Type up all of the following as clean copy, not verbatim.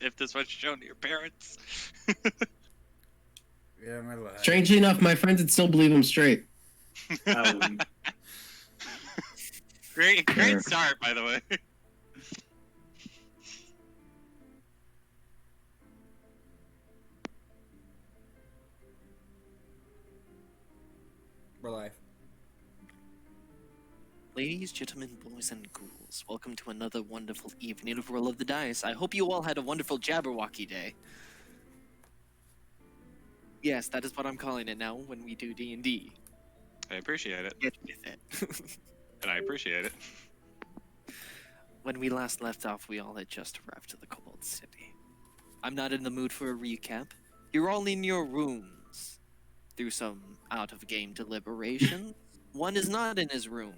if this was shown to your parents. Yeah, my life. Strangely enough, my friends would still believe I'm straight. I wouldn't. Great Sure. start, by the way. We're live. Ladies, gentlemen, boys, and ghouls, welcome to another wonderful evening of Roll of the Dice. I hope you all had a wonderful Jabberwocky day. Yes, that is what I'm calling it now when we do D&D. I appreciate it, Get with it. and I appreciate it. When we last left off, we all had just arrived to the Cobalt City. I'm not in the mood for a recap. You're all in your rooms. Through some out-of-game deliberation, one is not in his room.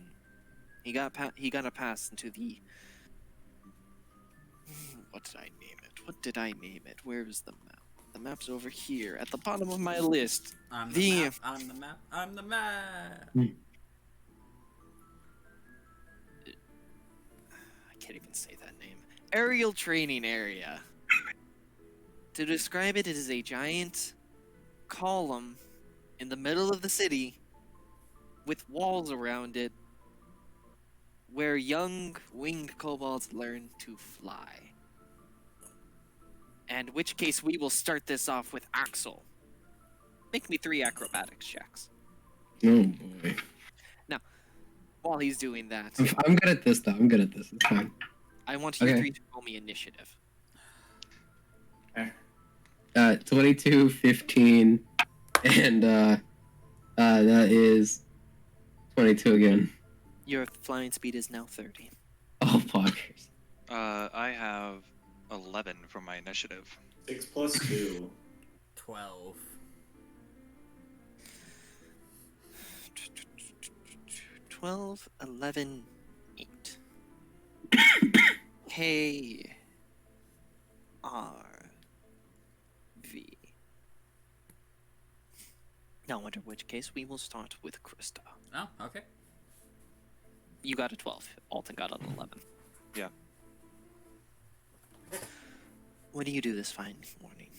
He got a pass into the... What did I name it? Where is the map? The map's over here, at the bottom of my list. I'm The- the map. I'm the map. I'm the map. I can't even say that name. Aerial training area. To describe it, it is a giant column in the middle of the city with walls around it where young winged kobolds learn to fly. And in which case we will start this off with Axel. Make me 3 acrobatics checks. Oh boy. While he's doing that, I'm good at this though. I'm good at this. It's fine. I want you Okay. 3 to roll me initiative. 22, 15, and that is 22 again. Your flying speed is now 30. Oh fuck. I have 11 for my initiative. 6 plus 2. 12. 12, 11, 8. K R V. Now, under which case we will start with Krista. Oh, okay. You got a 12. Alton got an 11. Yeah. What do you do this fine morning?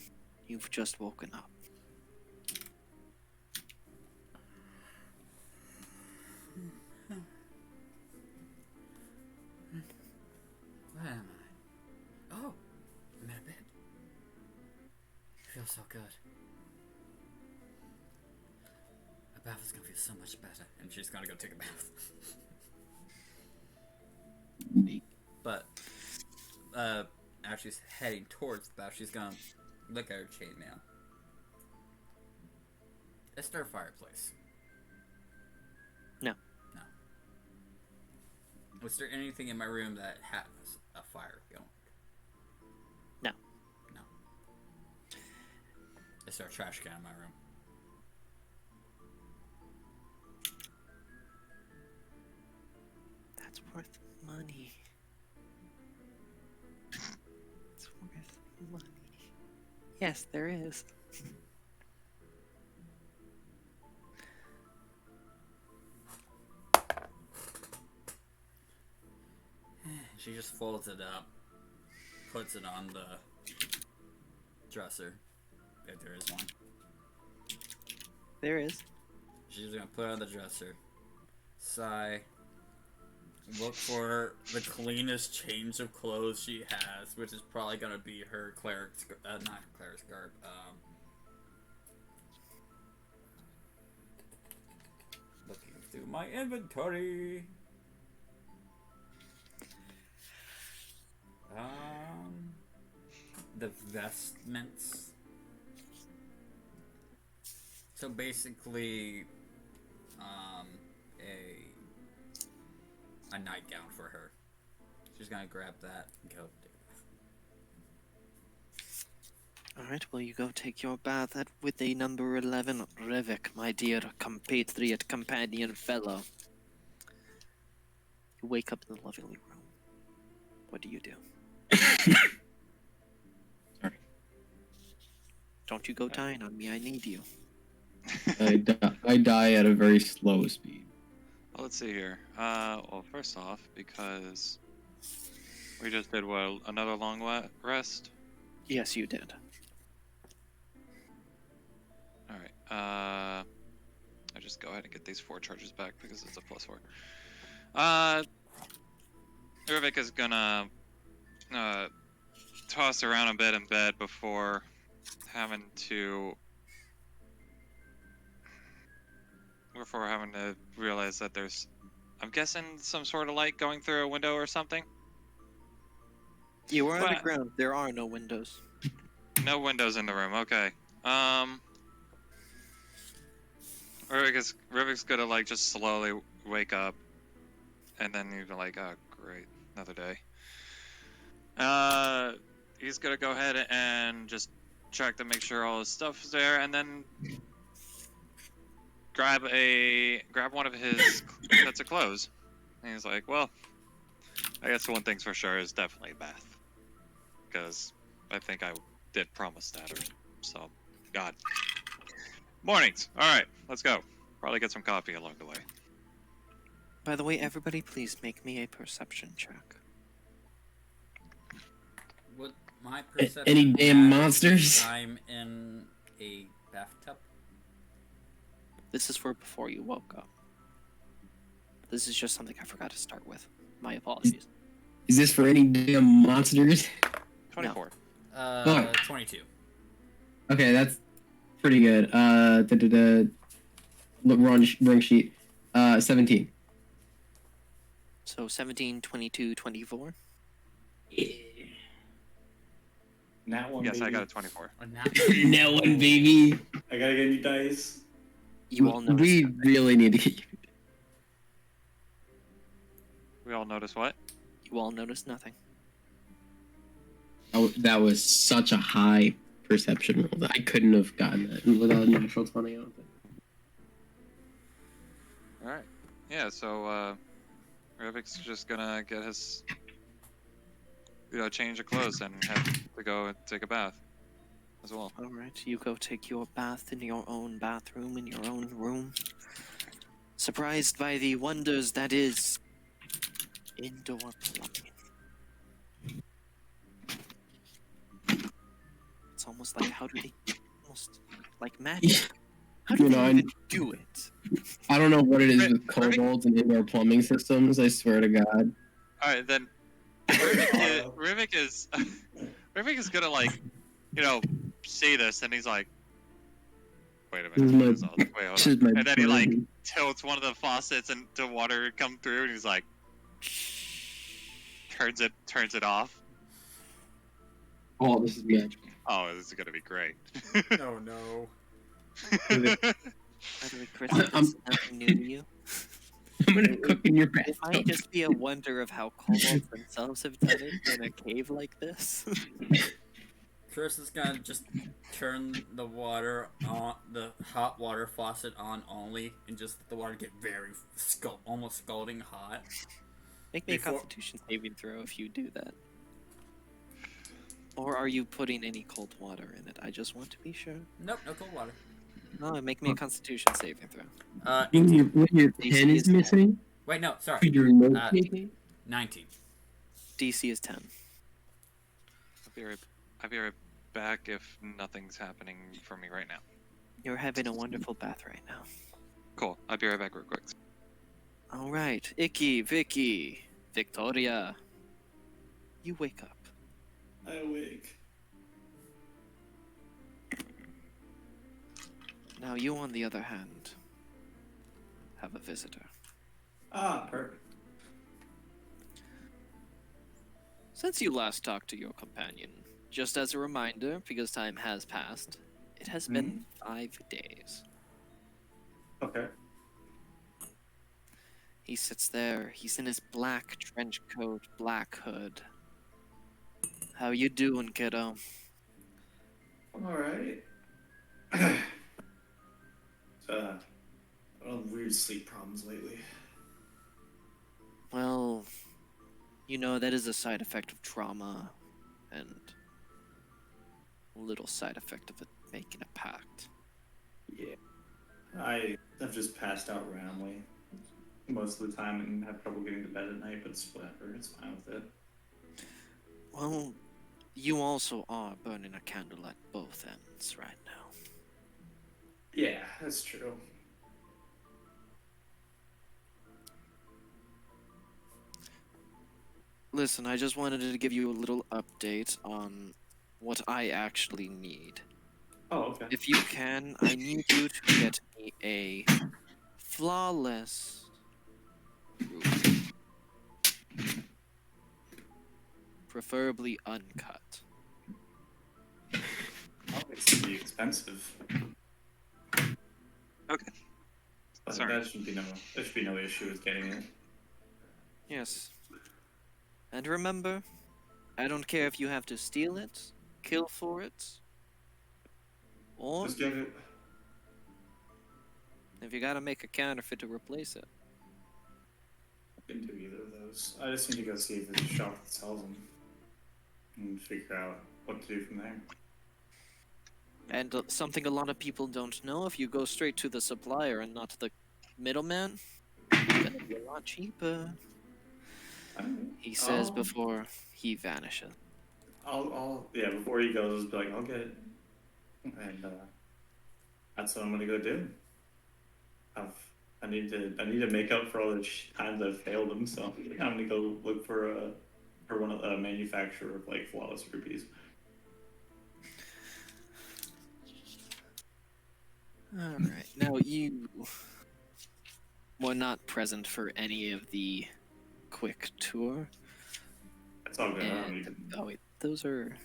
You've just woken up. Where am I? Oh, I'm in a bed. Feels so good. A bath is gonna feel so much better, and she's gonna go take a bath. But as she's heading towards the bath, she's gonna look at her chainmail. Is there a fireplace? No. No. Was there anything in my room that has a fire going? No. No. Is there a trash can in my room? That's worth money. It's worth money. Yes, there is. She just folds it up, puts it on the dresser, if there is one. There is. She's gonna put it on the dresser, sigh, look for the cleanest change of clothes she has, which is probably gonna be her cleric's, not cleric's garb, looking through my inventory. The vestments. So basically, a nightgown for her. She's gonna grab that and go do it. Alright, well, you go take your bath with a number 11, Revik, my dear compatriot, companion, fellow. You wake up in the lovely room. What do you do? Sorry. Don't you go dying on me, I need you. I die at a very slow speed. Well, let's see here. Well, first off, because we just did what, another long rest? Yes, you did. All right. I just go ahead and get these 4 charges back because it's a +4. Rivik is gonna toss around a bit in bed before having to realize that there's, I'm guessing, some sort of light going through a window or something. You are What? underground. There are no windows. No windows in the room. Okay. Rivik's gonna like just slowly wake up, and then he's like, "Oh, great, another day." He's gonna go ahead and just check to make sure all his stuff's there, and then grab one of his sets of clothes. And he's like, "Well, I guess one thing's for sure is definitely a bath, because I think I did promise that, or so. God. Mornings. All right, let's go. Probably get some coffee along the way." By the way, everybody, please make me a perception check. What my perception? Any damn as monsters? I'm in a bathtub. This is for before you woke up. This is just something I forgot to start with. My apologies. Is this for any damn monsters? 24. 22. Okay, that's pretty good. Look, wrong sheet. 17. So 17, 22, 24. Nat one. Yes, baby. I got a 24. No one, baby. I gotta get new dice. You all notice We nothing. really need to get you. We all notice what? You all notice nothing. Oh, that was such a high perception roll that I couldn't have gotten that without a natural 20. I don't think. All right. Yeah. So Rivik's just gonna get his, change of clothes and have to go and take a bath as well. All right, you go take your bath in your own bathroom in your own room. Surprised by the wonders that is indoor plumbing. It's almost like almost like magic. How do You they know, even do it? I don't know what it is Rick- with kobolds and indoor plumbing systems. I swear to God. All right, then Rivik is Rivik is gonna see this, and he's like, "Wait a This is minute, my- what is all this? Wait, hold This on." is my And then he like burden. tilts one of the faucets and the water come through, and he's like, turns it off. Oh, this is magical. Oh, this is gonna be great. Oh no. By the way, Chris, this is nothing new to you. I'm gonna cook in your It might bathtub. just be a wonder of how kobolds themselves have done it in a cave like this. Chris is gonna just turn the water on, the hot water faucet on only, and just let the water get very almost scalding hot. Make me a Before- Constitution saving throw if you do that. Or are you putting any cold water in it? I just want to be sure. Nope, no cold water. No, make me a Constitution saving throw. When 18. your pen is missing, Wait, no, sorry. your note Uh, taking. 19. DC is 10. I'll be right back if nothing's happening for me right now. You're having a wonderful bath right now. Cool. I'll be right back real quick. All right, Icky, Vicky, Victoria. You wake up. I awake. Now you, on the other hand, have a visitor. Ah, perfect. Since you last talked to your companion, just as a reminder, because time has passed, it has been 5 days. Okay. He sits there, he's in his black trench coat, black hood. How you doing, kiddo? All right. I have weird sleep problems lately. Well, you know, that is a side effect of trauma, and a little side effect of it making a pact. Yeah. I've just passed out randomly most of the time and have trouble getting to bed at night, but it's whatever. It's fine with it. Well, You also are burning a candle at both ends right now. Yeah, that's true. Listen, I just wanted to give you a little update on what I actually need. Oh, okay. If you can, I need you to get me a flawless ruby. Preferably uncut. Oh, it's gonna be expensive. Okay. But Sorry. there should be no issue with getting it. Yes. And remember, I don't care if you have to steal it, kill for it, or Just get it. if you gotta make a counterfeit to replace it. I can do either of those. I just need to go see if there's a shop that sells them and figure out what to do from there. And something a lot of people don't know, if you go straight to the supplier and not the middleman, it's gonna be a lot cheaper. He says Oh. before he vanishes. Yeah, before he goes, just be like, I'll get it. And that's what I'm gonna go do. I need to make up for all the times I've failed him, so I'm gonna go look for one of the manufacturer of like flawless rupees. Alright, now you were not present for any of the quick tour. That's all good. I don't And, need to. oh wait, those are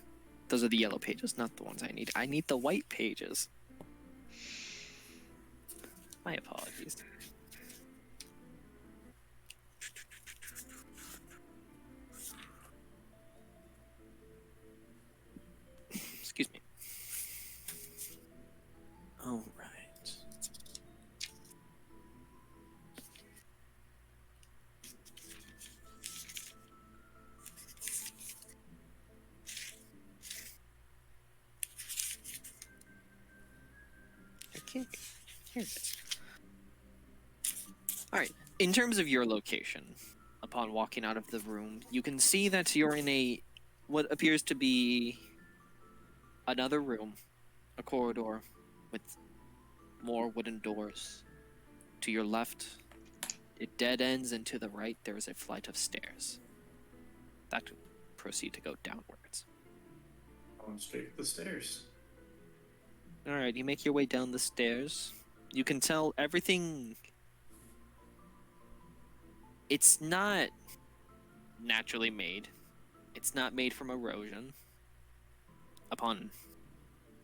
the yellow pages, not the ones I need. I need the white pages. My apologies. Excuse me. All right. Okay. Here it is. Alright, in terms of your location, upon walking out of the room, you can see that you're in what appears to be another room, a corridor with more wooden doors. To your left, it dead ends, and to the right, there is a flight of stairs that proceed to go downwards. I'm straight up the stairs. Alright, you make your way down the stairs. You can tell everything. It's not naturally made. It's not made from erosion. Upon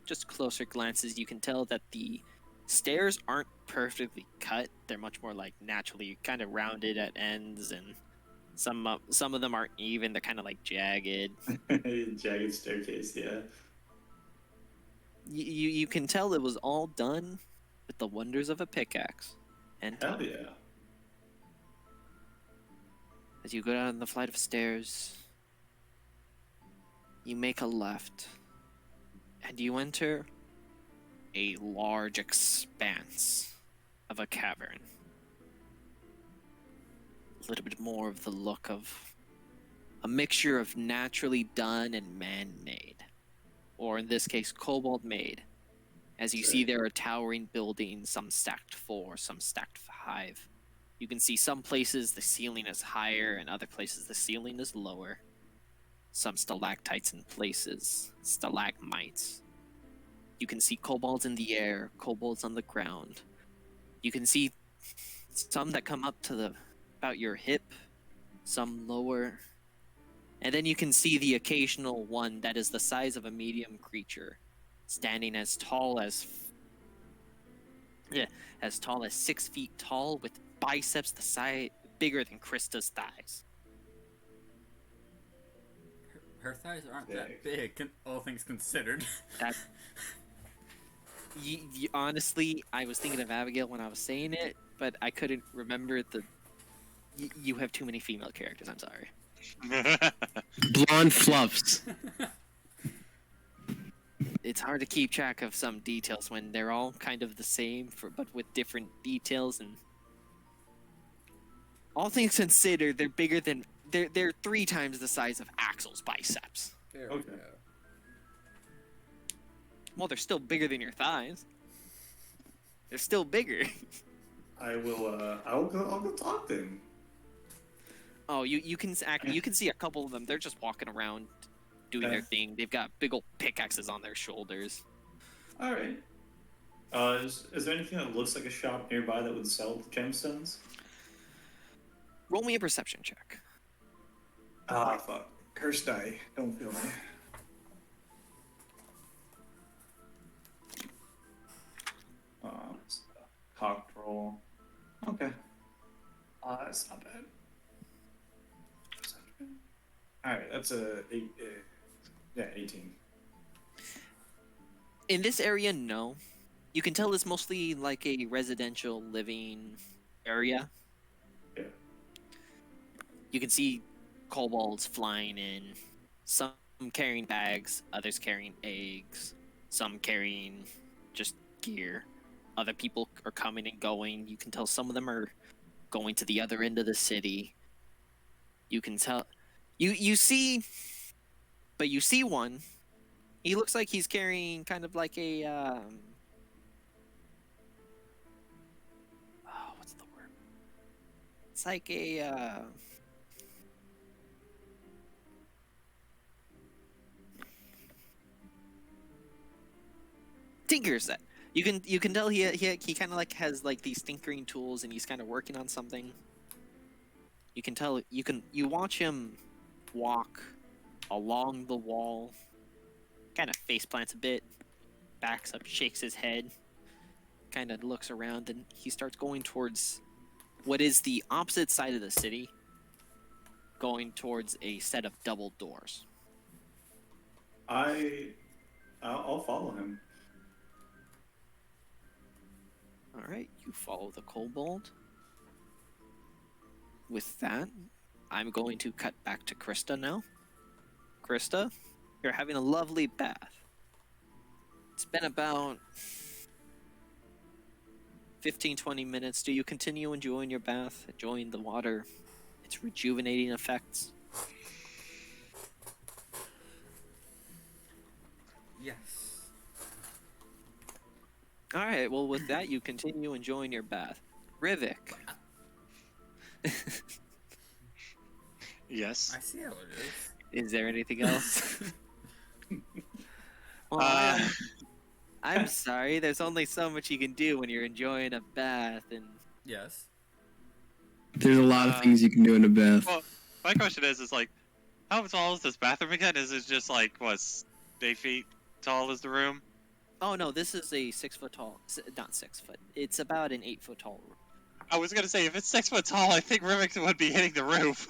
just closer glances, you can tell that the stairs aren't perfectly cut. They're much more like naturally kind of rounded at ends, and some of them aren't even. They're kind of like jagged. Jagged staircase, yeah. You can tell it was all done with the wonders of a pickaxe. And Hell yeah. as you go down the flight of stairs, you make a left, and you enter a large expanse of a cavern. A little bit more of the look of a mixture of naturally done and man-made, or in this case, kobold-made. As you see, there are towering buildings, some stacked 4, some stacked 5. You can see some places the ceiling is higher, and other places the ceiling is lower. Some stalactites in places, stalagmites. You can see kobolds in the air, kobolds on the ground. You can see some that come up to about your hip, some lower. And then you can see the occasional one that is the size of a medium creature, standing as tall as 6 feet tall, with biceps the size bigger than Krista's thighs. Her thighs aren't that big, all things considered. Honestly, I was thinking of Abigail when I was saying it, but I couldn't remember the. You have too many female characters. I'm sorry. Blonde fluffs. It's hard to keep track of some details when they're all kind of the same, but with different details. And all things considered, they're bigger than they're 3 times the size of Axel's biceps. There we Okay. go. Well, they're still bigger than your thighs. They're still bigger. I will. I'll go talk to him. Oh, you can see a couple of them. They're just walking around, doing their thing. They've got big old pickaxes on their shoulders. All right. Is there anything that looks like a shop nearby that would sell gemstones? Roll me a perception check. Ah, fuck. Cursed die. Don't feel me. Cocked roll. Okay. That's not bad. Alright, that's a 18. In this area, no. You can tell it's mostly like a residential living area. Yeah. You can see kobolds flying in, some carrying bags, others carrying eggs, some carrying just gear. Other people are coming and going. You can tell some of them are going to the other end of the city. You can tell you see one. He looks like he's carrying kind of like a what's the word? It's like a tinker set. You can tell he kind of like has like these tinkering tools and he's kind of working on something. You can tell you watch him walk along the wall, kind of face plants a bit, backs up, shakes his head, kind of looks around, and he starts going towards what is the opposite side of the city, going towards a set of double doors. I'll follow him. All right, you follow the kobold. With that, I'm going to cut back to Krista now. Krista, you're having a lovely bath. It's been about 15-20 minutes. Do you continue enjoying your bath, enjoying the water, its rejuvenating effects? Yes. All right, well, with that, you continue enjoying your bath. Rivik. Yes. I see how it is. Is there anything else? Well, Uh, I'm sorry. There's only so much you can do when you're enjoying a bath, and Yes. There's a lot of things you can do in a bath. Well, my question is like, how tall is this bathroom again? Is it just like, what, 8 feet tall is the room? oh no, this is a 6 foot tall. Not 6 foot. It's about an 8 foot tall room. I was gonna say, if it's 6 foot tall, I think Rivik would be hitting the roof.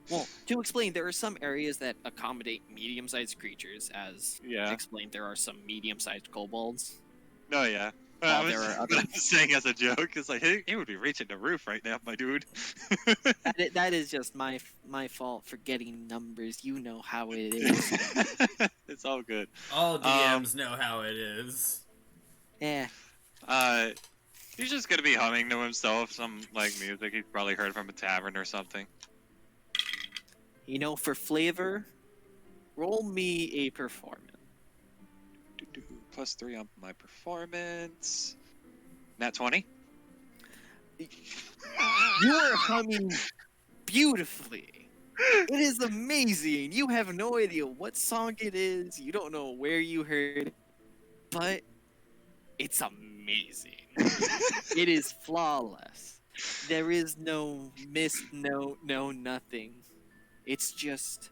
Well, to explain, there are some areas that accommodate medium-sized creatures. As Yeah. explained, there are some medium-sized kobolds. No, yeah. While I was, there are but other- I was saying as a joke, it's like, he would be reaching the roof right now, my dude. That is just my fault for getting numbers. You know how it is. It's all good. All DMs know how it is. Yeah. He's just gonna be humming to himself some like music he's probably heard from a tavern or something. You know, for flavor, roll me a performance. +3 on my performance. Nat 20. You are humming beautifully. It is amazing. You have no idea what song it is. You don't know where you heard it, but it's amazing. It is flawless. There is no missed note, no nothing. It's just,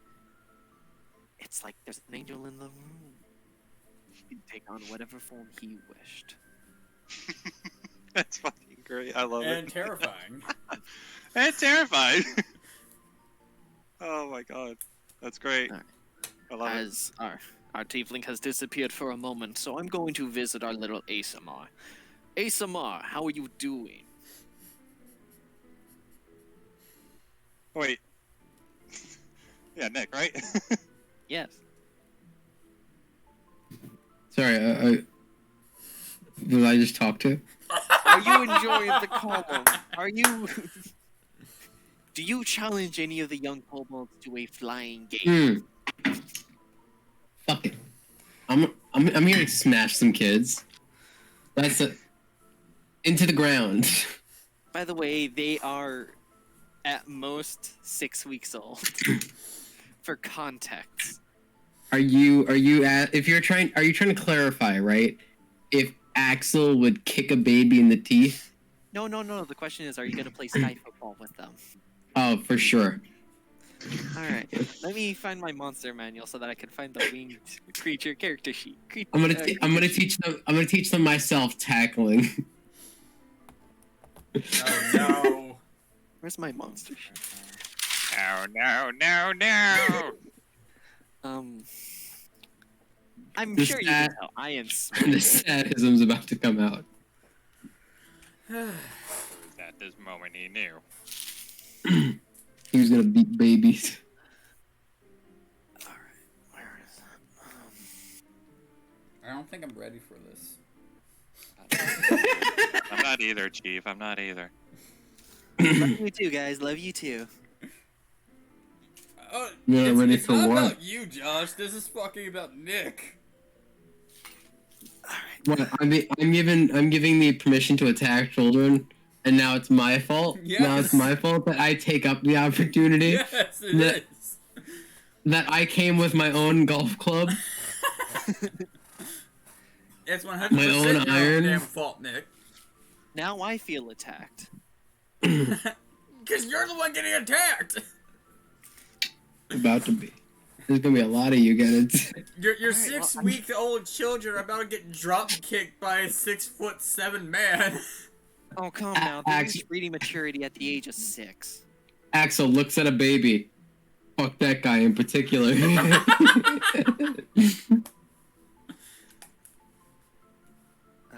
it's like there's an angel in the room. He can take on whatever form he wished. That's fucking great. I love And it. terrifying. And terrified. Oh my god. That's great. Alright. I love it. As our tiefling has disappeared for a moment, so I'm going to visit our little ASMR. ASMR, how are you doing? Wait. Yeah, Nick, right? Yes. Sorry, did I just talk to? Are you enjoying the column? Are you... Do you challenge any of the young kobolds to a flying game? Fuck it. I'm I'm here to smash some kids. That's it. Into the ground. By the way, they are at most 6 weeks old. For context. Are you if you're trying are you trying to clarify, right? If Axel would kick a baby in the teeth? No. The question is, are you gonna play Sky Football with them? Oh, for sure. All right. Let me find my monster manual so that I can find the winged creature character sheet. I'm gonna teach them myself tackling. Oh no. Where's my monster sheet? No. I'm The sure you stat- can tell. I am The sadism's about to come out. At this moment, he knew. He was gonna beat babies. Alright, where is that? I don't think I'm ready for this. I'm not either, Chief. I'm not either. Love you too, guys. Love you too. Oh, You're not ready it's for not what? about you, Josh. This is fucking about Nick. What? I'm giving the permission to attack children, and now it's my fault. Now it's Yes. my fault that I take up the opportunity. Yes, it That- is. That I came with my own golf club. It's 100% My own your iron. damn fault, Nick. Now I feel attacked. Because you're the one getting attacked. About to be. There's gonna be a lot of you getting. Your Alright, well, 6-week-old children are about to get drop kicked by a 6'7" man. Oh, come now. They Ax- reach reading maturity at the age of 6. Axel looks at a baby. Fuck that guy in particular.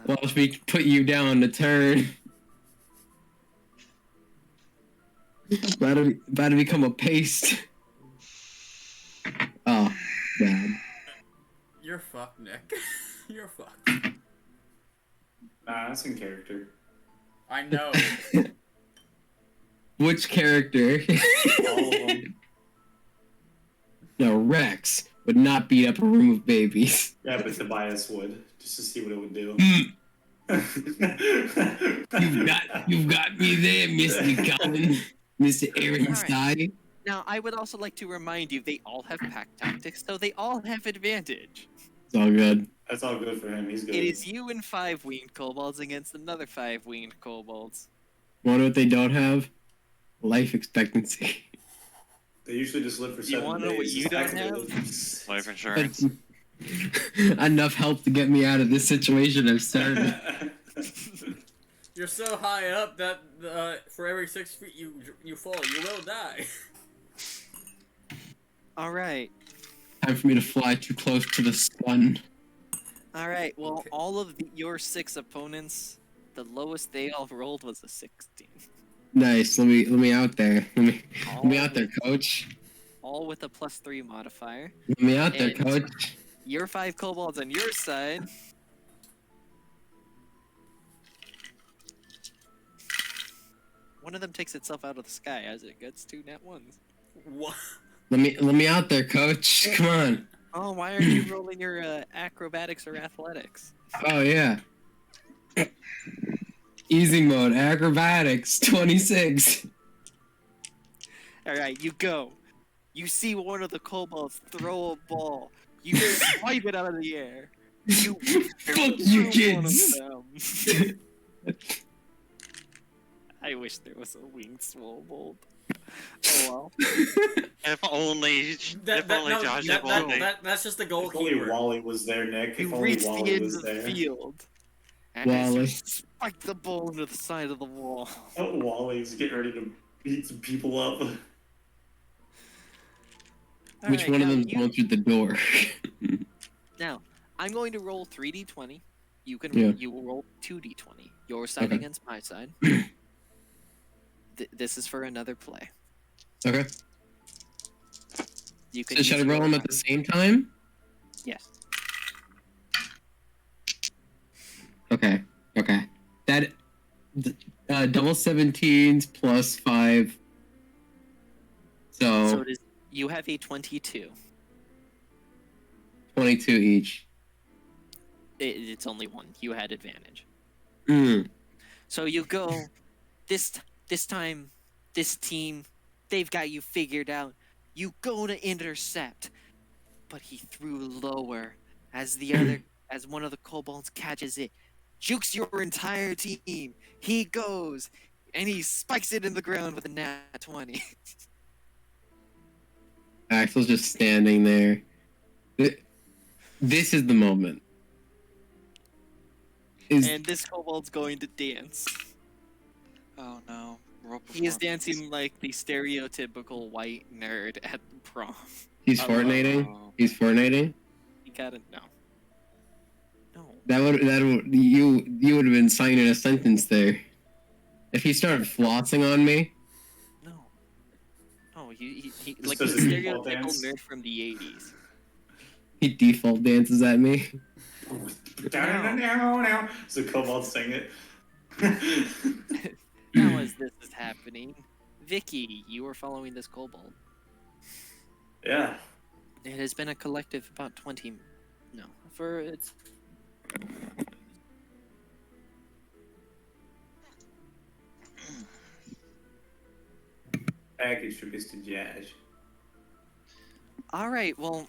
Watch me put you down to turn. About to become a paste. Oh, bad. You're fucked, Nick. You're fucked. Nah, that's in character. I know. Which character? All of them. No, Rex would not beat up a room of babies. Yeah, but Tobias would, just to see what it would do. You've got me there, Mr. Cullen. Mr. Ehrenstein. Now, I would also like to remind you, they all have pack tactics, so they all have advantage. It's all good. That's all good for him. He's good. It is you and 5 winged kobolds against another 5 winged kobolds. Wonder what they don't have? Life expectancy. They usually just live for 7 days. wanna know what you It's don't actually have? those- Life insurance. Enough help to get me out of this situation I've started. You're so high up that for every 6 feet you fall, you will die. Alright. Time for me to fly too close to the sun. Alright, well, Okay. all of your 6 opponents, the lowest they all rolled was a 16. Nice. Let me out there. Let me out there, with- coach. All with a +3 modifier. Let me out there, And- coach. Your 5 kobolds on your side. One of them takes itself out of the sky as it gets 2 nat 1s. What? Let me out there, coach. Come on. Oh, why aren't you rolling your acrobatics or athletics? Oh yeah. Easy mode, acrobatics, 26. Alright, you go. You see one of the kobolds throw a ball. You swipe it out of the air. You Fuck you, throw one of kids. them. I wish there was a winged swobold. Oh well. If only, if only Josh, if only. That's just the If goal only keeper. Wally was there, Nick. You If only reach the Wally end was of the there. field. And as you Wally. spike the ball into the side of the wall. Oh, Wally's getting ready to beat some people up. Which Alright, one of now them's you- going through the door? Now, I'm going to roll 3d20. You can Yeah. you will roll 2d20. Your side Okay. against my side. This is for another play. Okay. You can So should I use roll your- them at the same time? Yes. Okay. Okay. That double 17s plus 5. So So it is. You have a 22. 22 each. It's only one. You had advantage. Mm. So you go. This time, this team, they've got you figured out. You go to intercept, but he threw lower as as one of the kobolds catches it, jukes your entire team. He goes and he spikes it in the ground with a nat 20. Axel's just standing there. This is the moment. And this kobold's going to dance. Oh no. Roll He is performance. dancing like the stereotypical white nerd at prom. He's Oh. Fortniting. He's Fortniting. You gotta know. No. That would you would have been signing a sentence there. If he started flossing on me, No. No, he Just like does the a default stereotypical dance. nerd from the 80s. he default dances at me. Down. So Cobalt sing it. Now as this is happening, Vicky, you are following this kobold. Yeah. It has been a collective about 20. No, for it's. Package for Mr. Jazz. All right, well,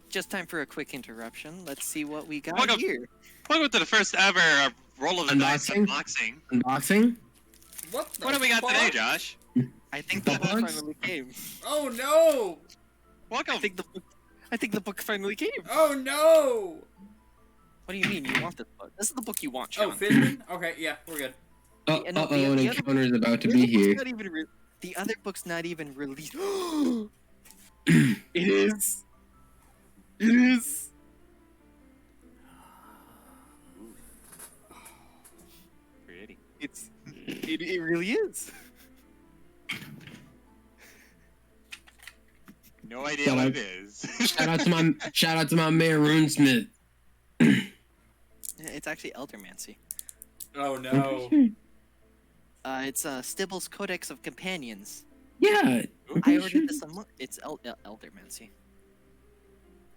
just time for a quick interruption. Let's see what we got Welcome. here. Welcome to the first ever roll of the dice Unboxing? unboxing. Unboxing? What the What do we got fuck? today, Josh? I think the book Bugs? finally came. Oh no! Welcome. I think the book finally came. Oh no! What do you mean you want this book? This is the book you want, Oh, Sean. Fishman? Okay, yeah, we're good. Oh, Yeah, no, uh-oh, the an other- encounter is about to The be other book's here. not even the other book's not even released. It is. It is. Pretty. It really is. No idea Shut what up. it is. shout out to my man Runesmith. It's actually Eldermancy. Oh no. It's Stibble's Codex of Companions. Yeah. I ordered this a month. It's Eldermancy.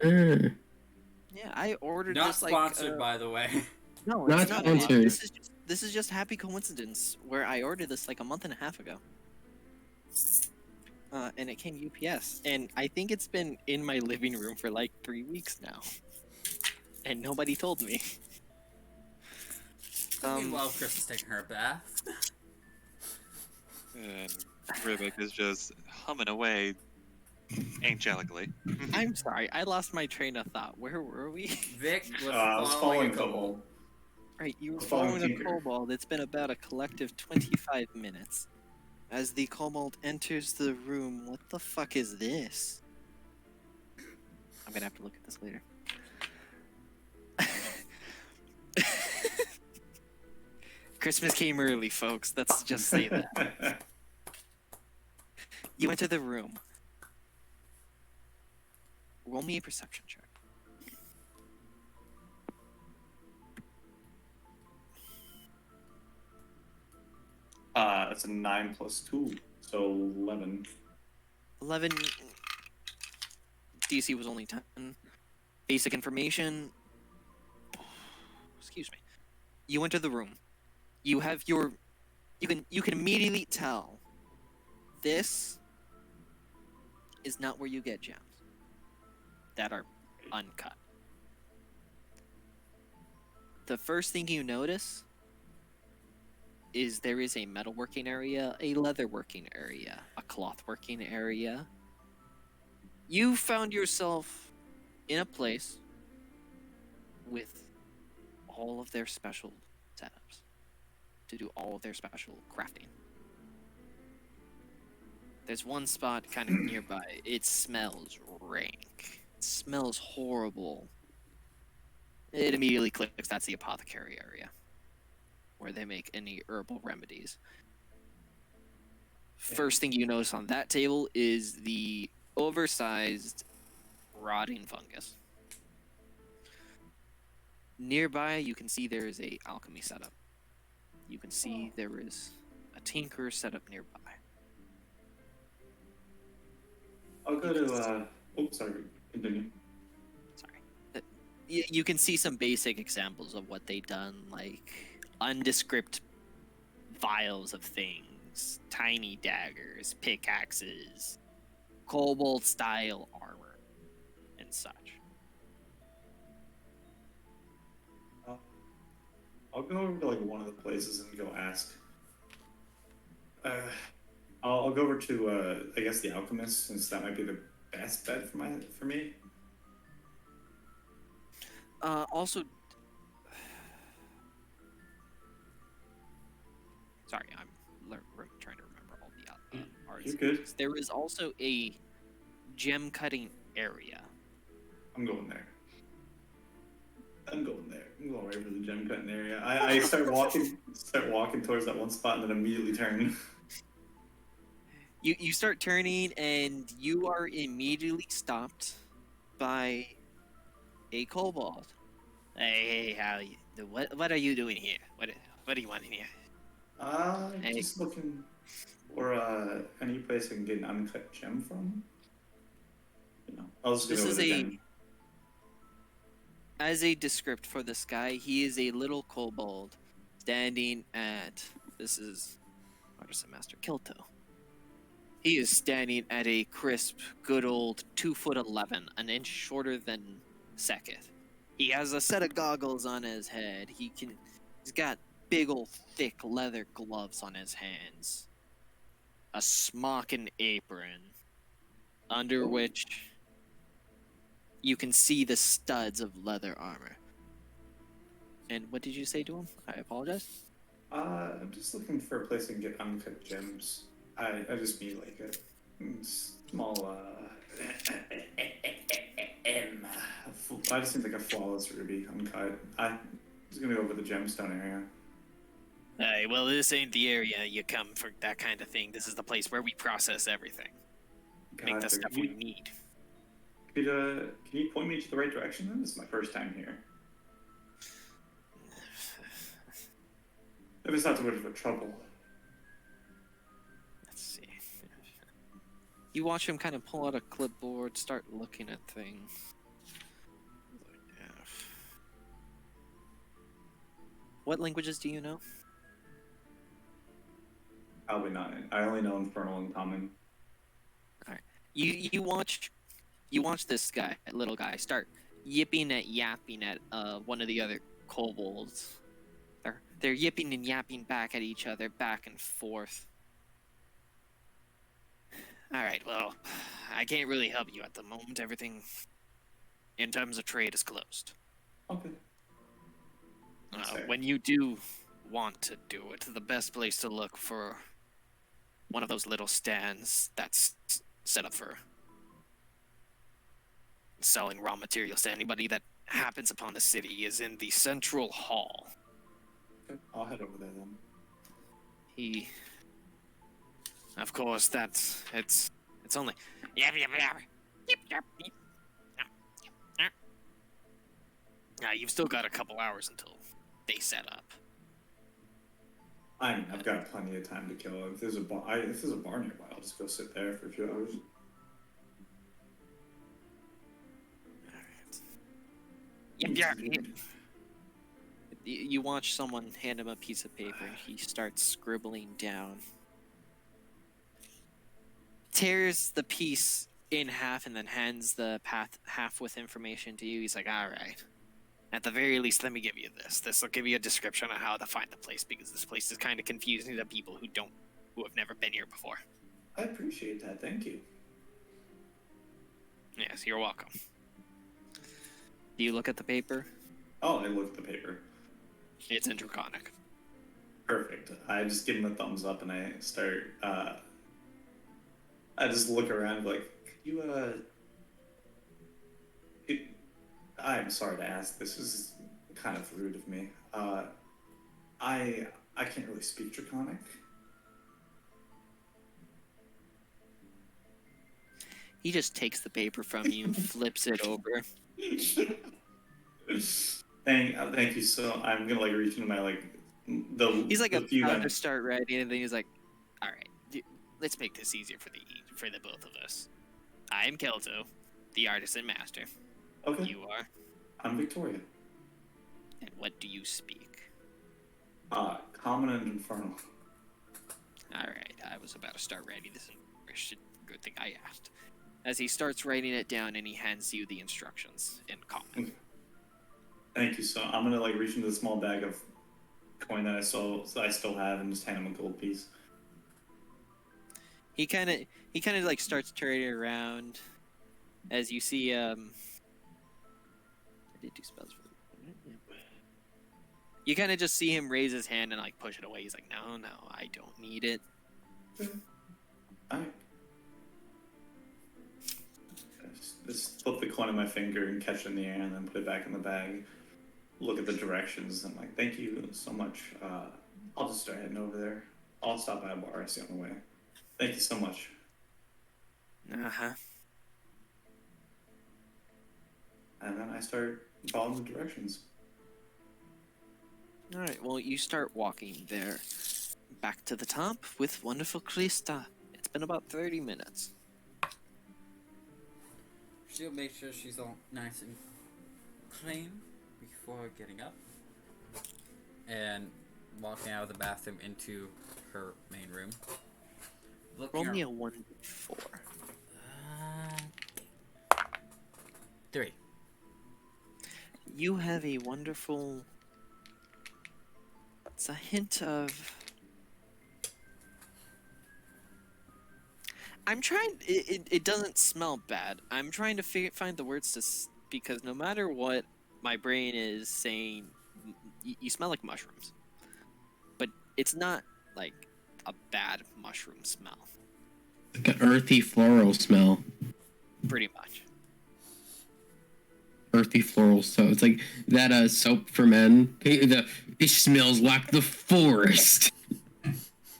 Yeah, I ordered Not this like. sponsored, by the way. No, Not it's not. sponsored. This is just happy coincidence where I ordered this like a month and a half ago. And it came UPS, and I think it's been in my living room for like 3 weeks now, and nobody told me. Meanwhile, Chris is taking her bath. And Rivik is just humming away angelically. I'm sorry, I lost my train of thought. Where were we? Vic was I was following a Cobalt. Right, you were Following following a Tinker. kobold. It's been about a collective 25 minutes. As the kobold enters the room, what the fuck is this? I'm gonna have to look at this later. Christmas came early, folks. Let's just say that. You enter the room. Roll me a perception check. It's a 9 plus 2, so 11. 11. DC was only 10. Basic information. Excuse me. You enter the room. You have your. You can immediately tell. This is not where you get gems that are uncut. The first thing you notice is there is a metalworking area, a leatherworking area, a clothworking area. You found yourself in a place with all of their special setups to do all of their special crafting. There's one spot kind of nearby. It smells rank. It smells horrible. It immediately clicks. That's the apothecary area, where they make any herbal remedies. First thing you notice on that table is the oversized rotting fungus. Nearby, you can see there is a alchemy setup. You can see there is a tinker setup nearby. I'll go to, oops, sorry, continue. Sorry. you can see some basic examples of what they done, like undescript vials of things, tiny daggers, pickaxes, kobold style armor, and such. I'll go over to like one of the places and go ask. I'll go over to I guess the alchemist, since that might be the best bet for me. Also, sorry, I'm trying to remember all the arts. You're good. There is also a gem cutting area. I'm going there. I'm going right for the gem cutting area. I start walking towards that one spot and then immediately turn. You start turning and you are immediately stopped by a kobold. Hey, how you? What are you doing here? What do you want in here? Hey. Just looking for any place I can get an uncut gem from. You know, I'll just This go is with the a- gem. As a descript for this guy, he is a little kobold standing at. This is Artisan Master Kilto. He is standing at a crisp, good old 2'11", an inch shorter than Seketh. He has a set of goggles on his head. He's got big old thick leather gloves on his hands. A smock and apron, under which you can see the studs of leather armor. And what did you say to him? I apologize. I'm just looking for a place I can get uncut gems. I just need like a small I just need like a flawless ruby uncut. I'm just gonna go over the gemstone area. Well, this ain't the area you come for that kind of thing. This is the place where we process everything. Make the Gotcha. stuff we need. Can you point me to the right direction then? This is my first time here. If it's not too much of a trouble. Let's see. You watch him kind of pull out a clipboard, start looking at things. What languages do you know? Probably not. I only know Infernal and Common. You watch this guy, little guy, start yapping at one of the other kobolds. They're yipping and yapping back at each other, back and forth. All right, well, I can't really help you at the moment. Everything, in terms of trade, is closed. Okay. That's fair. When you do want to do it, the best place to look for one of those little stands that's set up for selling raw materials to anybody that happens upon the city is in the central hall. Okay, I'll head over there then. Of course, it's only. You've still got a couple hours until they set up. I mean, I've got plenty of time to kill. If there's a bar nearby, I'll just go sit there for a few hours. You watch someone hand him a piece of paper and he starts scribbling down. Tears the piece in half and then hands the half with information to you. He's like, all right. At the very least, let me give you this. This will give you a description on how to find the place, because this place is kind of confusing to people who have never been here before. I appreciate that. Thank you. Yes, you're welcome. Do you look at the paper? Oh, I look at the paper. It's in Draconic. Perfect. I just give him a thumbs up and I start. I just look around like, I'm sorry to ask. This is kind of rude of me. I can't really speak Draconic. He just takes the paper from you and flips it over. Thank you. So I'm gonna like reach into my He's like the few about that- to start writing, and then he's like, "All right, let's make this easier for the both of us. I'm Kelto, the artisan master. Okay. You are." I'm Victoria. And what do you speak? Common and Infernal. Alright, I was about to start writing this in English. Good thing I asked. As he starts writing it down and he hands you the instructions in common. Thank you. So I'm gonna like reach into the small bag of coin that I still have and just hand him a gold piece. He kind of like starts turning around as you see I did two spells for you kind of just see him raise his hand and like push it away. He's like, no, I don't need it. Alright. Just flip the coin in my finger and catch it in the air and then put it back in the bag. Look at the directions. I'm like, thank you so much. I'll just start heading over there. I'll stop by a bar I see on the way. Thank you so much. Uh-huh. And then I start following the directions. Alright, well, you start walking there. Back to the top with wonderful Krista. It's been about 30 minutes. She'll make sure she's all nice and clean before getting up. And walking out of the bathroom into her main room. Roll me a 1d4. 3. You have a wonderful... It's a hint of... I'm trying... It doesn't smell bad. I'm trying to find the words to... Because no matter what, my brain is saying... You smell like mushrooms. But it's not, like, a bad mushroom smell. Like an earthy floral smell. Pretty much. Earthy floral soap. It's like that soap for men. It smells like the forest.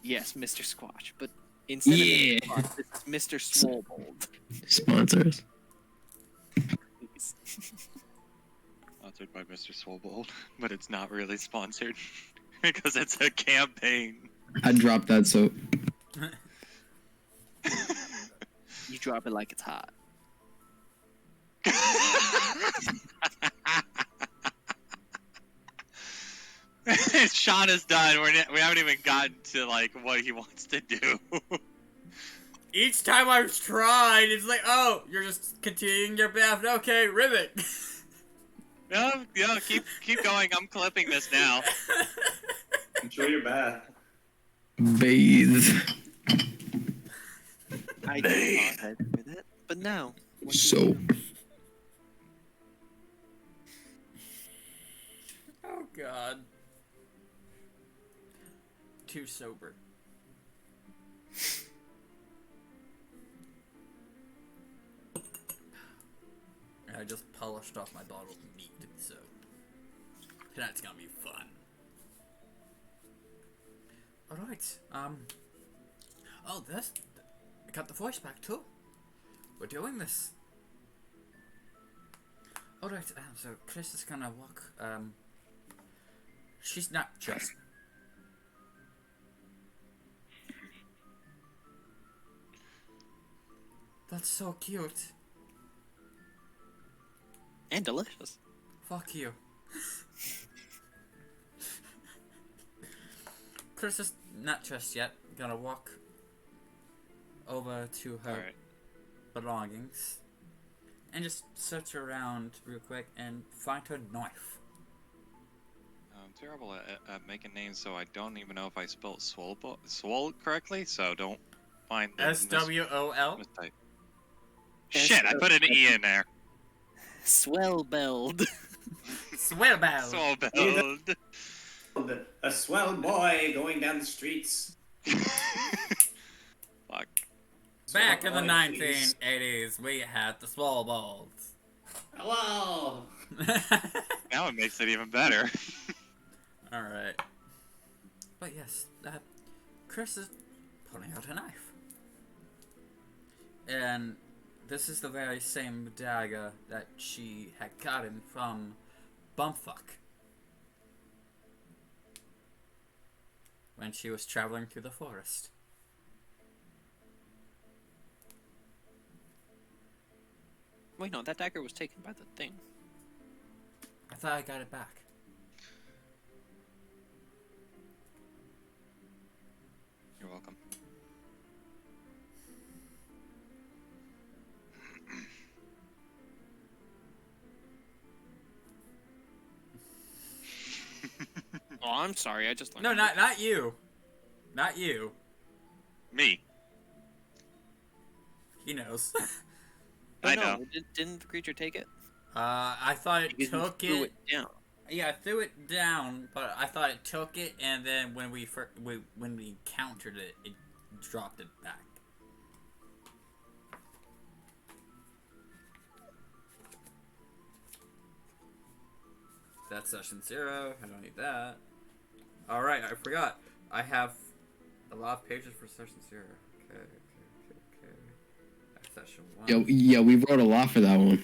Yes, Mr. Squatch. But instead Yeah. of Mr. Squatch, this is Mr. Swobold. Sponsors. Please. Sponsored by Mr. Swobold, but it's not really sponsored because it's a campaign. I dropped that soap. You drop it like it's hot. Sean is done. We haven't even gotten to like what he wants to do. Each time I've tried, it's like, oh, you're just continuing your bath. Okay, ribbit. No, keep going. I'm clipping this now. Enjoy your bath. Bathe. I did not head with it, but now. what do you Soap. do? Oh, God. Too sober. I just polished off my bottle of meat, so tonight's gonna be fun. Alright, oh, this, I got the voice back too. We're doing this. Alright, so Chris is gonna walk, she's not just... That's so cute. And delicious. Fuck you. Chris is not just yet gonna walk over to her Alright. belongings and just search around real quick and find her knife. I'm terrible at making names, so I don't even know if I spelled swole correctly. So don't find the SWOL? mistake. Shit, I put an E in there. Swellbeld. Swellbound. Swellbeld. A swell boy going down the streets. Fuck. Back in the Swell boy, please. 1980s, we had the swole balls. Hello. Now it makes it even better. Alright. But yes, Chris is pulling out a knife. And this is the very same dagger that she had gotten from Bumfuck when she was traveling through the forest. Wait, no, that dagger was taken by the thing. I thought I got it back. You're welcome. Oh, I'm sorry. I just learned. No, not you. Not you. Me. He knows. I know. Didn't the creature take it? I thought it Because you took threw it. down. Yeah, I threw it down, but I thought it took it, and then when we countered it, it dropped it back. That's session 0. I don't need that. All right, I forgot. I have a lot of pages for session 0. Okay. That's session 1. Yeah, we wrote a lot for that one.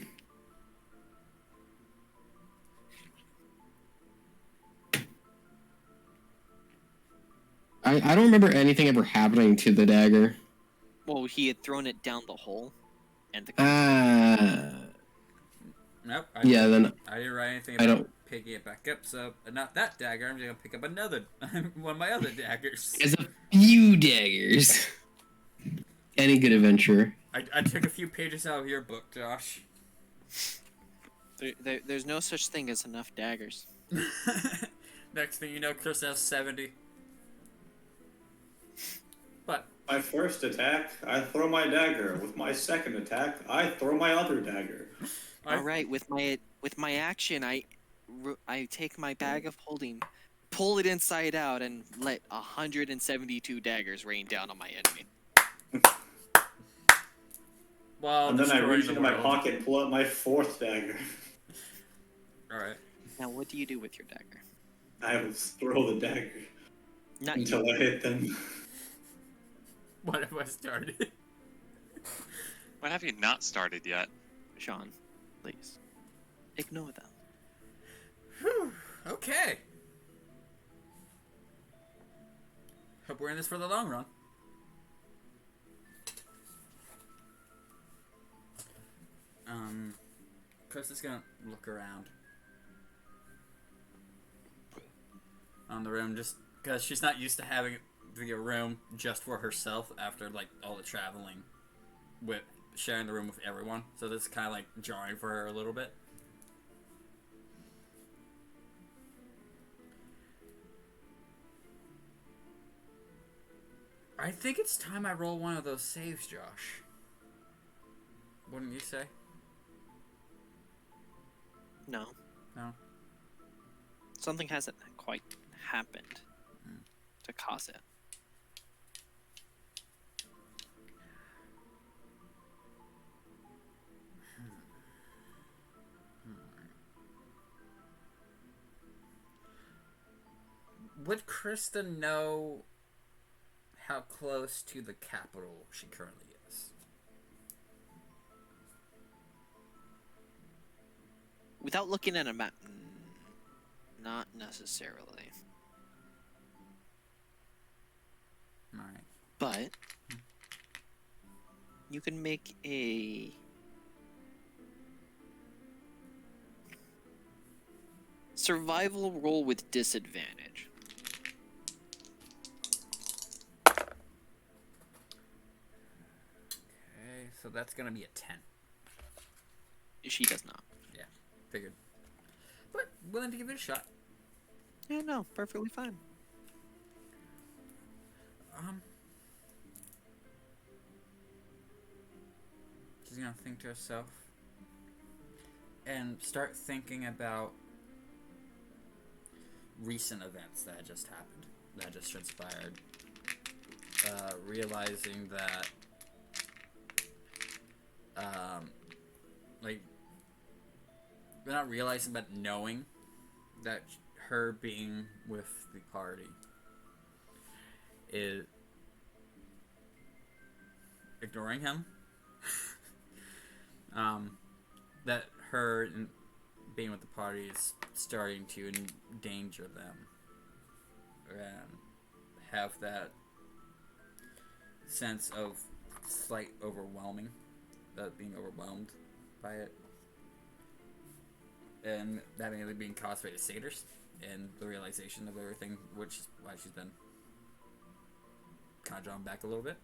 I don't remember anything ever happening to the dagger. Well, he had thrown it down the hole, and the Nope. Yeah, then I didn't write anything I about don't- picking it back up, so not that dagger. I'm just gonna pick up another one of my other daggers. there's a few daggers. Any good adventurer. I took a few pages out of your book, Josh. there's no such thing as enough daggers. Next thing you know, Chris has 70. But My first attack, I throw my dagger. With my second attack, I throw my other dagger. All right, with my action, I take my bag of holding, pull it inside out, and let 172 daggers rain down on my enemy. well, And then I destroying reach the into my world. pocket and pull out my fourth dagger. All right. Now, what do you do with your dagger? I will throw the dagger Not until you. I hit them. What have I started? What have you not started yet? Sean. Please. Ignore them. Whew. Okay. Hope we're in this for the long run. Chris is gonna look around on the room just because she's not used to having a room just for herself after like all the traveling with sharing the room with everyone. So this is kind of like jarring for her a little bit. I think it's time I roll one of those saves, Josh. Wouldn't you say? No. No. Something hasn't quite happened to cause it. Would Krista know how close to the capital she currently is? Without looking at a map, not necessarily. Alright. But you can make a survival roll with disadvantage. Okay, so that's gonna be a 10. She does not. Figured. But willing to give it a shot. Yeah, no, perfectly fine. She's gonna think to herself and start thinking about recent events that just happened, that just transpired. Realizing that, like, not realizing, but knowing that her being with the party is ignoring him. That her being with the party is starting to endanger them and have that sense of slight overwhelming, that being overwhelmed by it. and that mainly being caused by the satyrs and the realization of everything, which is why she's been kind of drawn back a little bit.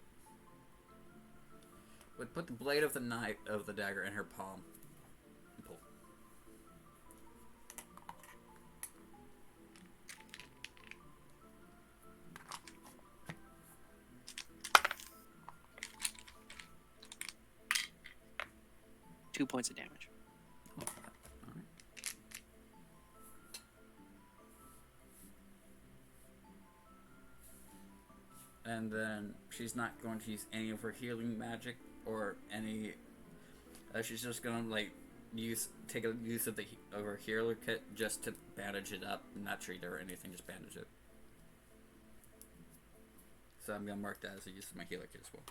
Would put the blade of the knife of the dagger in her palm and pull. Two points of damage. Alright. And then she's not going to use any of her healing magic or any. She's just gonna like take a use of her healer kit just to bandage it up, not treat her or anything, just bandage it. So I'm gonna mark that as a use of my healer kit as well.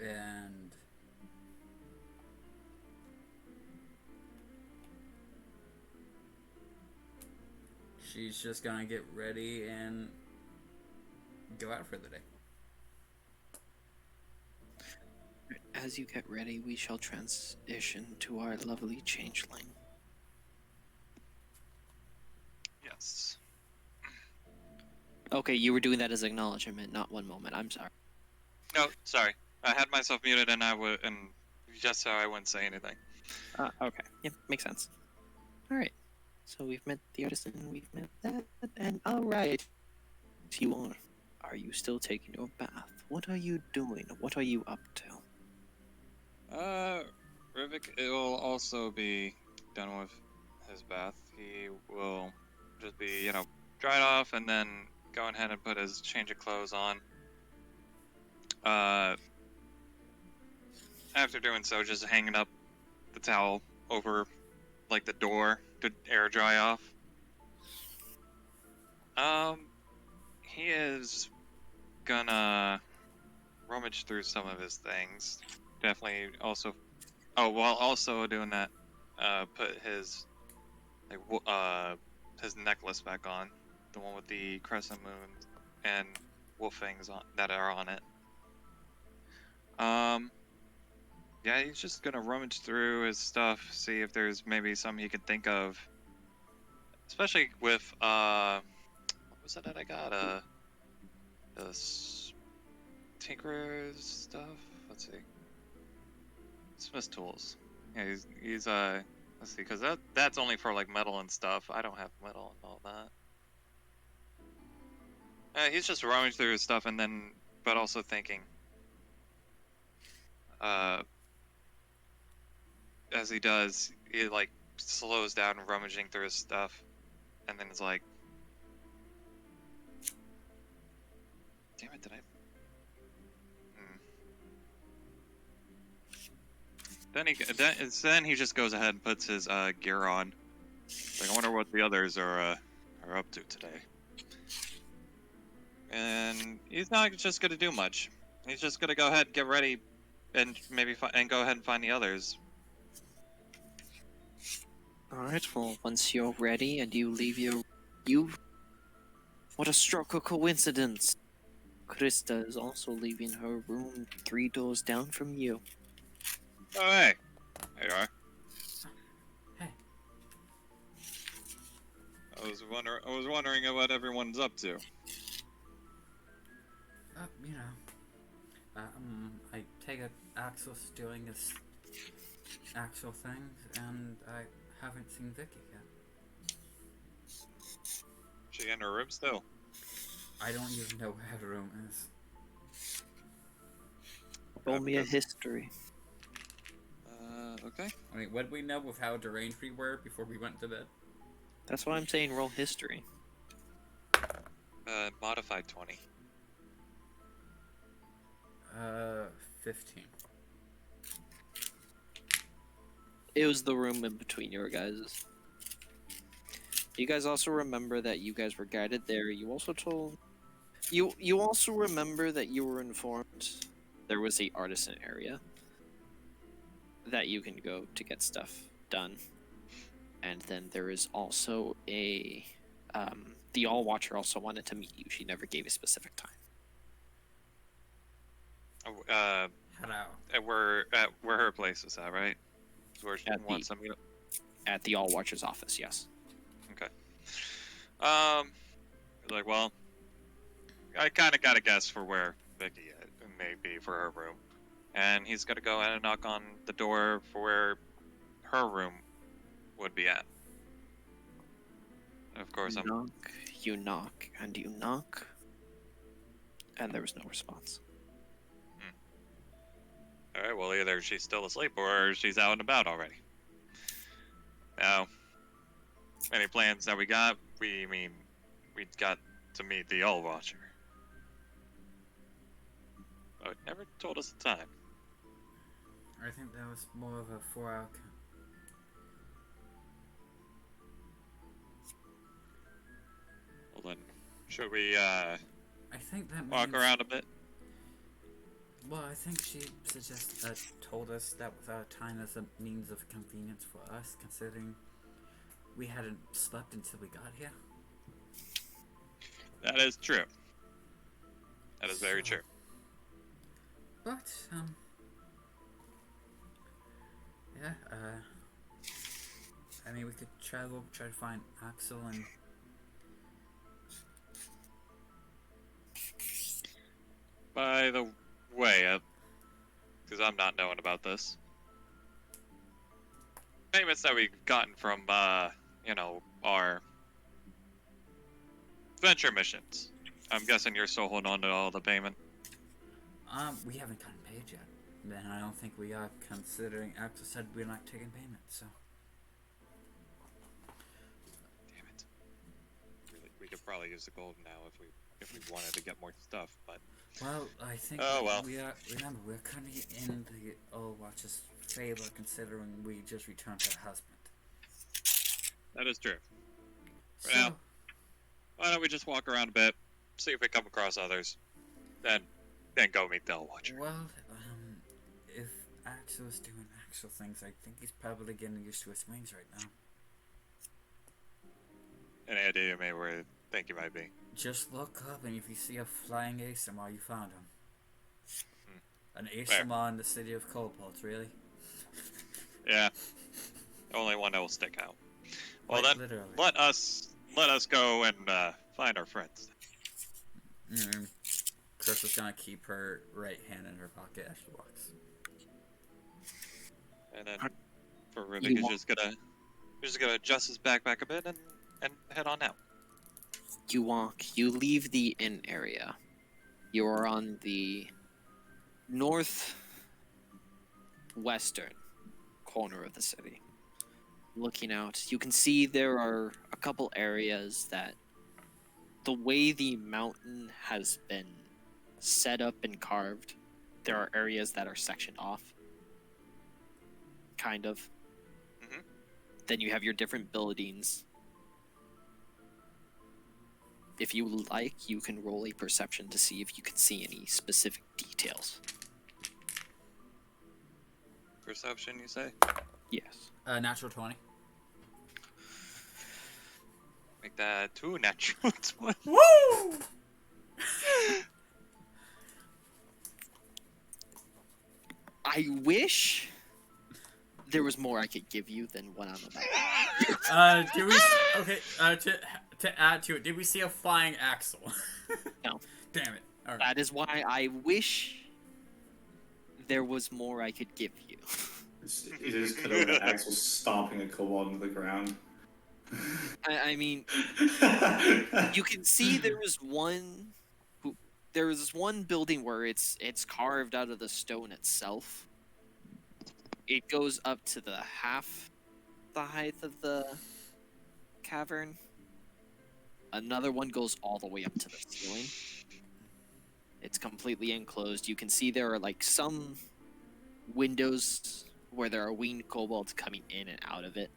And she's just gonna get ready and go out for the day. As you get ready, we shall transition to our lovely changeling. Yes. Okay, you were doing that as acknowledgement, not one moment. I'm sorry. No, sorry. I had myself muted and just so I wouldn't say anything. Okay. Yeah, makes sense. Alright. So we've met the artisan, we've met that, and alright. Are you still taking your bath? What are you doing? What are you up to? Rivik will also be done with his bath. He will just be, dried off and then go ahead and put his change of clothes on. After doing so, just hanging up the towel over, like, the door to air dry off. He is gonna rummage through some of his things. Definitely also, while also doing that, put his, his necklace back on. The one with the crescent moon and wolf fangs that are on it. Yeah, he's just gonna rummage through his stuff, see if there's maybe some he could think of. Especially with, what was it that I got? The Tinkerer's stuff? Let's see. Smith's tools. Yeah, he's let's see, because that's only for, like, metal and stuff. I don't have metal and all that. He's just rummaging through his stuff and then, but also thinking. As he does, he like slows down rummaging through his stuff, and then it's like, damn it, did I? Then he just goes ahead and puts his gear on. Like, I wonder what the others are up to today. And he's not just gonna do much. He's just gonna go ahead, get ready, and maybe and go ahead and find the others. Alright, well, once you're ready and you leave what a stroke of coincidence! Krista is also leaving her room 3 doors down from you. Oh, hey. There you are. Hey. I was wondering what everyone's up to. I take it Axel's doing his Axel things, and I haven't seen Vicky yet. She in her room still? I don't even know where her room is. Roll me a history. Okay. I mean, what did we know with how deranged we were before we went to bed? That's why I'm saying roll history. Modified 20. 15. It was the room in between your guys'. You guys also remember that you guys were guided there. You also told... You also remember that you were informed there was a artisan area that you can go to get stuff done. And then there is also a the All Watcher also wanted to meet you. She never gave a specific time. Hello. Where her place is at, right? Where she At wants the- to meet up. At the All Watcher's office, yes. Okay. Like, well, I kind of got a guess for where Vicky may be for her room, and he's gonna go ahead and knock on the door for where her room would be at. Of course, I'm. You knock, and you knock, and there was no response. All right. Well, either she's still asleep or she's out and about already. Now, any plans that we got? We got to meet the All Watcher. Oh, it never told us the time. I think that was more of a 4-hour. Well then, should we I think that walk means- around a bit? Well, I think she told us that was our time as a means of convenience for us, considering we hadn't slept until we got here. That is true. That is very So- true. But, yeah, I mean, we could try to find Axel and... By the way, because I'm not knowing about this, payments that we've gotten from, our venture missions. I'm guessing you're still holding on to all the payment. We haven't gotten paid yet. Then I don't think we are, considering Axel said we're not taking payment, so... Damn it. Really, we could probably use the gold now if we wanted to get more stuff, but Well, I think Oh, well. we are. Remember, we're currently in the Old Watch's favor, considering we just returned her husband. that is true. For So, now. Why don't we just walk around a bit, see if we come across others, then go meet the All Watcher. well, if Axel is doing Axel things, I think he's probably getting used to his wings right now. Any idea maybe where you think you might be? Just look up, and if you see a flying ASMR, you found him. An Fair. ASMR in the city of Cobalt, really? Yeah. The only one that will stick out. Well Quite then, literally. let us go and find our friends. Chris is gonna keep her right hand in her pocket as she walks. And then for Rubik, You he's want- just gonna adjust his backpack a bit and head on out. You walk, you leave the inn area. You are on the northwestern corner of the city. Looking out, you can see there are a couple areas that the way the mountain has been set up and carved, there are areas that are sectioned off. Kind of. Mhm. Then you have your different buildings. If you like, you can roll a perception to see if you can see any specific details. Perception, you say? Yes. Natural 20. Make that 2 natural 20. Woo! I wish there was more I could give you than what I'm about. Do we? Okay. To add to it, did we see a flying Axel? No. Damn it. All right. That is why I wish there was more I could give you. You just cut over Axel stomping a kobold into the ground. I mean, you can see there was one. There was this one building where it's carved out of the stone itself. It goes up to the half the height of the cavern. Another one goes all the way up to the ceiling. It's completely enclosed. You can see there are like some windows where there are winged kobolds coming in and out of it.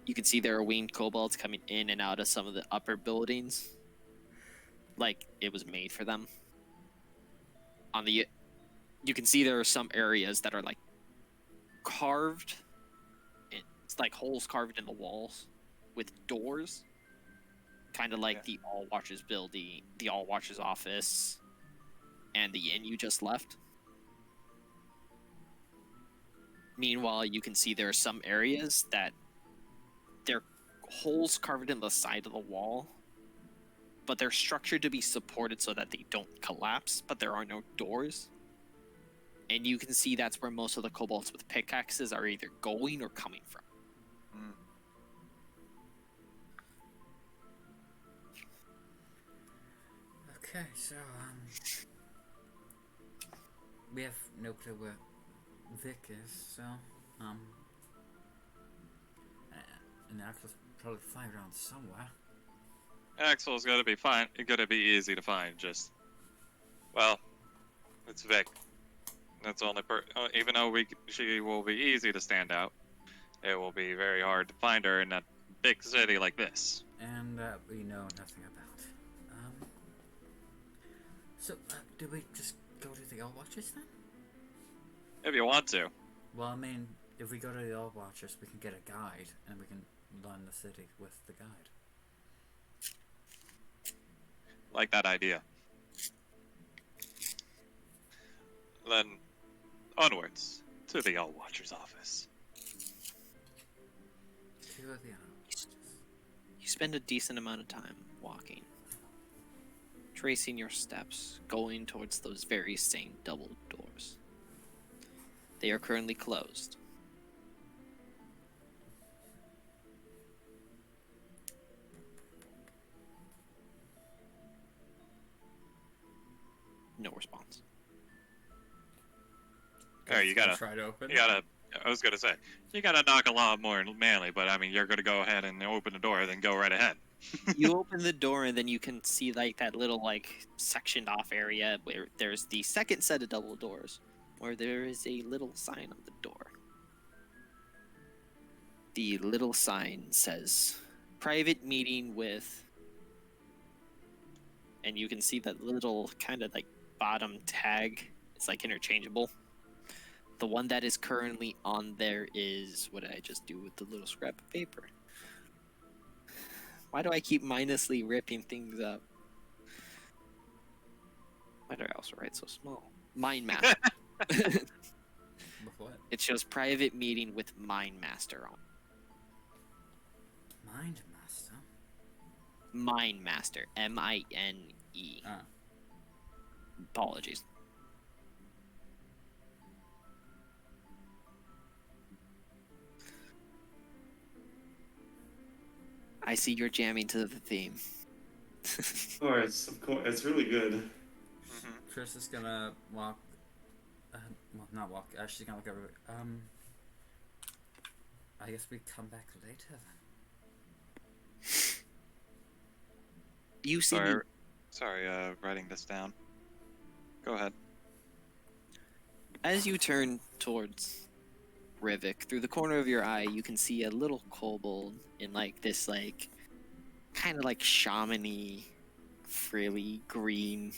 You can see there are winged kobolds coming in and out of some of the upper buildings. Like it was made for them. You can see there are some areas that are like carved. It's like holes carved in the walls with doors, kind of like Yeah. the All Watchers building, the All Watchers office, and the inn you just left. Meanwhile, you can see there are some areas that they're holes carved in the side of the wall, but they're structured to be supported so that they don't collapse, but there are no doors. And you can see that's where most of the kobolds with pickaxes are either going or coming from. Mm. Okay, so we have no clue where Vic is, so and Axel's probably flying around somewhere. Axel's gonna be fine. Gonna be easy to find. Just, well, it's Vic. That's the only even though she will be easy to stand out, it will be very hard to find her in a big city like this. And we know nothing about. So do we just go to the All Watchers then? If you want to. Well, I mean, if we go to the All Watchers, we can get a guide, and we can learn the city with the guide. Like that idea. Then, onwards to the All Watcher's office. To the All Watchers. You spend a decent amount of time walking, tracing your steps, going towards those very same double doors. They are currently closed. No response. Alright, you gotta, try to open. I was gonna say, you gotta knock a lot more manly, but I mean, you're gonna go ahead and open the door, then go right ahead. You open the door and then you can see like that little like sectioned off area where there's the second set of double doors where there is a little sign on the door. The little sign says private meeting with, and you can see that little kind of like bottom tag. It's like interchangeable. The one that is currently on there is, what did I just do with the little scrap of paper? Why do I keep mindlessly ripping things up? Why do I also write so small? Mind Master. With what? It shows private meeting with Mind Master on. Mind Master. Mind Master. M-I-N-E. Ah. Apologies. I see you're jamming to the theme. Of course, it's really good. Mm-hmm. Chris is gonna walk. Well, not walk. She's gonna look over. I guess we come back later then. You see me Sorry, writing this down. Go ahead. as you turn towards Rivik, through the corner of your eye, you can see a little kobold in like this like kind of like shaman-y, frilly green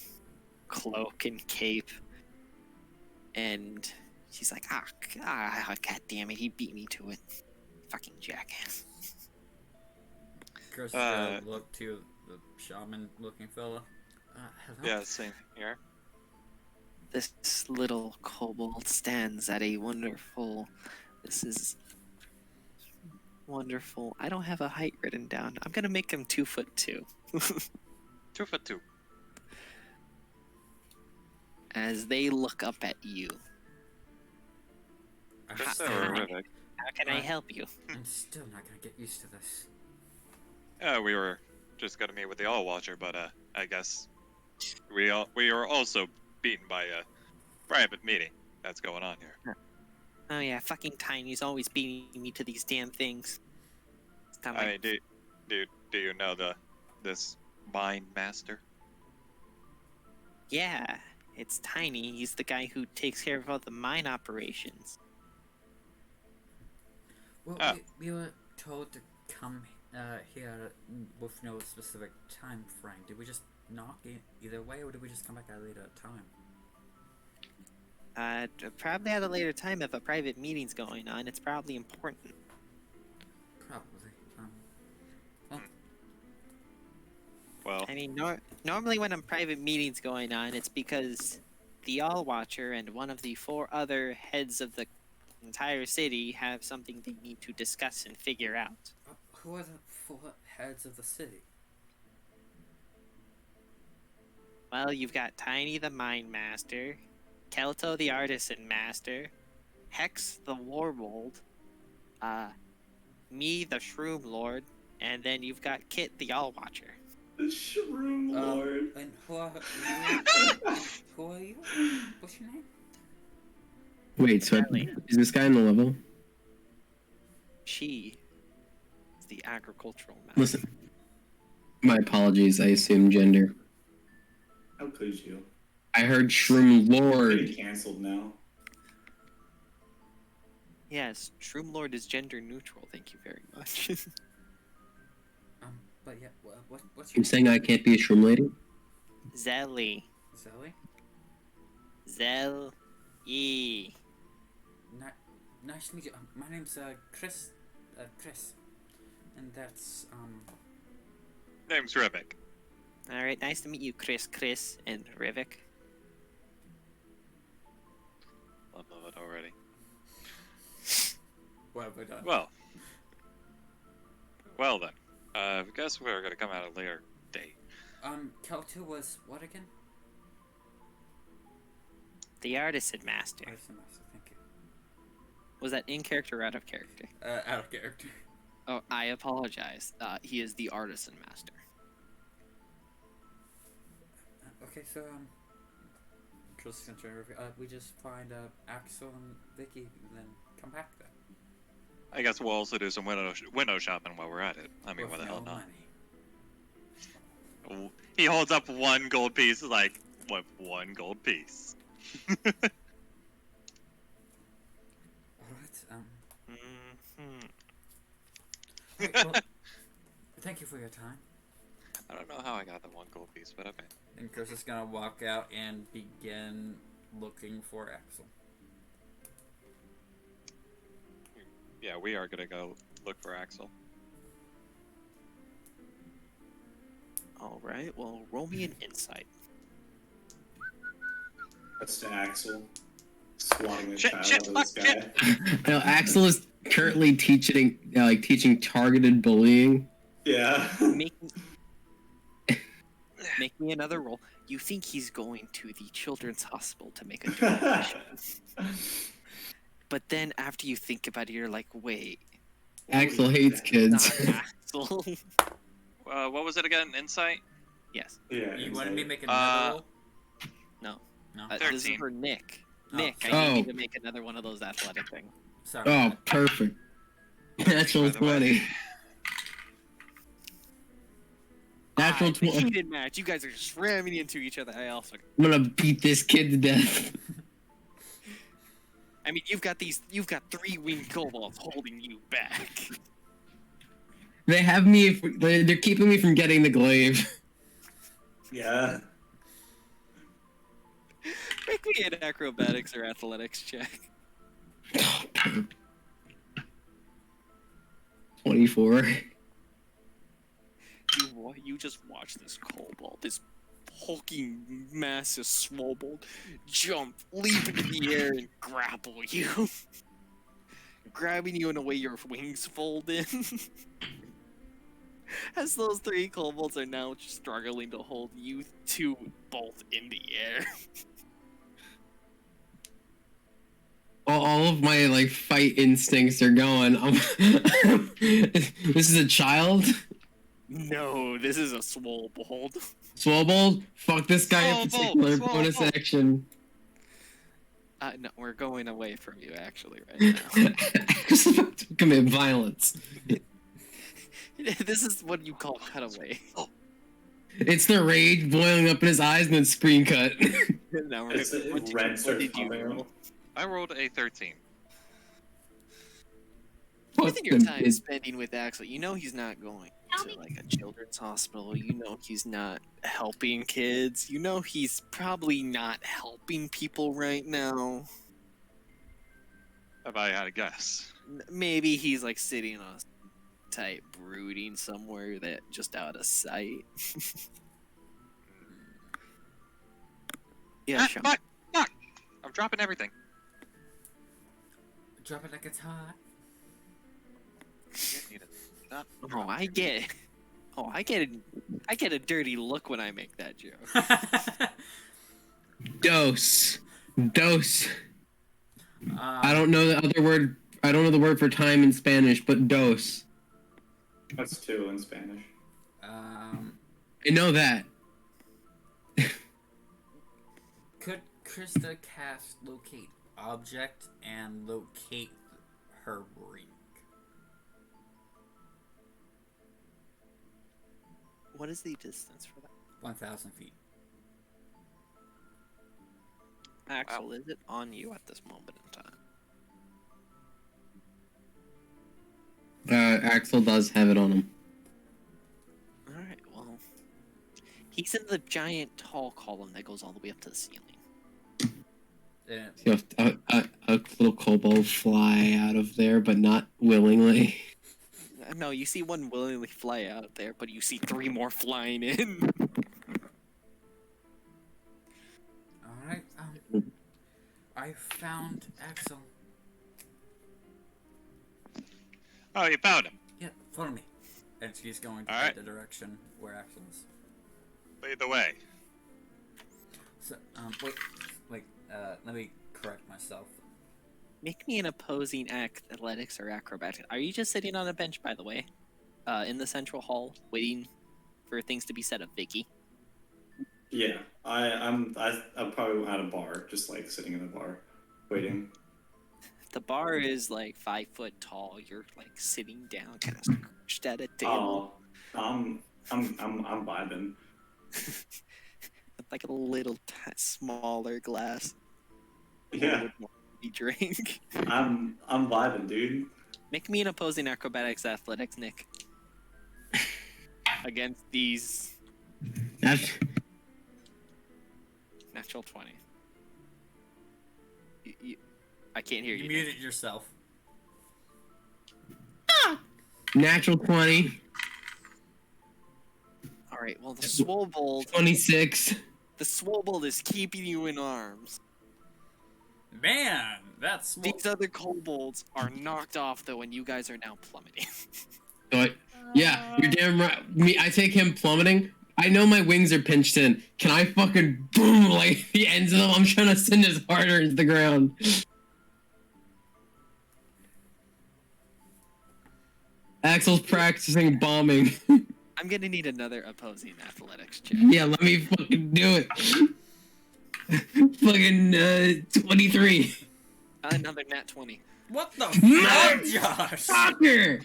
cloak and cape. And she's like, god damn it, he beat me to it. Fucking jackass. Chris is gonna look to the shaman-looking fella. Hello. Yeah, same here. This little kobold stands at a wonderful. This is wonderful. I don't have a height written down. I'm gonna make him 2'2". 2'2". As they look up at you. Just Hi. Rivik. How can I help you? I'm still not gonna get used to this. We were just gonna meet with the All Watcher, but I guess we are also beaten by a private meeting that's going on here. Oh yeah, fucking Tiny's always beating me to these damn things. It's not I like- mean, do you know this Mind Master? Yeah, it's Tiny. He's the guy who takes care of all the mine operations. Well, Oh. we were told to come here with no specific time frame. Did we just knock either way, or did we just come back at a later time? Probably at a later time if a private meeting's going on. It's probably important. I mean, normally when a private meeting's going on, it's because the All Watcher and one of the 4 other heads of the entire city have something they need to discuss and figure out. Who are the 4 heads of the city? Well, you've got Tiny the Mind Master, Kelto the Artisan Master, Hex the Warbold, me the Shroom Lord, and then you've got Kit the All Watcher. The Shroom Lord. And who are you? What's your name? Wait, so Ellie. is this guy in the level? She is the agricultural master. Listen. My apologies, I assumed gender. How could you? I heard Shroom Pretty Lord. canceled now. Yes, Shroom Lord is gender neutral. Thank you very much. But yeah, what's your You're name? saying I can't be a Shroom lady? Zelly. Zoe? Zel-E. Nice to meet you. My name's Chris. Chris. And that's Name's Rivik. Alright, nice to meet you, Chris, and Rivik. Love it already. what have I done? Well then. I guess we're gonna come at a later date. Kelto was what again? The Artisan Master. Artisan Master, thank you. Was that in character or out of character? Out of character. Oh, I apologize. He is the Artisan Master. Okay, so just gonna try to review. We just find Axel and Vicky, and then come back then. I guess we'll also do some window shopping while we're at it. I mean, With what the hell no not? money. He holds up 1 gold piece, like, what, 1 gold piece? Alright, Mm-hmm. alright, well, thank you for your time. I don't know how I got the 1 gold piece, but okay. And Chris is gonna walk out and begin looking for Axel. Yeah, we are gonna go look for Axel. Alright, well, roll me an insight. That's to Axel. Swatting the Shit, child shit, out of fuck, this guy. No, Axel is currently teaching targeted bullying. Yeah. Make me another roll. You think he's going to the children's hospital to make a donation. But then after you think about it, you're like, wait. Axel hates kids. Not Axel. What was it again? Insight? Yes. Yeah. You wanted me to make Uh, another roll? No. No? This is 13. for Nick. Oh. Nick, I need you Oh. to make another one of those athletic things. Sorry. Oh, perfect. Natural By the way. 20. Natural The 20. heated match. You guys are just ramming into each other. I I'm gonna beat this kid to death. mean, you've got 3 winged kobolds holding you back. They have me. They're keeping me from getting the glaive. Yeah. Make me an acrobatics or athletics check. 24. You just watch this kobold, this hulking, massive swobold, jump, leap into the air, and grapple you. Grabbing you in a way your wings fold in. As those 3 kobolds are now struggling to hold you 2 both in the air. All of my like fight instincts are going. This is a child. No, this is a swobold. Swobold? Fuck this guy in Swobold, particular. Swobold. Bonus action. No, we're going away from you, actually, right now. Just about to commit violence. This is what you call cutaway. It's the rage boiling up in his eyes and then screen cut. Now we're It's what did red you starts roll? popping up. I rolled a 13. What do you think your Fuck time them is spending with Axel? You know he's not going to like a children's hospital. You know he's not helping kids. You know he's probably not helping people right now. If I had a guess. Maybe he's like sitting on a type brooding somewhere that just out of sight. Yeah, sure. Fuck! Fuck! I'm dropping everything. Drop it like it's hot. You need to stop Oh, dropping I get it. Oh, I get a dirty look when I make that joke. Dose. Dose. I Um, don't know the other word. I don't know the word for time in Spanish, but dose. That's 2 in Spanish. I know that. Could Krista cast locate object and locate her ring? What is the distance for that? 1,000 feet. Axel, is it on you at this moment in time? Axel does have it on him. Alright, well. He's in the giant tall column that goes all the way up to the ceiling. Yeah. You have a little kobold fly out of there, but not willingly. No, you see one willingly fly out there, but you see 3 more flying in. Alright, I found Axel. Oh, you found him. Yeah, follow me. And she's going to Alright. the direction where Axel is. Lead the way. So, wait, let me correct myself. Make me an opposing athletics or acrobatics. Are you just sitting on a bench, by the way? In the central hall, waiting for things to be said of Vicky? Yeah, I'm probably at a bar, just like sitting in the bar, waiting. The bar is like 5 foot tall. You're like sitting down, kind of scrooched at a table. Oh, I'm vibing. Like a little smaller glass. Yeah, You drink. I'm vibing, dude. Make me an opposing acrobatics athletics, Nick. Against these That's natural 20. I can't hear you. You Nick. muted yourself. natural 20, All right. Well, the Swobold 26. The Swobold is keeping you in arms. Man, that's These other kobolds are knocked off though, and you guys are now plummeting. So yeah, you're damn right. I take him plummeting. I know my wings are pinched in. Can I fucking boom like the ends of them? I'm trying to send this harder into the ground. Axel's practicing bombing. I'm gonna need another opposing athletics check. Yeah, let me fucking do it. Fucking 23. Another nat 20. what the Mother- fuck, Josh? Fucker!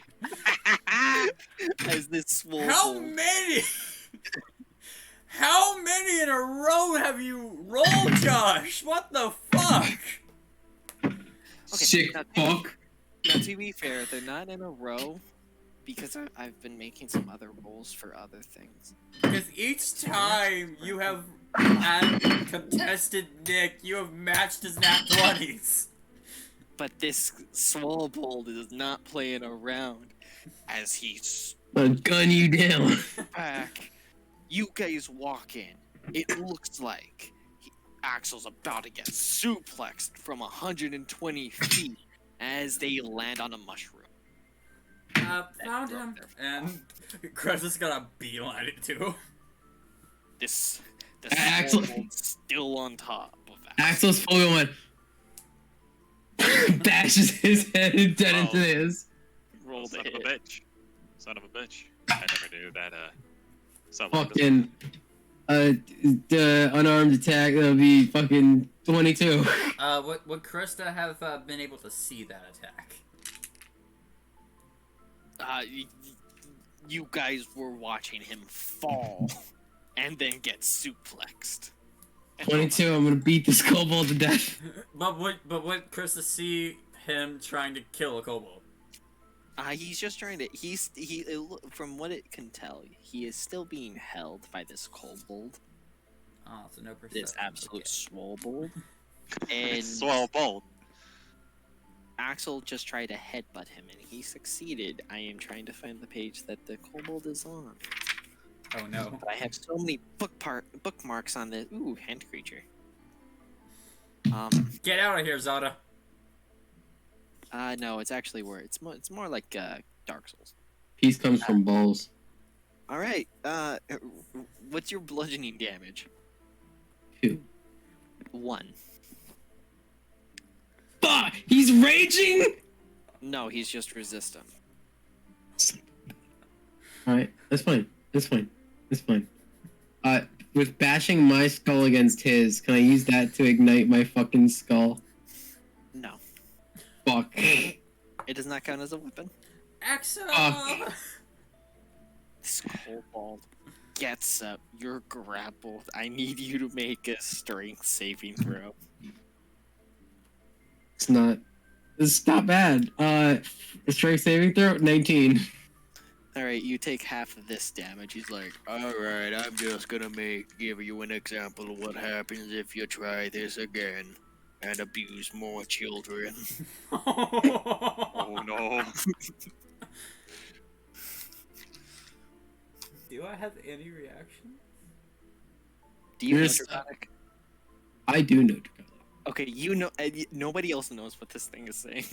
As this Swobold. How many? How many in a row have you rolled, Josh? What the fuck? Sick now, fuck. Now, to be fair, they're not in a row because I've been making some other rolls for other things. Because each time you have contested Nick, you have matched his nat 20s. But this Swobold is not playing around as he's I'll gun you down. back. You guys walk in. It looks like Axel's about to get suplexed from 120 feet as they land on a mushroom. Found him. And Chris is gonna beeline it too. The Axel- Swobold's still on top of that. Axel's fully went. Bashes his head dead into his. Roll the Son of a hit. bitch. Son of a bitch. I never knew that, someone was- Fucking. The unarmed attack, that'll be fucking 22. Would Krista have been able to see that attack? You guys were watching him fall and then get suplexed. 22, I'm gonna beat this kobold to death. But would Krista see him trying to kill a kobold? He's just trying to. From what it can tell, he is still being held by this kobold, Oh, so no perception. this absolute Okay. swobold, and Swell bold. Axel just tried to headbutt him, and he succeeded. I am trying to find the page that the kobold is on. Oh no. But I have so many bookmarks on the hand creature. Get out of here, Zada. No, it's actually where it's more like Dark Souls. Peace comes from balls. All right. What's your bludgeoning damage? 2. 1. Fuck! He's raging! No, he's just resistant. Alright, that's fine. That's fine. That's fine. With bashing my skull against his, can I use that to ignite my fucking skull? No, Fuck. it does not count as a weapon. Axel! This kobold gets up. You're grappled. I need you to make a strength saving throw. It's not bad. Strength saving throw, 19. All right, you take half of this damage. He's like, all right, I'm just gonna give you an example of what happens if you try this again and abuse more children. Oh no. Do I have any reaction? Do you know Here's- Draconic? I do know. Okay, you know. Nobody else knows what this thing is saying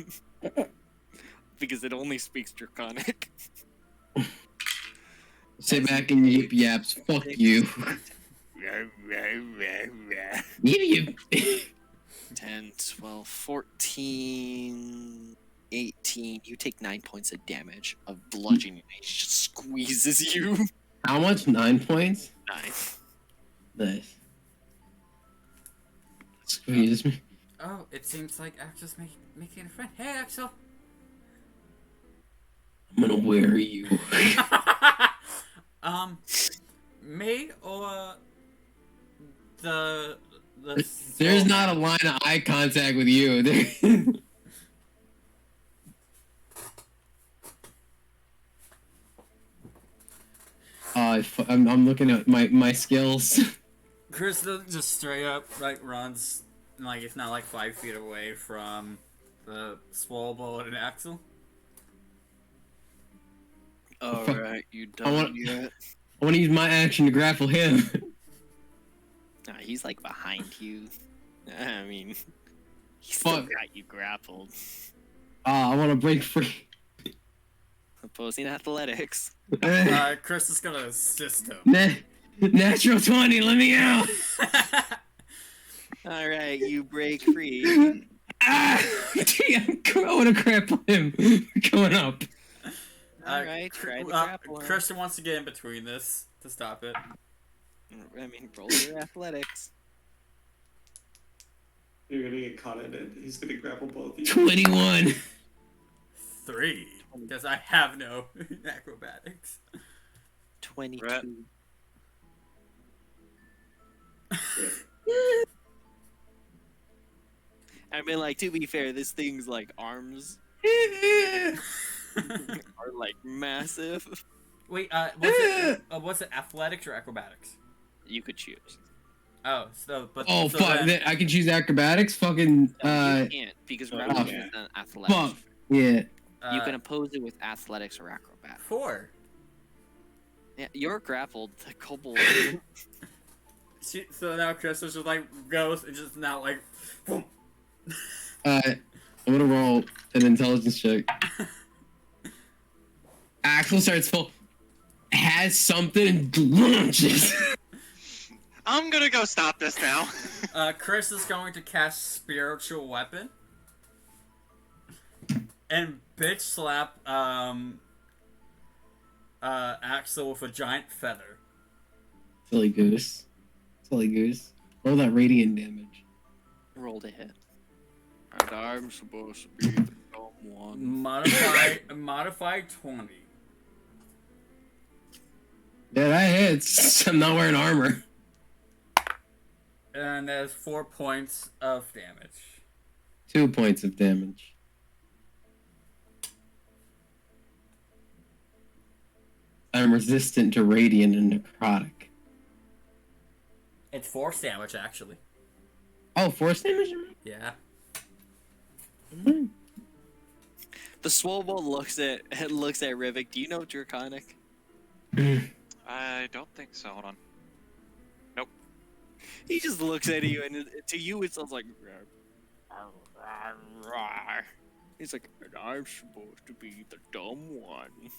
because it only speaks Draconic. Sit back and yip yaps. Fuck you. Yip yip. 10, 12, 14, 18. You take 9 points of damage of bludgeoning. He just squeezes you. How much? 9 points? 9. Nice. Squeeze me. Oh, it seems like Axel's making a friend. Hey, Axel! I'm gonna wear you. Me or the There's not a line of eye contact with you. I'm looking at my skills. Krista just straight up runs like it's not 5 feet away from the swole bullet and Axel. Alright, you I done want- yet? I want to use my action to grapple him. Nah, he's behind you. I mean, he's Fuck. still got you grappled. I want to break free. Opposing athletics. Krista's gonna assist him. Natural 20, let me out. Alright, you break free. I want to grapple him. Coming up. Alright, try to grapple him. Krista wants to get in between this to stop it. I mean, roll your athletics. You're gonna get caught in it. He's gonna grapple both of you. 21. 3, because I have no acrobatics. 22. Rat. I mean, to be fair, this thing's arms are massive. Wait, what's it? Athletics or acrobatics? You could choose. Oh, but Oh fuck! I can choose acrobatics. Fucking No, you can't because oh, grappling yeah. is an athletics. fuck. Yeah. You can oppose it with athletics or acrobatics. 4. Yeah, you're grappled. The kobold. So now Krista's just goes and just now boom. I'm gonna roll an intelligence check. Axel starts full. Has something and launches. I'm gonna go stop this now. Chris is going to cast Spiritual Weapon and bitch slap Axel with a giant feather. Silly goose. Silly goose. Roll that radiant damage. Roll to hit. And I'm supposed to be the dumb one. Modify 20. Yeah, that hits. I'm not wearing armor. And there's 4 points of damage. 2 points of damage. I'm resistant to radiant and necrotic. It's force damage, actually. Oh, force damage? Yeah. The Swobo looks at Rivik. Do you know Draconic? I don't think so. Hold on. He just looks at you, and to you it sounds like. He's like, and I'm supposed to be the dumb one.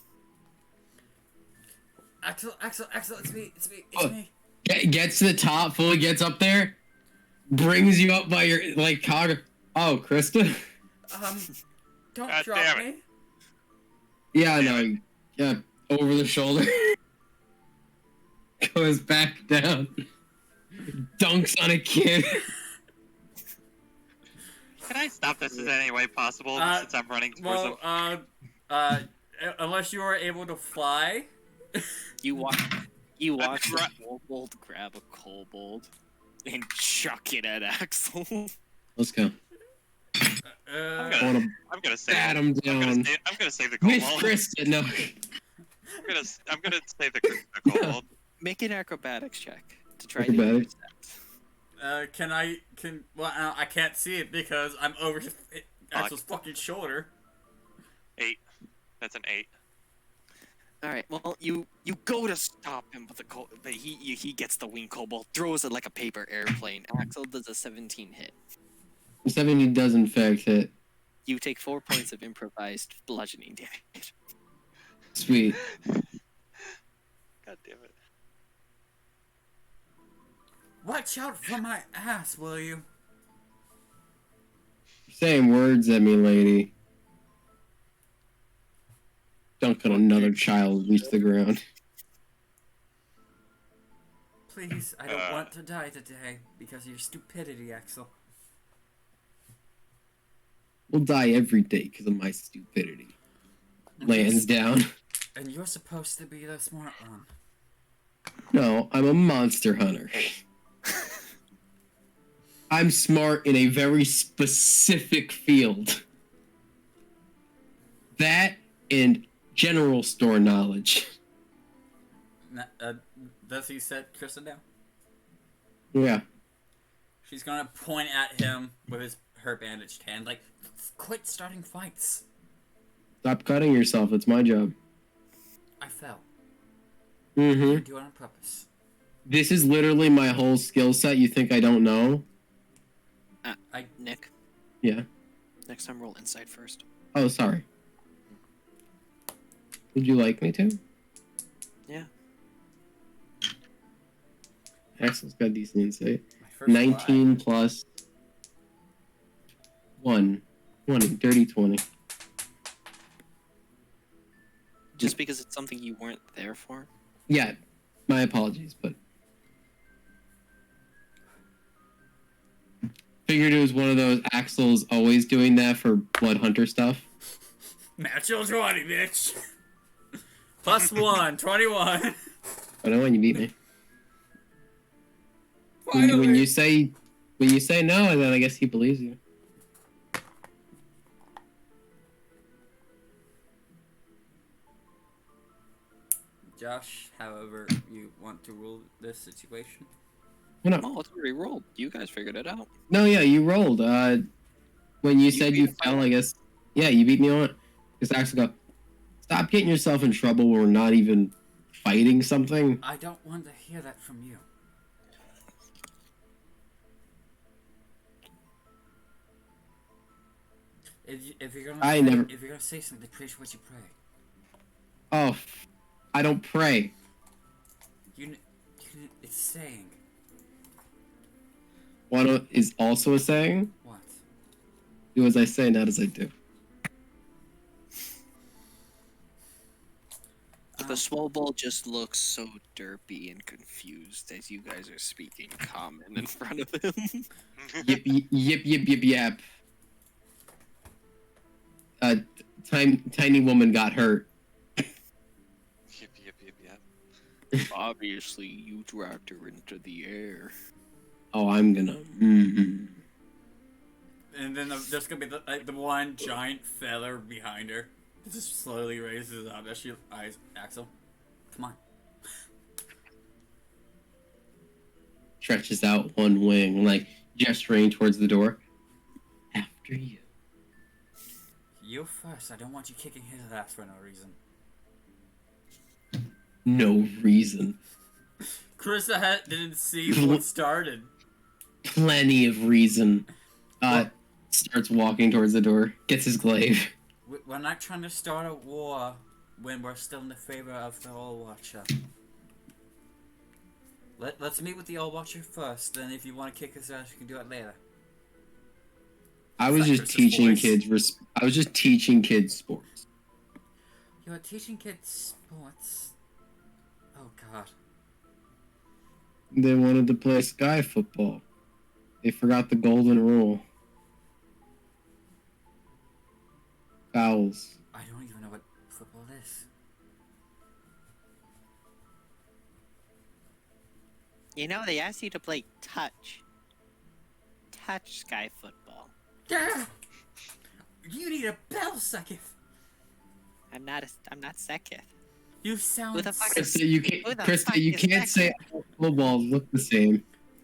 Axel, it's me, it's Oh. me. Gets to the top, fully gets up there, brings you up by your like cog. Oh, Krista. Don't God drop damn me. Yeah, I know. Yeah, over the shoulder. Goes back down. Dunks on a kid. Can I stop this in any way possible since I'm running towards him? Unless you are able to fly. You watch the right. kobold grab a kobold and chuck it at Axel. Let's go. I'm I wanna gonna save. bat him down. I'm gonna save the Miss kobold. Krista, no. I'm gonna save the kobold. Make an acrobatics check to try Acrobatics? to intercept. I can't see it because I'm over Axel's fucking shoulder. 8. That's an 8. All right. Well, you go to stop him, but he gets the wing kobold, throws it like a paper airplane. Axel does a 17 hit. 70 does in fact hit. You take 4 points of improvised bludgeoning damage. Sweet. God damn it. Watch out for my ass, will you? Saying words at me, lady. Dunk on another child, reach the ground. Please, I don't want to die today because of your stupidity, Axel. We'll die every day because of my stupidity. Lands down. And you're supposed to be the smart one. No, I'm a monster hunter. I'm smart in a very specific field. That and general store knowledge. Does he set Kristen down? Yeah. She's gonna point at him with her bandaged hand, like, quit starting fights. Stop cutting yourself. It's my job. I fell. Mm-hmm. You do it on purpose. This is literally my whole skill set. You think I don't know? Nick, Yeah. next time roll insight first. Oh, sorry. Would you like me to? Yeah. Axel's got decent insight. My first 19 plus 1. 20. Dirty 20. Just because it's something you weren't there for. Yeah. My apologies, but... Figured it was one of those Axel's always doing that for Blood Hunter stuff. Natural 20, bitch. Plus 1, 21. I know when you beat me. Finally. When you say no, then I guess he believes you. Josh, however you want to rule this situation. No, Oh, it's already rolled. You guys figured it out. no, yeah, you rolled. When you said beat you me fell, on I guess. Yeah, you beat me on it. Because Axel go, stop getting yourself in trouble when we're not even fighting something. I don't want to hear that from you. If you're gonna say something, preach what you pray. Oh, I don't pray. It's saying. One is also a saying. What? Do as I say, not as I do. The Swole just looks so derpy and confused as you guys are speaking common in front of him. Yip, yip, yip, yip, yip. Tiny woman got hurt. Yip, yip, yip, yip. Obviously, you dragged her into the air. Oh, I'm gonna. Mm-hmm. And then there's gonna be the one giant feather behind her. It just slowly raises up as she eyes Axel. Come on. Stretches out one wing, like gesturing towards the door. After you. You first. I don't want you kicking his ass for no reason. No reason. didn't see what started. Plenty of reason. Starts walking towards the door. Gets his glaive. We're not trying to start a war when we're still in the favor of the All Watcher. Let's meet with the All Watcher first. Then, if you want to kick us out, you can do it later. I was just teaching kids. I was just teaching kids sports. You're teaching kids sports. Oh God. They wanted to play sky football. They forgot the golden rule. Fouls. I don't even know what football is. You know, they asked you to play touch. Touch sky football. You need a bell second. I'm not Sekith. You sound. Who the fuck Krista, you can't. Who the Krista, fuck you is can't that say all footballs look the same.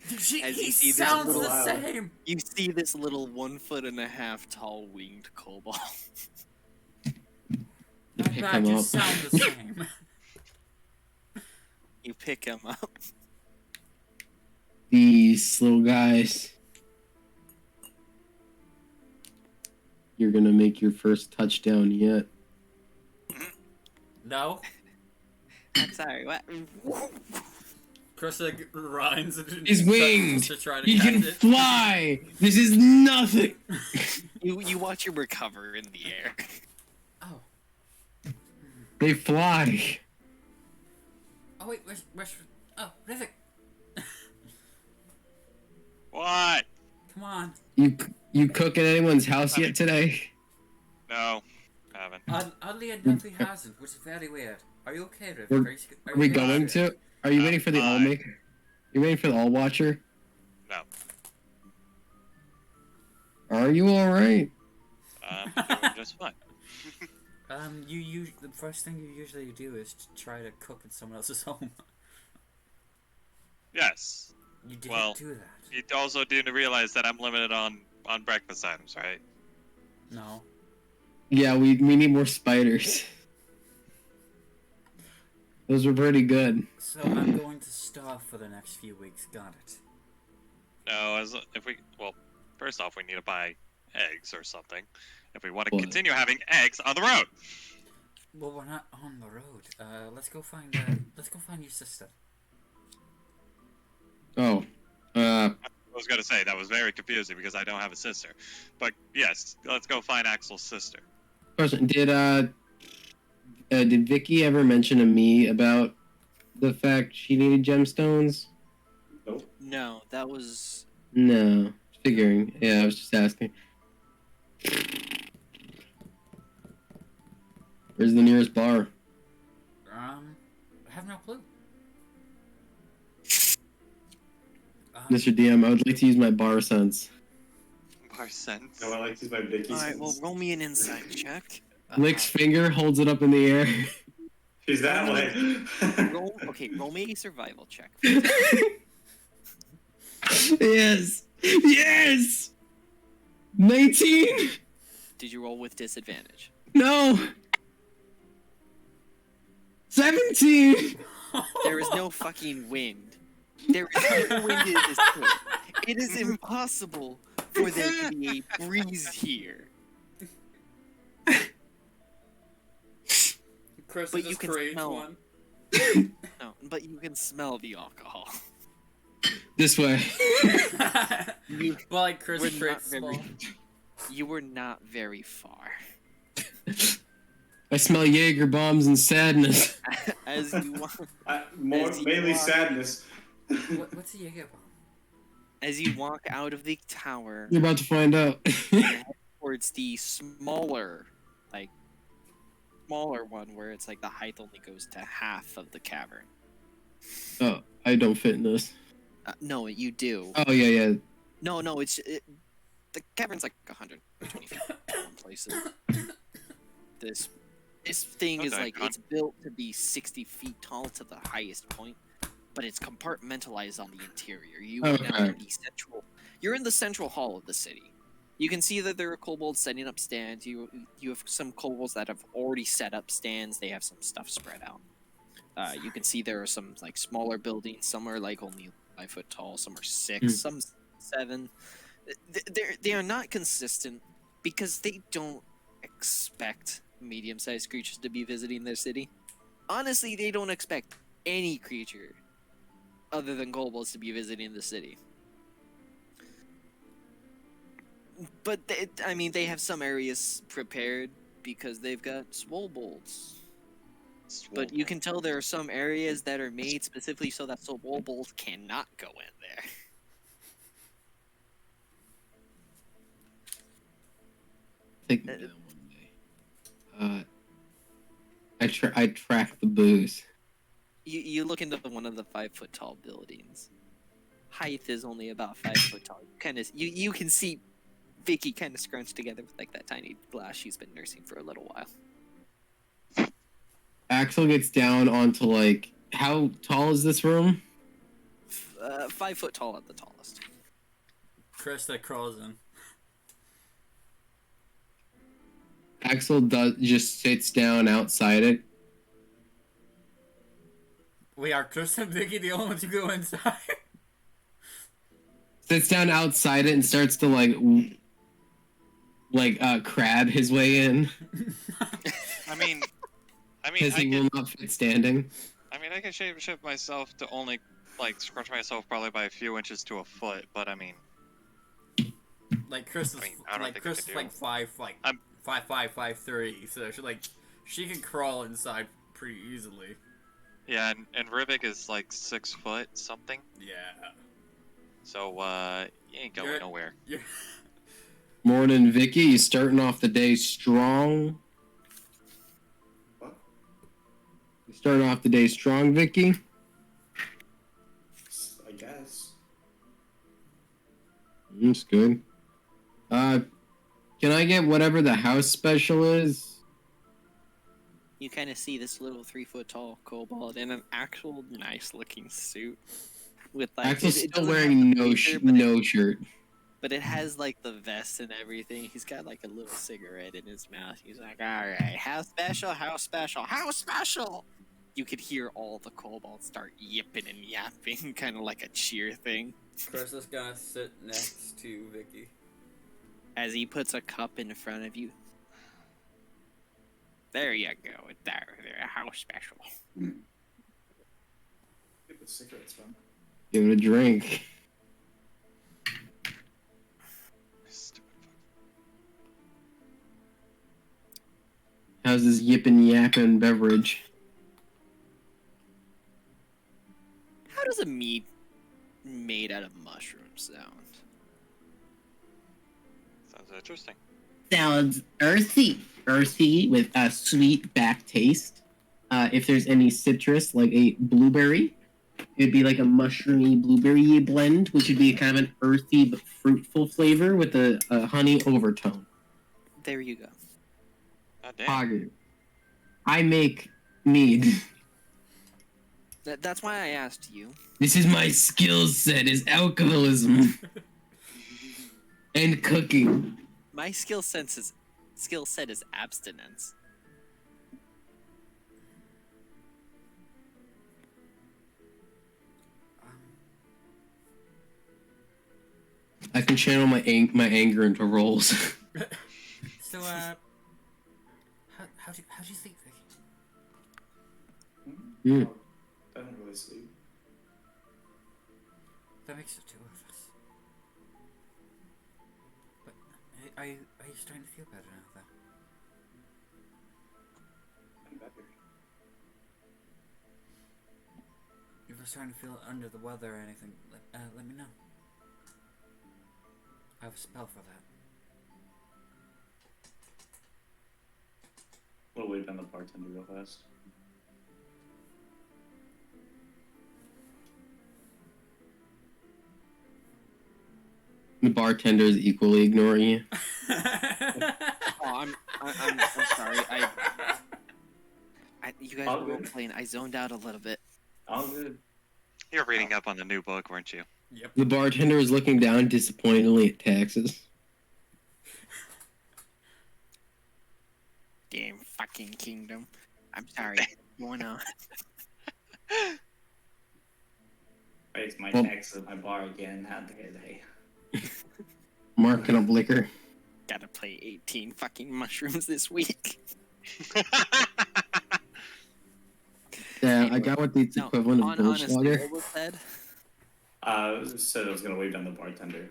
As you He see this sounds little- the same. You see this little 1.5 foot tall winged kobold. Not Pick bad. him You up. sound the same. You pick him up. These little guys. You're gonna make your first touchdown yet. No. I'm sorry, what? Chris runs and He's winged. to try to He catch can it. fly. This is nothing. You watch him recover in the air. Oh. They fly. Oh wait, where's oh, Rivik. What? Come on. You cook at anyone's house yet today? No, haven't. Oddly, it definitely hasn't, which is very weird. Are you okay, Rivik? We're- Are Are we you going okay? to? Are you waiting for the all fine. maker? You waiting for the all watcher? No. Are you all right? I'm doing just fine. The first thing you usually do is to try to cook in someone else's home. Yes. You didn't Well, do that. You also do realize that I'm limited on breakfast items, right? No. Yeah, we need more spiders. Those were pretty good. So I'm going to starve for the next few weeks. Got it. No, first off, we need to buy eggs or something if we want to What? continue having eggs on the road. Well, we're not on the road. Let's go find your sister. Oh, I was gonna say that was very confusing because I don't have a sister, but yes, let's go find Axel's sister. question. Did Vicky ever mention to me about the fact she needed gemstones? Nope. No, that was. No. Figuring. Yeah, I was just asking. Where's the nearest bar? I have no clue. Mr. DM, I would like to use my bar sense. Bar sense. No, I like to use my Vicky Alright, well, sense. roll me an insight check. Licks finger, holds it up in the air. She's that way. Roll me a survival check. Yes! Yes! 19! Did you roll with disadvantage? No! 17! There is no fucking wind. There is no wind in this place. It is impossible for there to be a breeze here. Chris But just you can creates smell. one. No, but you can smell the alcohol. This way. You Well, like Chris were not creates very, small. you were not very far. I smell Jaeger bombs and sadness. As you walk, As you Mainly walk- sadness. What's a Jaeger bomb? as you walk out of the tower You're about to find out. towards the smaller one, where it's like the height only goes to half of the cavern. Oh, I don't fit in this. No, you do. Oh, yeah. No, the cavern's like 120 feet in places. This thing is Okay, like, it's built to be 60 feet tall to the highest point, but it's compartmentalized on the interior. You are now in the central. You're in the central hall of the city. You can see that there are kobolds setting up stands. You have some kobolds that have already set up stands. They have some stuff spread out. You can see there are some like smaller buildings. Some are like only 5 foot tall. Some are 6. Some 7. They are not consistent because they don't expect medium-sized creatures to be visiting their city. Honestly, they don't expect any creature other than kobolds to be visiting the city. But they have some areas prepared because they've got swobolds. But you can tell there are some areas that are made specifically so that swobold cannot go in there. I think maybe one day. I track the booze. You look into one of the 5 foot tall buildings. Height is only about 5 foot tall. You can see Vicky kind of scrunched together with like that tiny glass she's been nursing for a little while. Axel gets down onto like, how tall is this room? 5 foot tall at the tallest. Chris that crawls in. Axel just sits down outside it. We are Chris and Vicky the only ones who go inside. Sits down outside it and starts to crab his way in. I mean, Because he will not fit standing. I mean, I can shapeshift myself to only like scrunch myself probably by a few inches to a foot, but I mean, Like Chris is I don't like think Chris I is could like do. 5'3", so she can crawl inside pretty easily. yeah, and Rivik is like 6 foot something, Yeah. so you ain't going nowhere. You're... Morning, Vicky. You starting off the day strong? What? You starting off the day strong, Vicky? I guess. That's good. Can I get whatever the house special is? You kind of see this little 3 foot tall kobold in an actual nice looking suit. With like Axel's it still doesn't have wearing the no blazer, but no shirt. But it has like the vest and everything. He's got like a little cigarette in his mouth. He's like, "Alright, how special, how special, how special!" You could hear all the kobolds start yipping and yapping, kind of like a cheer thing. Chris is gonna sit next to Vicky. As he puts a cup in front of you. There you go. There. How special. Get the cigarettes, man. Give it a drink. Stupid fuck. How's this yippin' yappin' beverage? How does a meat made out of mushrooms sound? Sounds interesting. Sounds earthy with a sweet back taste. If there's any citrus, like a blueberry, it'd be like a mushroomy blueberry blend, which would be kind of an earthy but fruitful flavor with a honey overtone. There you go. God damn. Pogger. I make mead. That's why I asked you. This is my skill set: is alcoholism and cooking. My skill set is abstinence. I can channel my anger into rolls. So, how do you sleep, Vicky? Mm. I don't really sleep. That makes the two of us. But are you starting to feel better now, though? I'm better. If you're starting to feel under the weather or anything, let me know. I have a spell for that. We'll wait on the bartender real fast. The bartender is equally ignoring you. Oh, I'm sorry. You guys All were good. playing. I zoned out a little bit. All good. You're reading up on the new book, weren't you? Yep. The bartender is looking down disappointedly at taxes. Damn fucking kingdom. I'm sorry. Going on. raised my Well- taxes at my bar again. How dare they? Marking up liquor. Gotta play 18 fucking mushrooms this week. Yeah, I got what the No, equivalent of honestly, Goldschlager. what was said? Said I was gonna wave down the bartender.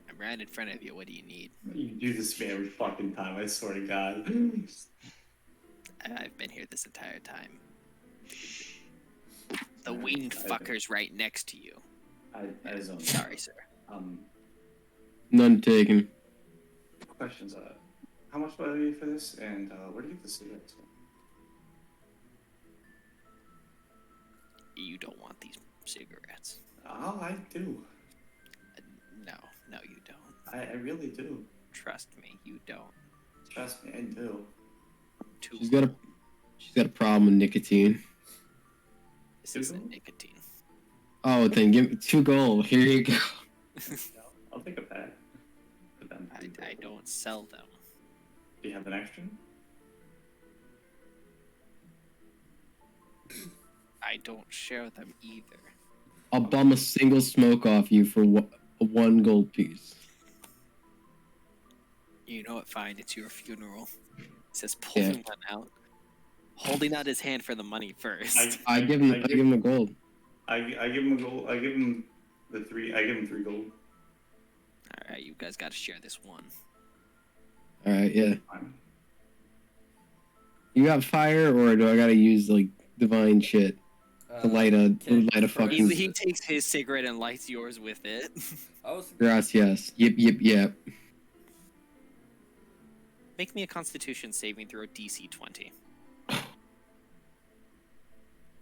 I'm right in front of you. What do you need? You do this to me every fucking time. I swear to God. I've been here this entire time. The winged fucker's right next to you. I just don't. Sorry, sir. None taken. Questions. How much do I need for this? And where do you get the cigarettes from? You don't want these cigarettes. Oh, I do. No, you don't. I really do. Trust me, you don't. Trust me, I do. Too She's got a problem with nicotine. This isn't nicotine. Oh, then give me 2 gold. Here you go. I'll take a pack. But then, I don't sell them. do you have an extra? I don't share them either. I'll bum a single smoke off you for 1 gold piece. You know what? Fine. It's your funeral. He says, pulling one out, holding out his hand for the money first. I give him a gold. I give him a gold. I give him the 3. I give him 3 gold. All right, you guys got to share this one. All right, yeah. Fine. You got fire, or do I gotta use like divine shit to light a He, fucking? he takes his cigarette and lights yours with it. I was Gracias. Yep. Make me a Constitution saving throw DC 20.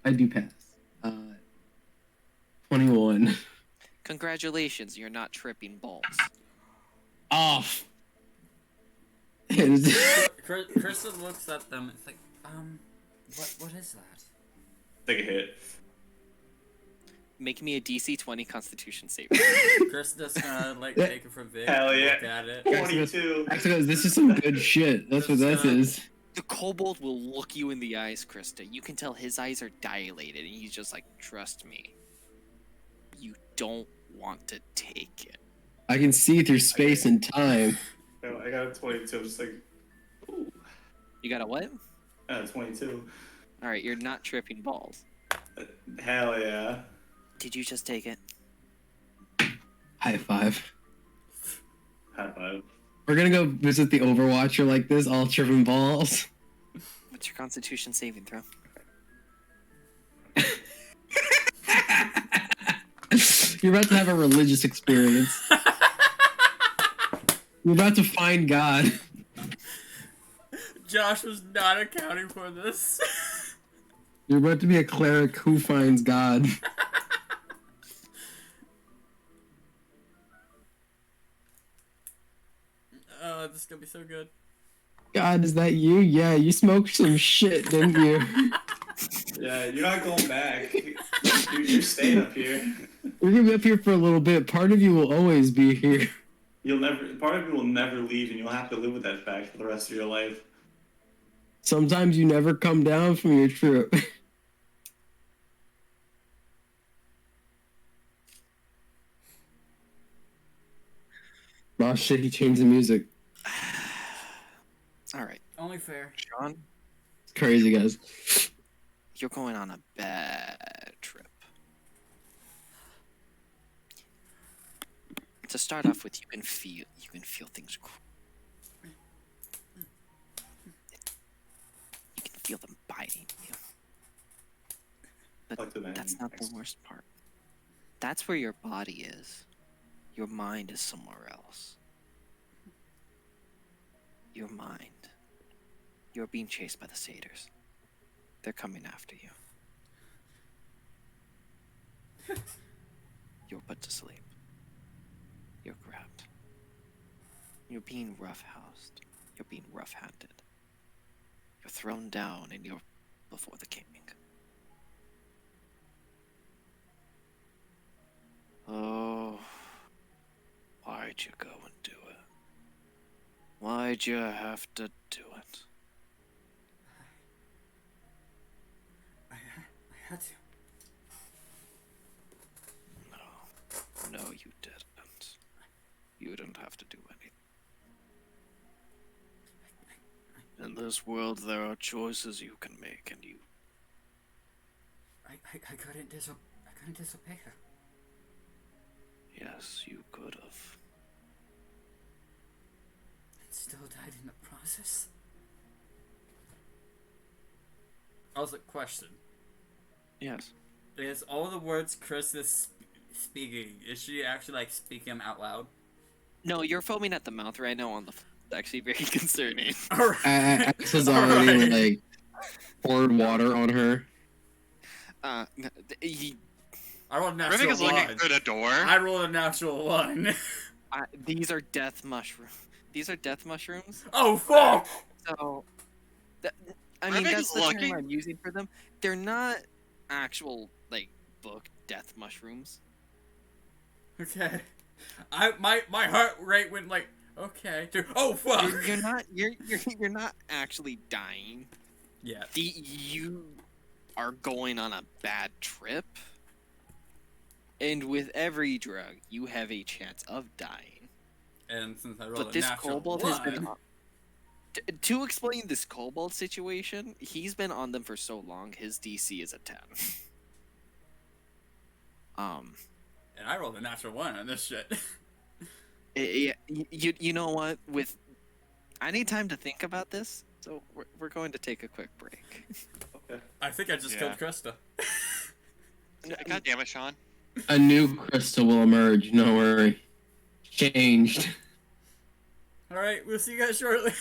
I do pass. 21. Congratulations, you're not tripping balls. Off. Krista looks at them. It's like, what is that? Take a hit. Make me a DC 20 Constitution save. Krista's gonna like take it from Vic. Hell and yeah. Look at it. 22. Actually, this is some good shit. That's what this is. The kobold will look you in the eyes, Krista. You can tell his eyes are dilated, and he's just like, trust me. You don't want to take it. I can see through space and time. No, I got a 22. I'm just like, ooh. You got a what? 22. Alright, you're not tripping balls. Hell yeah. Did you just take it? High five. High five. We're gonna go visit the Overwatcher like this, all tripping balls. What's your Constitution saving throw? You're about to have a religious experience. You're about to find God. Josh was not accounting for this. You're about to be a cleric who finds God. Oh, this is gonna be so good. God, is that you? Yeah, you smoked some shit, didn't you? Yeah, you're not going back. You're staying up here. We're gonna be up here for a little bit. Part of you will always be here. Part of you will never leave, and you'll have to live with that fact for the rest of your life. Sometimes you never come down from your trip. Oh shit, he changed the music. Alright, Only fair. Sean, It's crazy, guys. you're going on a bad trip. To start off with, you can feel things. You can feel them biting you. But Like the man that's not the next- worst part. That's where your body is. Your mind is somewhere else. Your mind. You're being chased by the satyrs. They're coming after you. You're put to sleep. You're grabbed. You're being roughhoused. You're being rough-handed. You're thrown down and you're before the king. Oh, why'd you go and do it? Why'd you have to do it? I had to. this world, there are choices you can make, and you. I couldn't disobey her. Yes, you could have. And still died in the process. Also, question. Yes. Is all the words Chris is speaking, is she actually like speaking them out loud? No, you're foaming at the mouth right now on the. It's actually very concerning. Alright. Axe has already Alright. like poured water on her. He, I rolled a Rivik natural is looking one. through the door. I rolled a natural one. these are death mushrooms. These are death mushrooms. Oh fuck! So, I mean, Rivik that's is the term lucky. I'm using for them. They're not actual like book death mushrooms. Okay. My heart rate went like, okay. Dude, oh fuck! You're not actually dying. Yeah. You are going on a bad trip, and with every drug, you have a chance of dying. And since I rolled But a this natural kobold one, has been. To explain this kobold situation, he's been on them for so long. His DC is a 10. and I rolled a natural one on this shit. You know what? With I need time to think about this, so we're going to take a quick break. Okay. I think I just Yeah. killed Krista. God damn it, Sean. A new crystal will emerge. No worry. Changed. Alright, we'll see you guys shortly.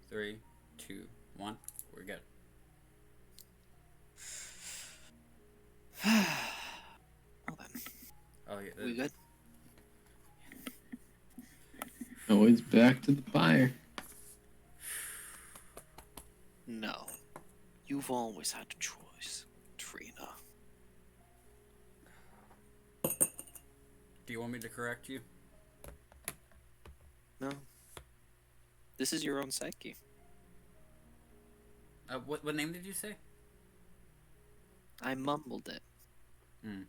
3, 2, 1. We're good. Well then, Oh yeah. we good? Always back to the fire. No. You've always had a choice, Trina. Do you want me to correct you? No. This is your own psyche. What name did you say? I mumbled it. Hmm.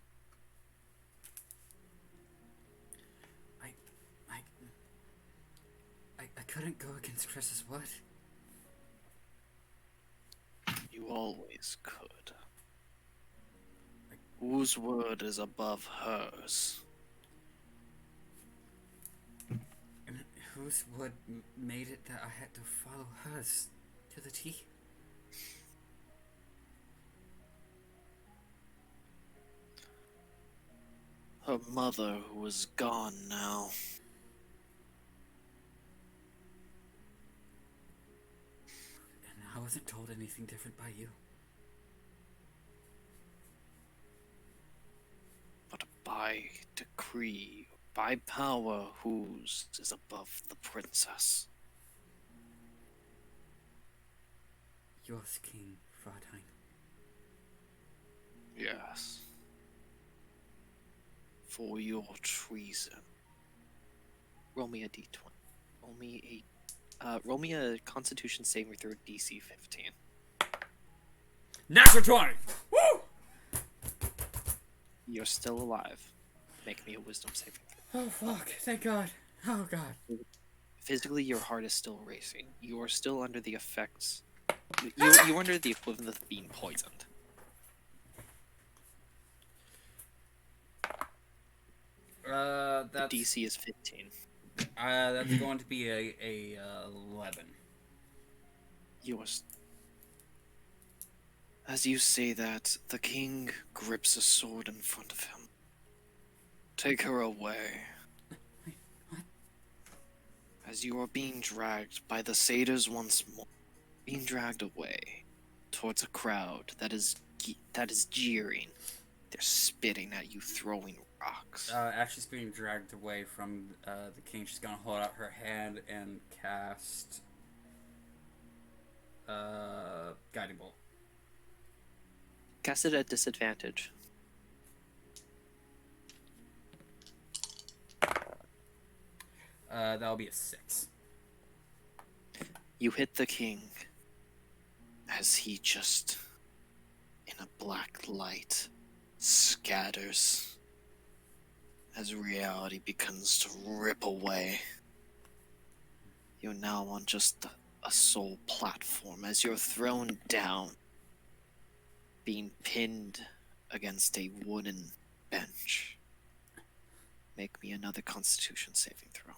I couldn't go against Chris's word. You always could. Whose word is above hers? And whose word made it that I had to follow hers to the T? Her mother, who is gone now. And I wasn't told anything different by you. But by decree, by power, whose is above the princess? Yours, King Frodheim. Yes. For your treason. Roll me a d20. Roll me a Constitution saving throw DC 15. Natural 20! Woo! You're still alive. Make me a wisdom saving throw. Oh fuck, thank God. Oh God. Physically, your heart is still racing. You are still under the effects. You're under the equivalent of being poisoned. That's DC is 15. that's going to be a 11. As you say that, the king grips a sword in front of him. Take her away. What? As you are being dragged by the satyrs once more, being dragged away towards a crowd that is jeering. They're spitting at you, throwing rocks. As she's being dragged away from the king, she's gonna hold out her hand and cast guiding bolt. Cast it at disadvantage. That'll be a 6. You hit the king as he just, in a black light, scatters as reality begins to rip away. You're now on just a sole platform as you're thrown down, being pinned against a wooden bench. Make me another Constitution saving throw.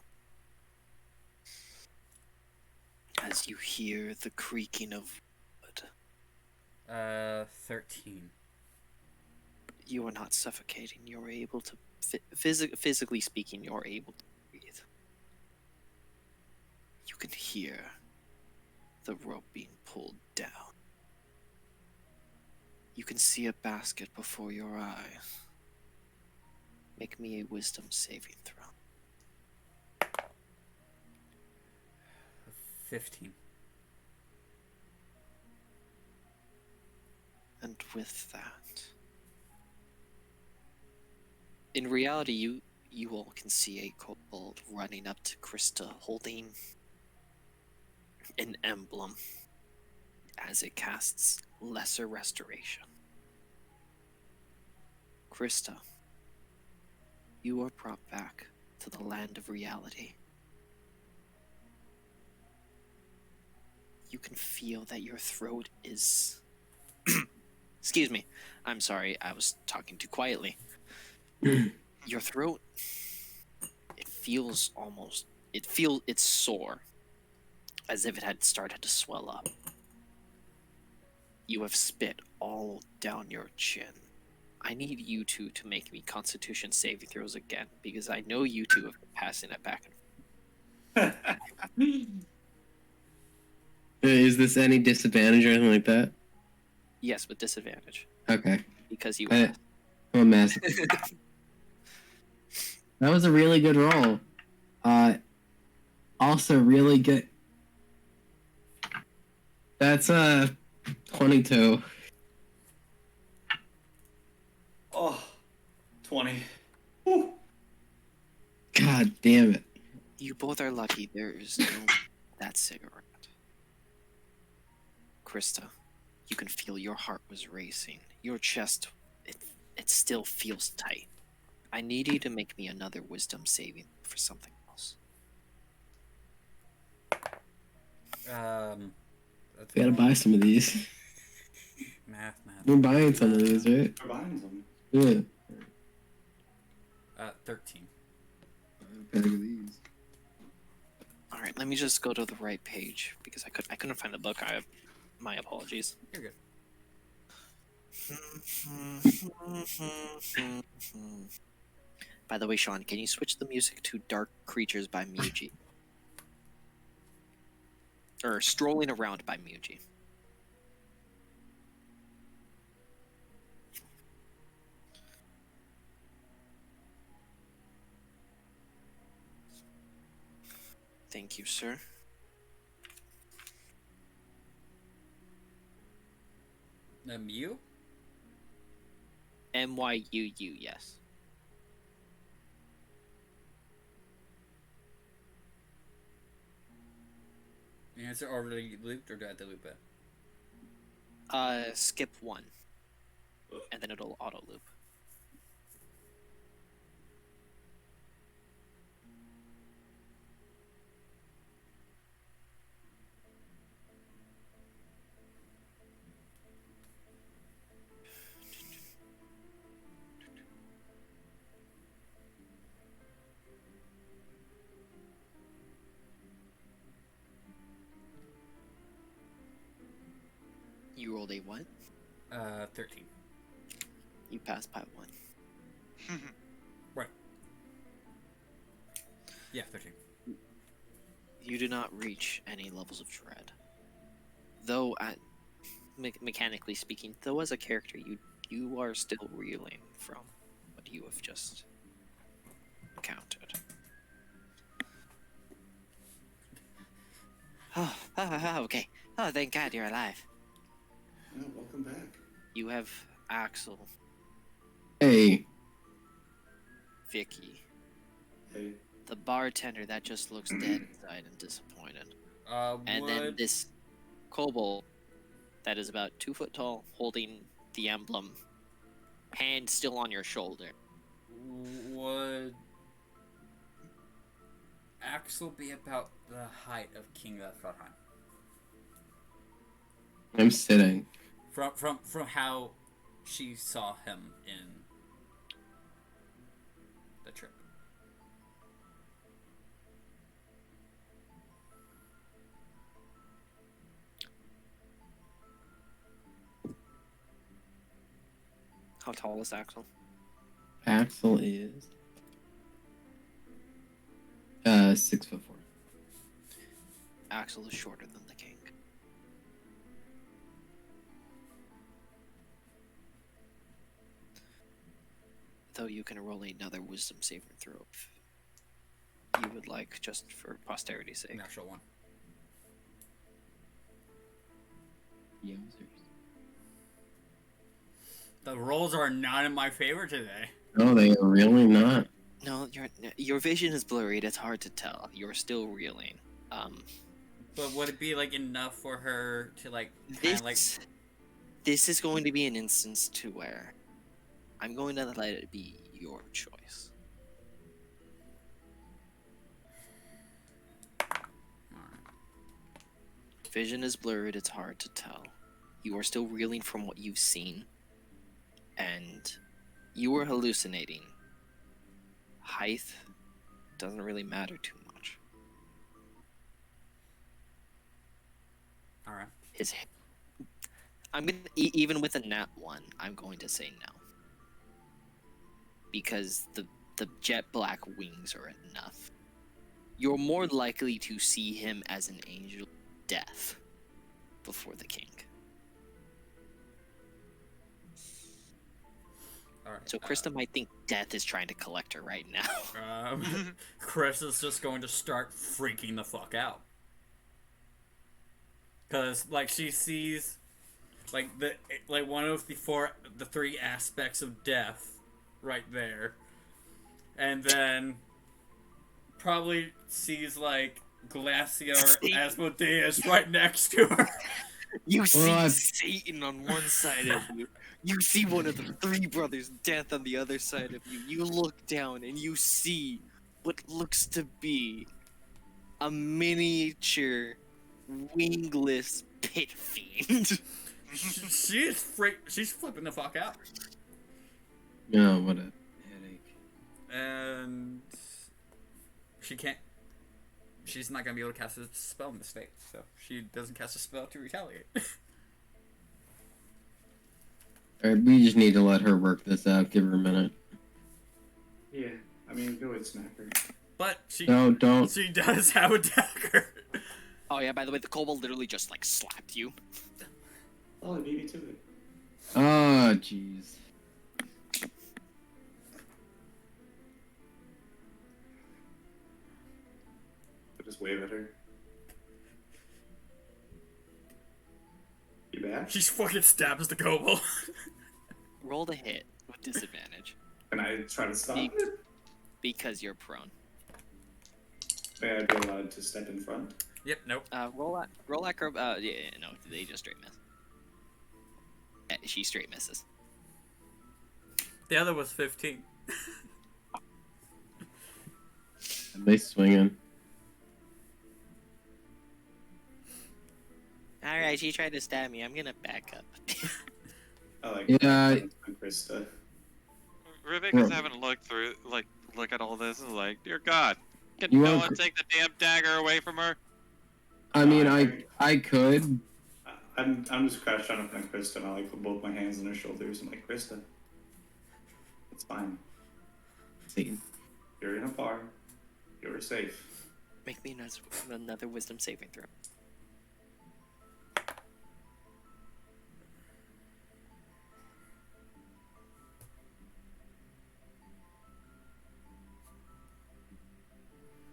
As you hear the creaking of wood. 13. You are not suffocating. You're able to, physically speaking, you're able to breathe. You can hear the rope being pulled down. You can see a basket before your eyes. Make me a wisdom saving throw. 15. And with that, in reality, you all can see a kobold running up to Krista, holding an emblem as it casts Lesser Restoration. Krista, you are brought back to the land of reality. You can feel that your throat is... Excuse me. I'm sorry, I was talking too quietly. Your throat, it's sore, as if it had started to swell up. You have spit all down your chin. I need you two to make me Constitution saving throws again, because I know you two have been passing it back and forth. Is this any disadvantage or anything like that? Yes, with disadvantage Okay. because you. I'm a mess. That was a really good roll. Also really good. That's 22. Oh, 20. Whew. God damn it. You both are lucky. There is no that cigarette. Krista, you can feel your heart was racing. Your chest, it still feels tight. I need you to make me another wisdom saving for something else. That's We gotta buy some of these. math. We're buying some of these, right? We're buying them. Yeah. 13. Bag of these. All right, let me just go to the right page because I couldn't find the book. My apologies. You're good. By the way, Sean, can you switch the music to Dark Creatures by Muji? Or Strolling Around by Muji. Thank you, sir. Mew? MYUU, yes. Is it already looped or do I have to loop it? Skip one. And then it'll auto loop. You rolled a what? 13. You passed by one. Right. Yeah, 13. You do not reach any levels of dread. Though, mechanically speaking, though as a character, you are still reeling from what you have just encountered. Oh, okay. Oh, thank God you're alive. Yeah, welcome back. You have Axel, Hey. Vicky, Hey. the bartender that just looks dead inside and disappointed. And then Would this kobold that is about 2 foot tall, holding the emblem, hand still on your shoulder. would Axel be about the height of King Svartheim? I'm sitting. From how she saw him in the trip. How tall is Axel? Axel is 6'4". Axel is shorter than the king. Though you can roll another wisdom saving throw if you would like, just for posterity's sake. Natural one. Yowzers. The rolls are not in my favor today. No, they are really not. No, your vision is blurred. It's hard to tell. You're still reeling. But would it be like enough for her to like kind of like? This is going to be an instance to where I'm going to let it be your choice. Vision is blurred. It's hard to tell. You are still reeling from what you've seen, and you are hallucinating. Height doesn't really matter too much. All right. I'm gonna even with a nat 1, I'm going to say no, because the jet black wings are enough. You're more likely to see him as an angel of death before the king. All right. So Krista might think death is trying to collect her right now. Chris is just going to start freaking the fuck out. Cause like she sees, like one of the three aspects of death, right there, and then probably sees like Glacier Asmodeus right next to her. You see Well, Satan on one side of you. You see one of the three brothers, Death, on the other side of you. You look down and you see what looks to be a miniature, wingless pit fiend. She's flipping the fuck out, No, what a headache. and she can't. She's not gonna be able to cast a spell in this state, so she doesn't cast a spell to retaliate. Alright, we just need to let her work this out. Give her a minute. Yeah, I mean, go ahead, smack her. But she No, don't. she does have a dagger. Oh yeah, by the way, the kobold literally just like slapped you. Oh, they beat me to it. Oh, jeez. I just wave at her. You back? She fucking stabs the kobold. Roll to hit with disadvantage Can I try to stop Be- it? because you're prone. May I be allowed to step in front? Yep, nope. Roll acro. Yeah, no, they just straight miss. She straight misses. The other was 15. Nice swinging. All right, she tried to stab me. I'm gonna back up. I like Yeah. Krista. Rivik is having a look at all this and is like, dear God, can You no want one take the damn dagger away from her? I mean, I could. I'm just crouched down in front of Krista and I like put both my hands on her shoulders. I'm like, Krista, it's fine. See. You're in a bar. You're safe. Make me another wisdom saving throw.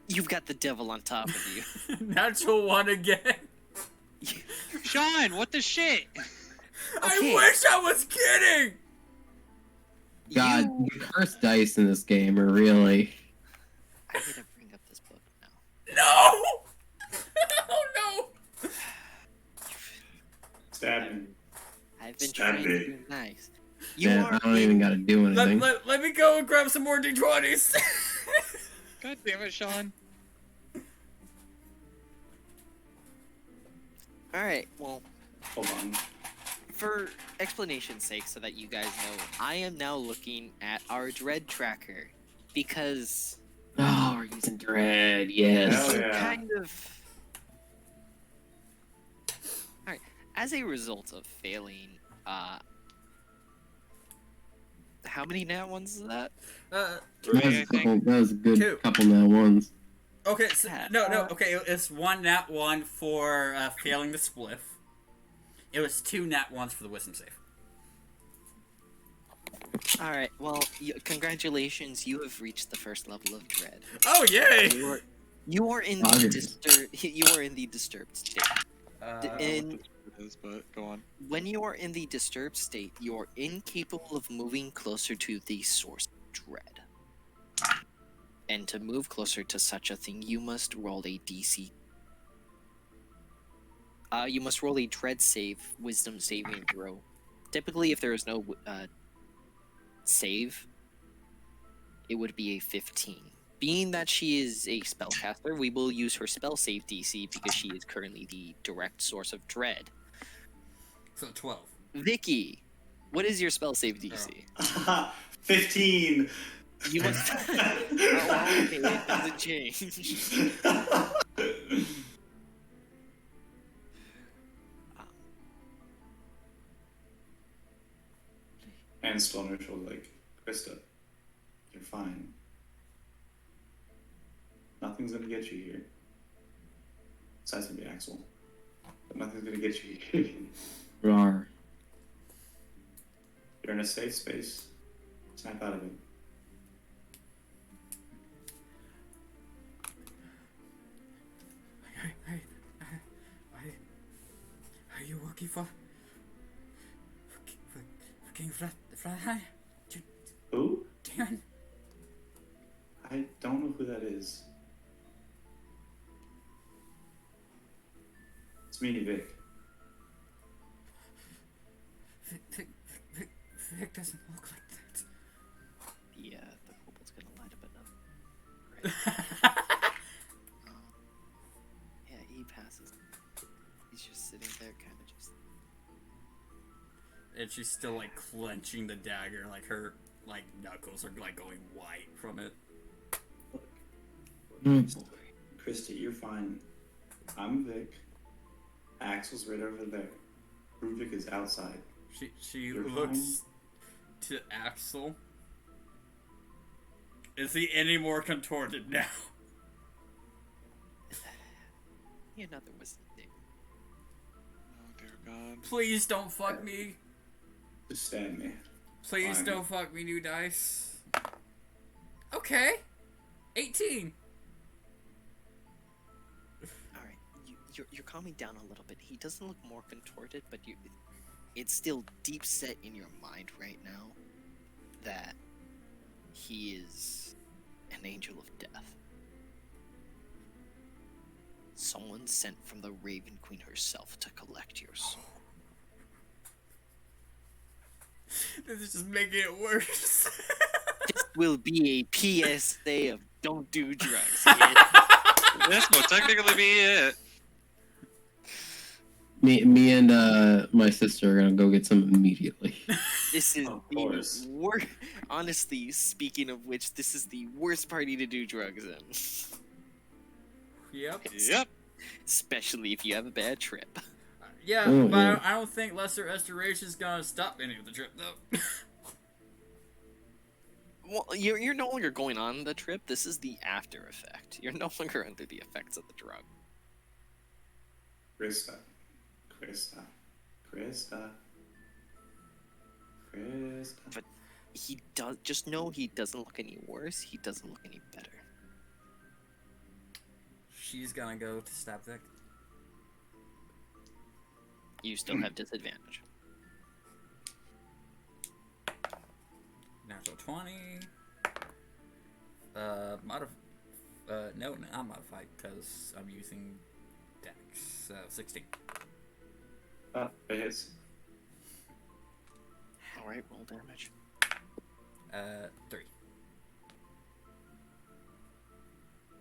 You've got the devil on top of you. Natural one again. Sean, what the shit? I Okay. wish I was kidding. God, the cursed dice in this game are really. I'm gonna bring up this book now. No. Oh no. Stab me. I've been Stab trying to me. be nice. You Man, are I don't even gotta do anything. Let me go and grab some more d20s. God damn it, Sean. All right. Well, Hold on. for explanation's sake, so that you guys know, I am now looking at our dread tracker because Oh, we're using dread. Yes. Hell yeah. kind of. All right. As a result of failing, how many nat ones is that? That Three, was, I a couple, think. that was a good Two. couple now ones. Okay, so, no. Okay, it's one nat one for failing the spliff. It was two nat ones for the wisdom save. All right. Well, congratulations. You have reached the first level of dread. Oh yay! You are in the You are in the disturbed state. And It is, but go on. when you are in the disturbed state, you are incapable of moving closer to the source of dread. And to move closer to such a thing, you must roll a DC. You must roll a dread save, wisdom saving throw. Typically, if there is no save, it would be a 15. Being that she is a spellcaster, we will use her spell save DC because she is currently the direct source of dread. So 12. Vicky, what is your spell save DC? 15. You must. Oh, okay, it doesn't change. And still on her shoulder, like, Krista, you're fine. Nothing's gonna get you here. Besides maybe Axel. Nothing's gonna get you. Rar. You're in a safe space. Snap out of it. Are you working for King Flatline? Who? Dan? I don't know who that is. It's me, Vic. Vic doesn't look like that. Yeah, the kobold's gonna light up another. Yeah, he passes. He's just sitting there, kind of just. And she's still like clenching the dagger, like her like knuckles are like going white from it. Christy, you're fine. I'm Vic. Axel's right over there. Ruvik is outside. She You're looks to Axel. Is he any more contorted now? Another was Nick. Oh dear God. Please don't fuck me. Just stand me. Please Fine. don't fuck me, new dice. Okay. 18. All right, you're calming down a little bit. He doesn't look more contorted, but it's still deep set in your mind right now that he is an angel of death. Someone sent from the Raven Queen herself to collect your soul. This is just making it worse. This will be a PSA of don't do drugs. kid. This will technically be it. Me and my sister are gonna go get some immediately. This is Of the course. worst. Honestly, speaking of which, this is the worst party to do drugs in. Yep. Yep. Especially if you have a bad trip. Yeah, Oh, but yeah. I don't think Lesser Restoration is gonna stop any of the trip though. Well, you're no longer going on the trip. This is the after effect. You're no longer under the effects of the drug. Krista. Krista. Krista. Krista. But he does. Just know he doesn't look any worse. He doesn't look any better. She's gonna go to stab Vic. You still have disadvantage. Natural 20. No, not modified because I'm using Dex. 16. It hits. All right, roll damage. 3.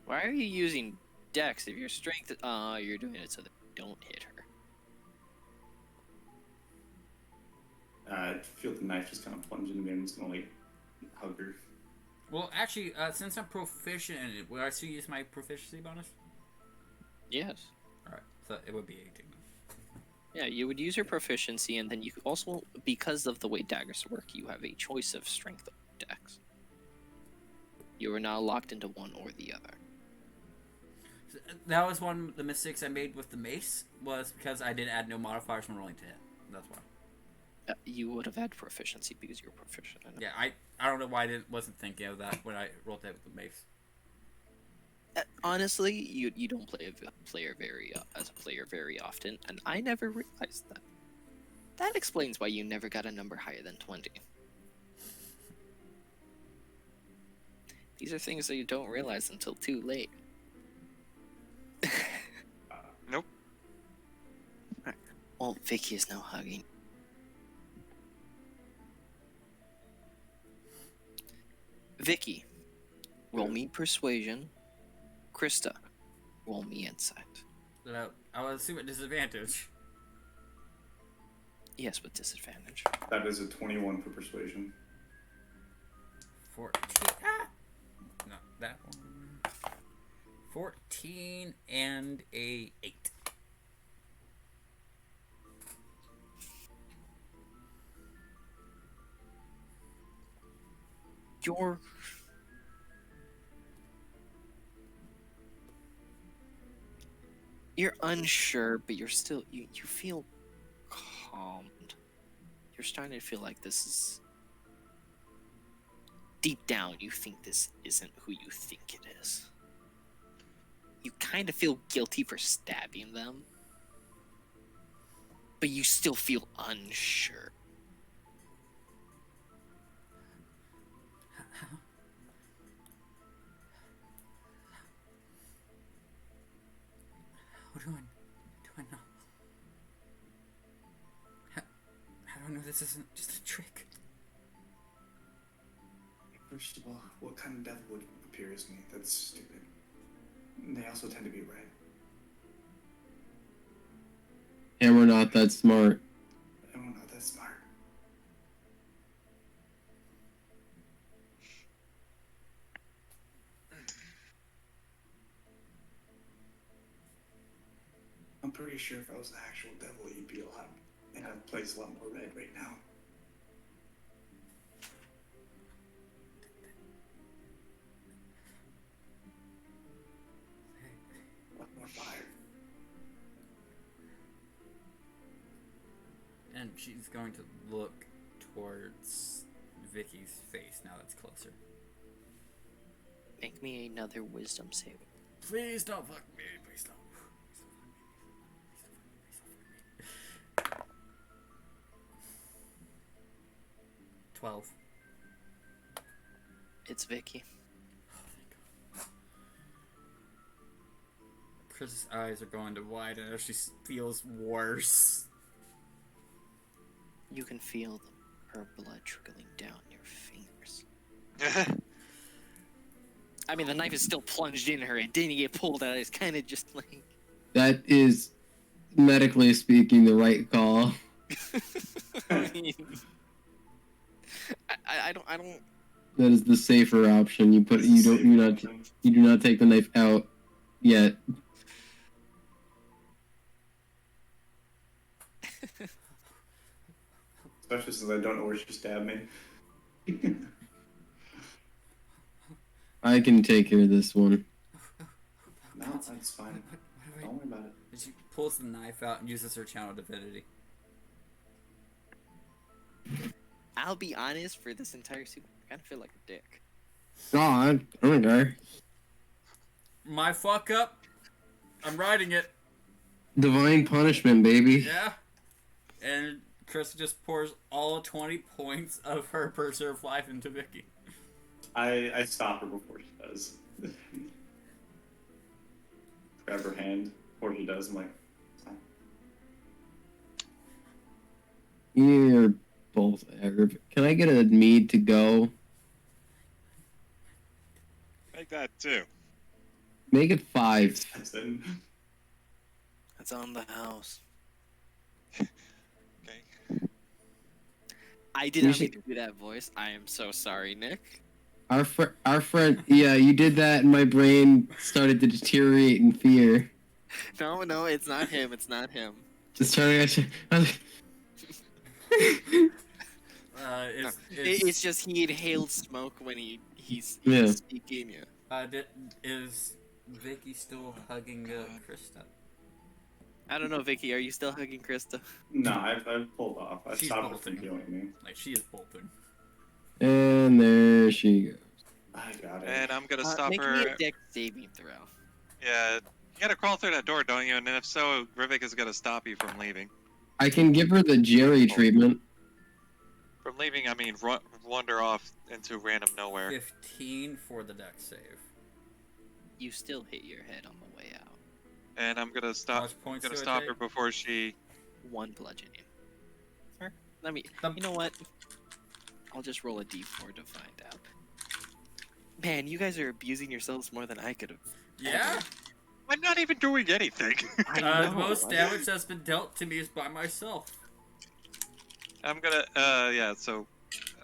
Why are you using Dex if your strength? You're doing it so that you don't hit her. I feel the knife just kind of plunge into me. I'm just gonna like hug her. Well, actually, since I'm proficient in it, will I still use my proficiency bonus? Yes. Alright, so it would be 18. Yeah, you would use your proficiency, and then you could also, because of the way daggers work, you have a choice of strength or Dex. You are not locked into one or the other. That was one of the mistakes I made with the mace, was because I didn't add no modifiers when rolling to hit. That's why. You would have had proficiency because you're proficient in it. Yeah, I don't know why I wasn't thinking of that when I rolled that with the mace. Honestly, you don't play a player as a player very often, and I never realized that. That explains why you never got a number higher than 20. These are things that you don't realize until too late. Nope. Right. Well, Vicky is now hugging. Vicky, roll me persuasion. Krista, roll me insight. So I would assume at disadvantage. Yes, with disadvantage. That is a 21 for persuasion. 14. No, that one. 14 and a 8. You're unsure, but you're still you feel calmed. You're starting to feel like this is deep down. You think this isn't who you think it is. You kind of feel guilty for stabbing them, but you still feel unsure. How do I know? How do I know this isn't just a trick? First of all, what kind of devil would appear as me? That's stupid. They also tend to be red. And we're not that smart. And we're not that smart. I'm pretty sure if I was the actual devil, you'd be in a place a lot more red right now. A lot more fire. And she's going to look towards Vicky's face now that's closer. Make me another wisdom save. Please don't fuck me. Please don't. 12. It's Vicky. Chris's eyes are going to widen as she feels worse. You can feel her blood trickling down your fingers. I mean, the knife is still plunged in her. It didn't get pulled out. It's kind of just like... That is, medically speaking, the right call. I mean... I don't... That is the safer option. You do not take the knife out yet. Especially since I don't know where she stabbed me. I can take care of this one. No, that's fine. Don't worry about it. And she pulls the knife out and uses her channel divinity. I'll be honest, for this entire sequence, I kind of feel like a dick. Oh, I don't care. My fuck up. I'm writing it. Divine punishment, baby. Yeah. And Chris just pours all 20 points of her preserved life into Vicky. I stop her before she does. Grab her hand before she does. I'm like, fine. You're both Arab. Can I get a mead to go? Make that 2. Make it 5. That's in. That's on the house. Okay. I did not mean to do that voice. I am so sorry, Nick. Our friend, yeah, you did that, and my brain started to deteriorate in fear. No, it's not him. It's not him. Just trying to. It's just he inhaled smoke when he's Yeah. speaking. Yeah. Is Vicky still hugging Krista? I don't know, Vicky. Are you still hugging Krista? No, I've pulled off. I She's stopped her from bolting. killing me. Like, she is bolting. And there she goes. I got it. And I'm gonna stop Make her. me a deck saving throw. Yeah, you gotta crawl through that door, don't you? And if so, Rivik is gonna stop you from leaving. I can give her the Jerry treatment. From leaving, I mean wander off into random nowhere. 15 for the deck save. You still hit your head on the way out. And I'm gonna How stop. much I'm points gonna do I stop take? her before she. 1 bludgeoning. Or, let me. Um, You know what? I'll just roll a d4 to find out. Man, you guys are abusing yourselves more than I could have. Yeah? I'm not even doing anything. I The know. most damage that's been dealt to me is by myself. I'm gonna. Yeah. So,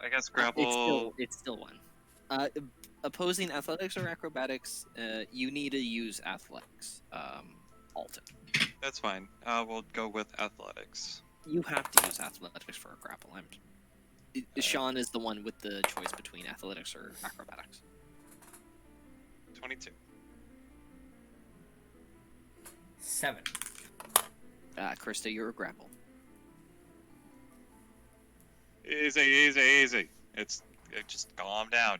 I guess grapple. It's still 1. Opposing athletics or acrobatics, you need to use athletics. Alton. That's fine. We'll go with athletics. You have to use athletics for a grapple. Sean is the one with the choice between athletics or acrobatics. 22. 7. Krista, you're a grapple. Easy. It just calm down.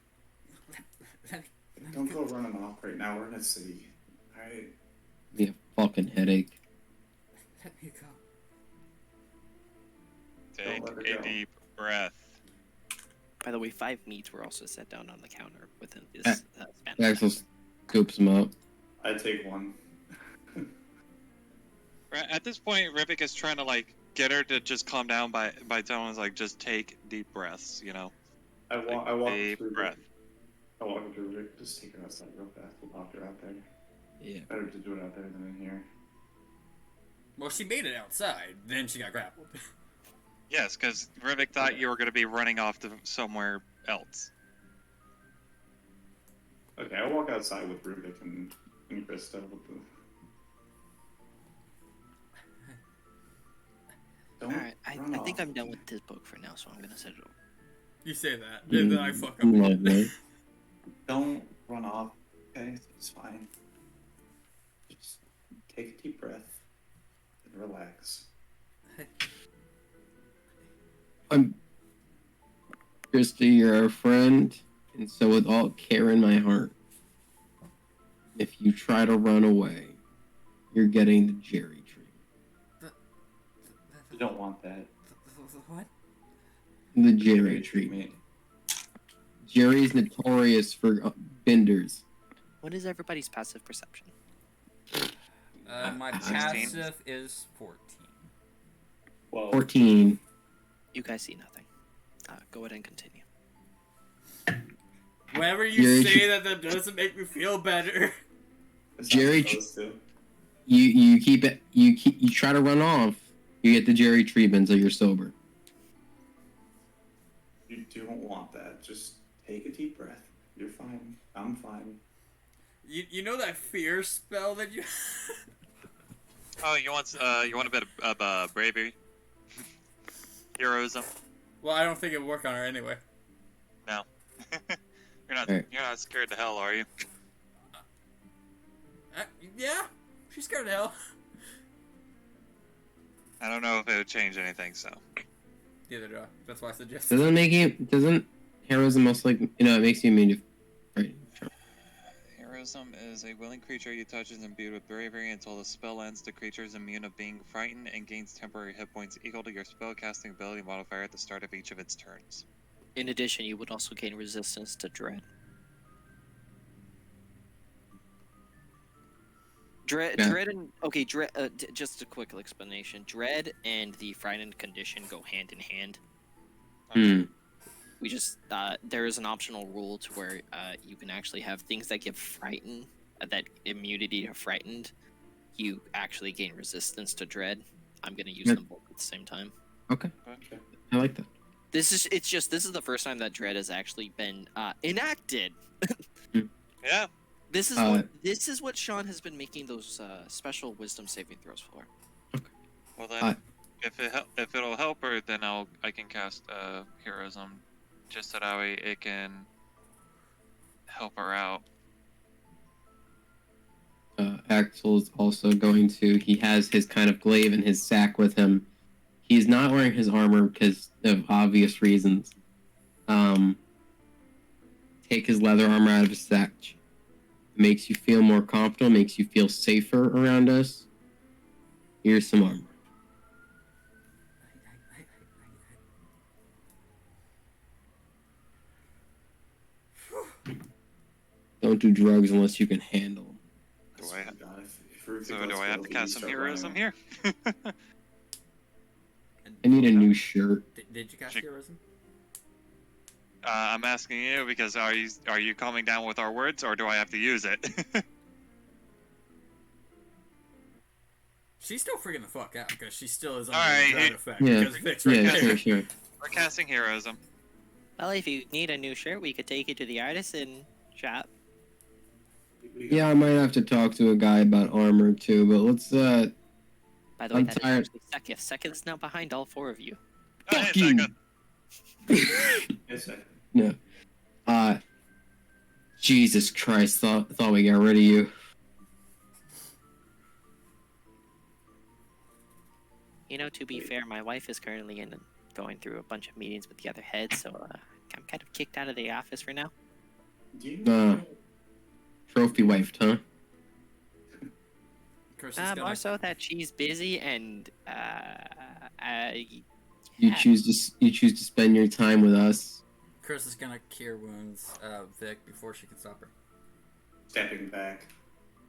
Don't go running off right now. We're in a city. Alright. Be a fucking headache. Let me go. Take let her a go. deep breath. By the way, 5 meats were also set down on the counter within this span. of Axel time. scoops him up. I take one. Right, at this point, Rivik is trying to like get her to just calm down by telling us like just take deep breaths, you know. I walk Deep through. breath. I walk through. Rick, just take her outside real fast. We'll lock her out there. Yeah. Better to do it out there than in here. Well, she made it outside, then she got grappled. Yes, because Rivik thought you were going to be running off to somewhere else. Okay, I walk outside with Rubik and Krista. With the... Don't Alright, I run think off. I'm done with this book for now, so I'm gonna set it over. You say that, and then I fuck up. Lovely. Don't run off. Okay, it's fine. Just take a deep breath and relax. Krista, you're our friend, and so with all care in my heart, if you try to run away, you're getting the Jerry treatment. You don't want that. What? The Jerry treatment. Jerry's notorious for benders. What is everybody's passive perception? My 16. passive is 14. Well, 14. You guys see nothing. Go ahead and continue. Whenever you Jerry say that doesn't make me feel better. it's Jerry not supposed to. You keep it. You try to run off. You get the Jerry treatment so you're sober. You don't want that. Just take a deep breath. You're fine. I'm fine. You know that fear spell that you... Oh, you want a bit of bravery, heroism? Well, I don't think it would work on her anyway. No, Alright. you're not scared to hell, are you? Yeah, she's scared of hell. I don't know if it would change anything. So Neither do I. That's why I suggest. Doesn't heroism also like it makes you immune to right? Sure. heroism is a willing creature you touch is imbued with bravery until the spell ends. The creature is immune of being frightened and gains temporary hit points equal to your spellcasting ability modifier at the start of each of its turns. In addition, you would also gain resistance to dread. Yeah. Dread and just a quick explanation. Dread and the frightened condition go hand in hand. Hmm. We just there is an optional rule to where you can actually have things that give frightened, that immunity to frightened. You actually gain resistance to dread. I'm gonna use Yeah. them both at the same time. Okay. Okay. I like that. This is the first time that dread has actually been enacted. Yeah. This is what Sean has been making those special wisdom saving throws for. Well then, if it'll help her, then I can cast heroism, just so that way it can help her out. Axel is also going to. He has his kind of glaive and his sack with him. He's not wearing his armor because of obvious reasons. Take his leather armor out of his sack. Makes you feel more comfortable. Makes you feel safer around us. Here's some armor. Don't do drugs unless you can handle them. Do I- God, if Rubik So lets do I have go, to we cast some start heroism running. here? I need a new shirt. Did you cast She- heroism? I'm asking you because are you calming down with our words, or do I have to use it? She's still freaking the fuck out because she still is under Alright, the dread he- effect. Yeah. Because Vic's right Yeah, there. sure. We're casting heroism. Well, if you need a new shirt, we could take you to the artisan shop. We got- Yeah, I might have to talk to a guy about armor too, but let's By the way, I'm that is tired. actually Sekith. Sekith is now behind all 4 of you. Oh, hey, Fucking- Sekith. Yes, sir. No. Jesus Christ, thought we got rid of you. You know, to be fair, my wife is currently going through a bunch of meetings with the other heads, so I'm kind of kicked out of the office for now. Do you? Trophy wifed, huh? Chris is More so that she's busy and You choose to spend your time with us. Chris is gonna cure wounds Vic before she can stop her. Stepping back.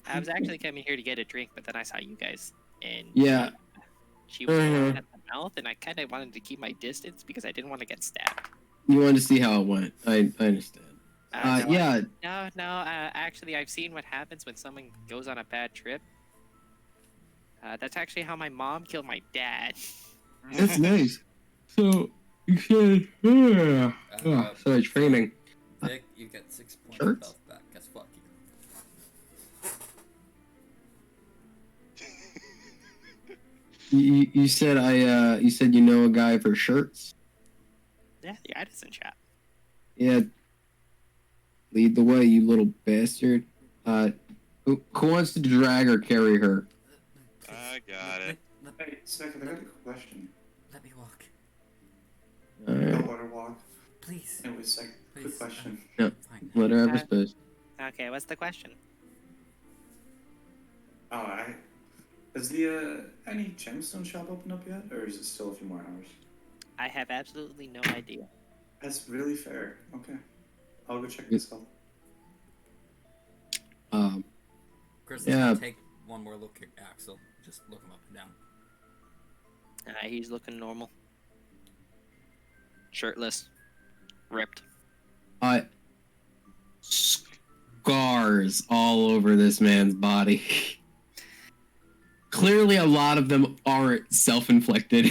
I was actually coming here to get a drink, but then I saw you guys, and Yeah. she was going at the mouth, and I kind of wanted to keep my distance because I didn't want to get stabbed. You wanted to see how it went. I understand. Yeah. No. Actually, I've seen what happens when someone goes on a bad trip. That's actually how my mom killed my dad. That's nice. So you said, sorry, training. Vic, you get 6 points Sure. of health back. Guess fuck you. You said you said you know a guy for shirts. Yeah, the Addison chap. Yeah. Lead the way, you little bastard. Who wants to drag or carry her? I got it. Hey, second, I got a question. Let me walk. Don't let her walk. Please. Anyway, second, Please. quick question. Fine. Let her have her space. Okay, what's the question? Is the any gemstone shop open up yet, or is it still a few more hours? I have absolutely no idea. That's really fair. Okay, I'll go check this out. Chris is Yeah. gonna take one more look at Axel. Just look him up and down. He's looking normal. Shirtless. Ripped. Scars all over this man's body. Clearly, a lot of them aren't self-inflicted.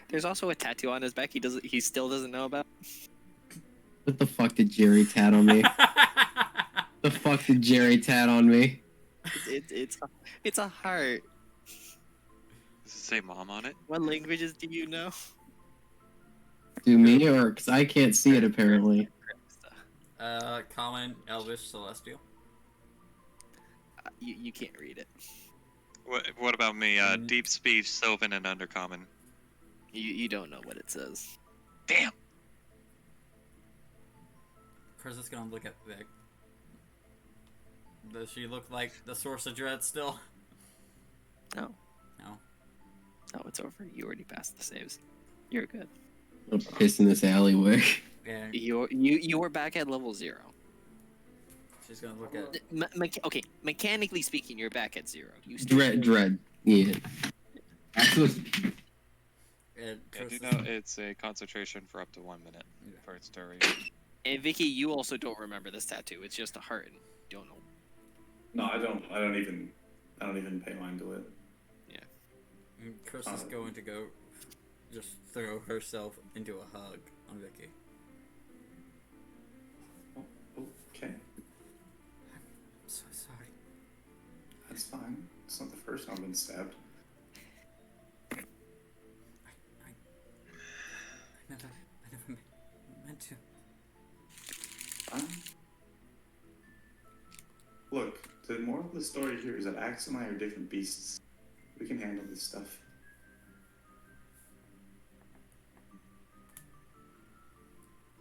There's also a tattoo on his back he still doesn't know about. What the fuck did Jerry tat on me? The fuck did Jerry tat on me? It's a heart. Does it say mom on it? What languages do you know? Do me or because I can't see it apparently. Common, Elvish, Celestial. You can't read it. What about me? Deep speech, Sylvan, and Undercommon. You don't know what it says. Damn. Chris is gonna look at Vic. Does she look like the source of dread still? No. No. No, it's over. You already passed the saves. You're good. I'm piss in this alleyway. Yeah. You were back at level 0. She's gonna look at. Okay, mechanically speaking, you're back at 0. You Dread. Yeah. And Yeah, Chris do is- know it's a concentration for up to 1 minute for its duration. And Vicky, you also don't remember this tattoo. It's just a heart. And you don't know. No, I don't even pay mind to it. and Chris is going to go just throw herself into a hug on Vicky. Okay, I'm so sorry. that's fine. It's not the first time I've been stabbed. I never meant to. Look, the moral of the story here is that Axe and I are different beasts. We can handle this stuff.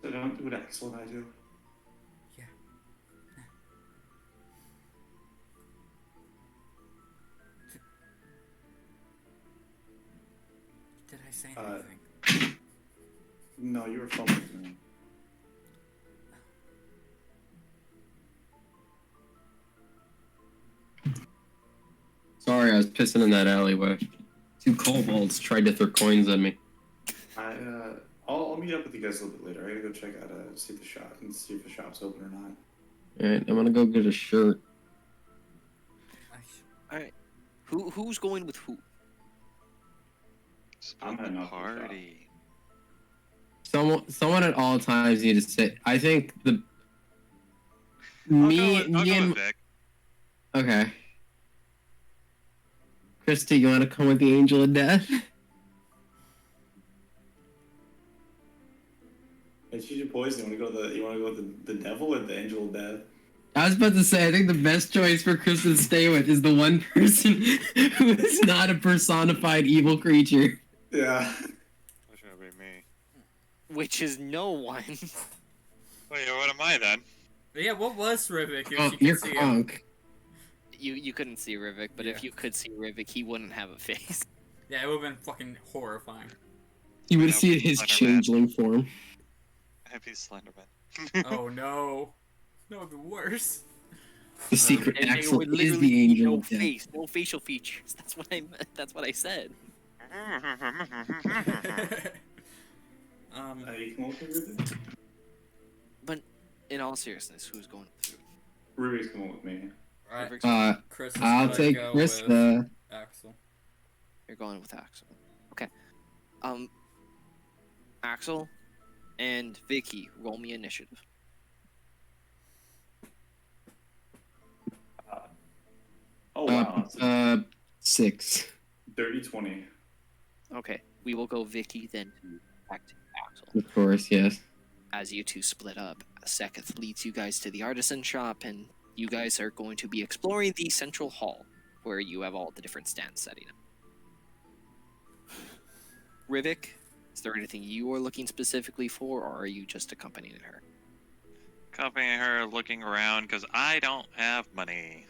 So don't do what Axel and I do. Yeah. Did I say anything? No, you were filming me. Sorry, I was pissing in that alleyway. 2 kobolds tried to throw coins at me. I'll meet up with you guys a little bit later. I gotta go check out see if the shop's open or not. Alright, I'm gonna go get a shirt. Alright. Who's going with who? I'm Split heading the off to the shop. party. Someone at all times need to sit. I think the I'll me go and with Vic. okay. Christy, you want to come with the Angel of Death? Hey, choose your poison. You wanna go with the devil or the angel of death? I was about to say, I think the best choice for Chris to stay with is the one person who is not a personified evil creature. Yeah. Which would be me. Which is no one. Wait, what am I then? But yeah, what was Rivik? If Oh, you could you're see him? Kronk. You couldn't see Rivik, but Yeah. if you could see Rivik, he wouldn't have a face. Yeah, it would have been fucking horrifying. You would That see was his Slenderman. changeling form. Happy Slenderman. Oh no. That would be worse. The secret And it Axel would is literally the be angel no of death. face, no facial features. That's what I meant. That's what I said. You come up with Ruby? But in all seriousness, who's going through? Ruby's coming with me. Right. Rivik's- Chris is I'll gonna take go Chris. with Axel. You're going with Axel. Okay. Axel and Vicky, roll me initiative. Oh wow, it's a 6. dirty 20. Okay, we will go Vicky, then back to Axel. Of course, yes. As you two split up, Seketh leads you guys to the artisan shop, and you guys are going to be exploring the central hall, where you have all the different stands setting up. Rivik, is there anything you are looking specifically for, or are you just accompanying her? Accompanying her, looking around, because I don't have money.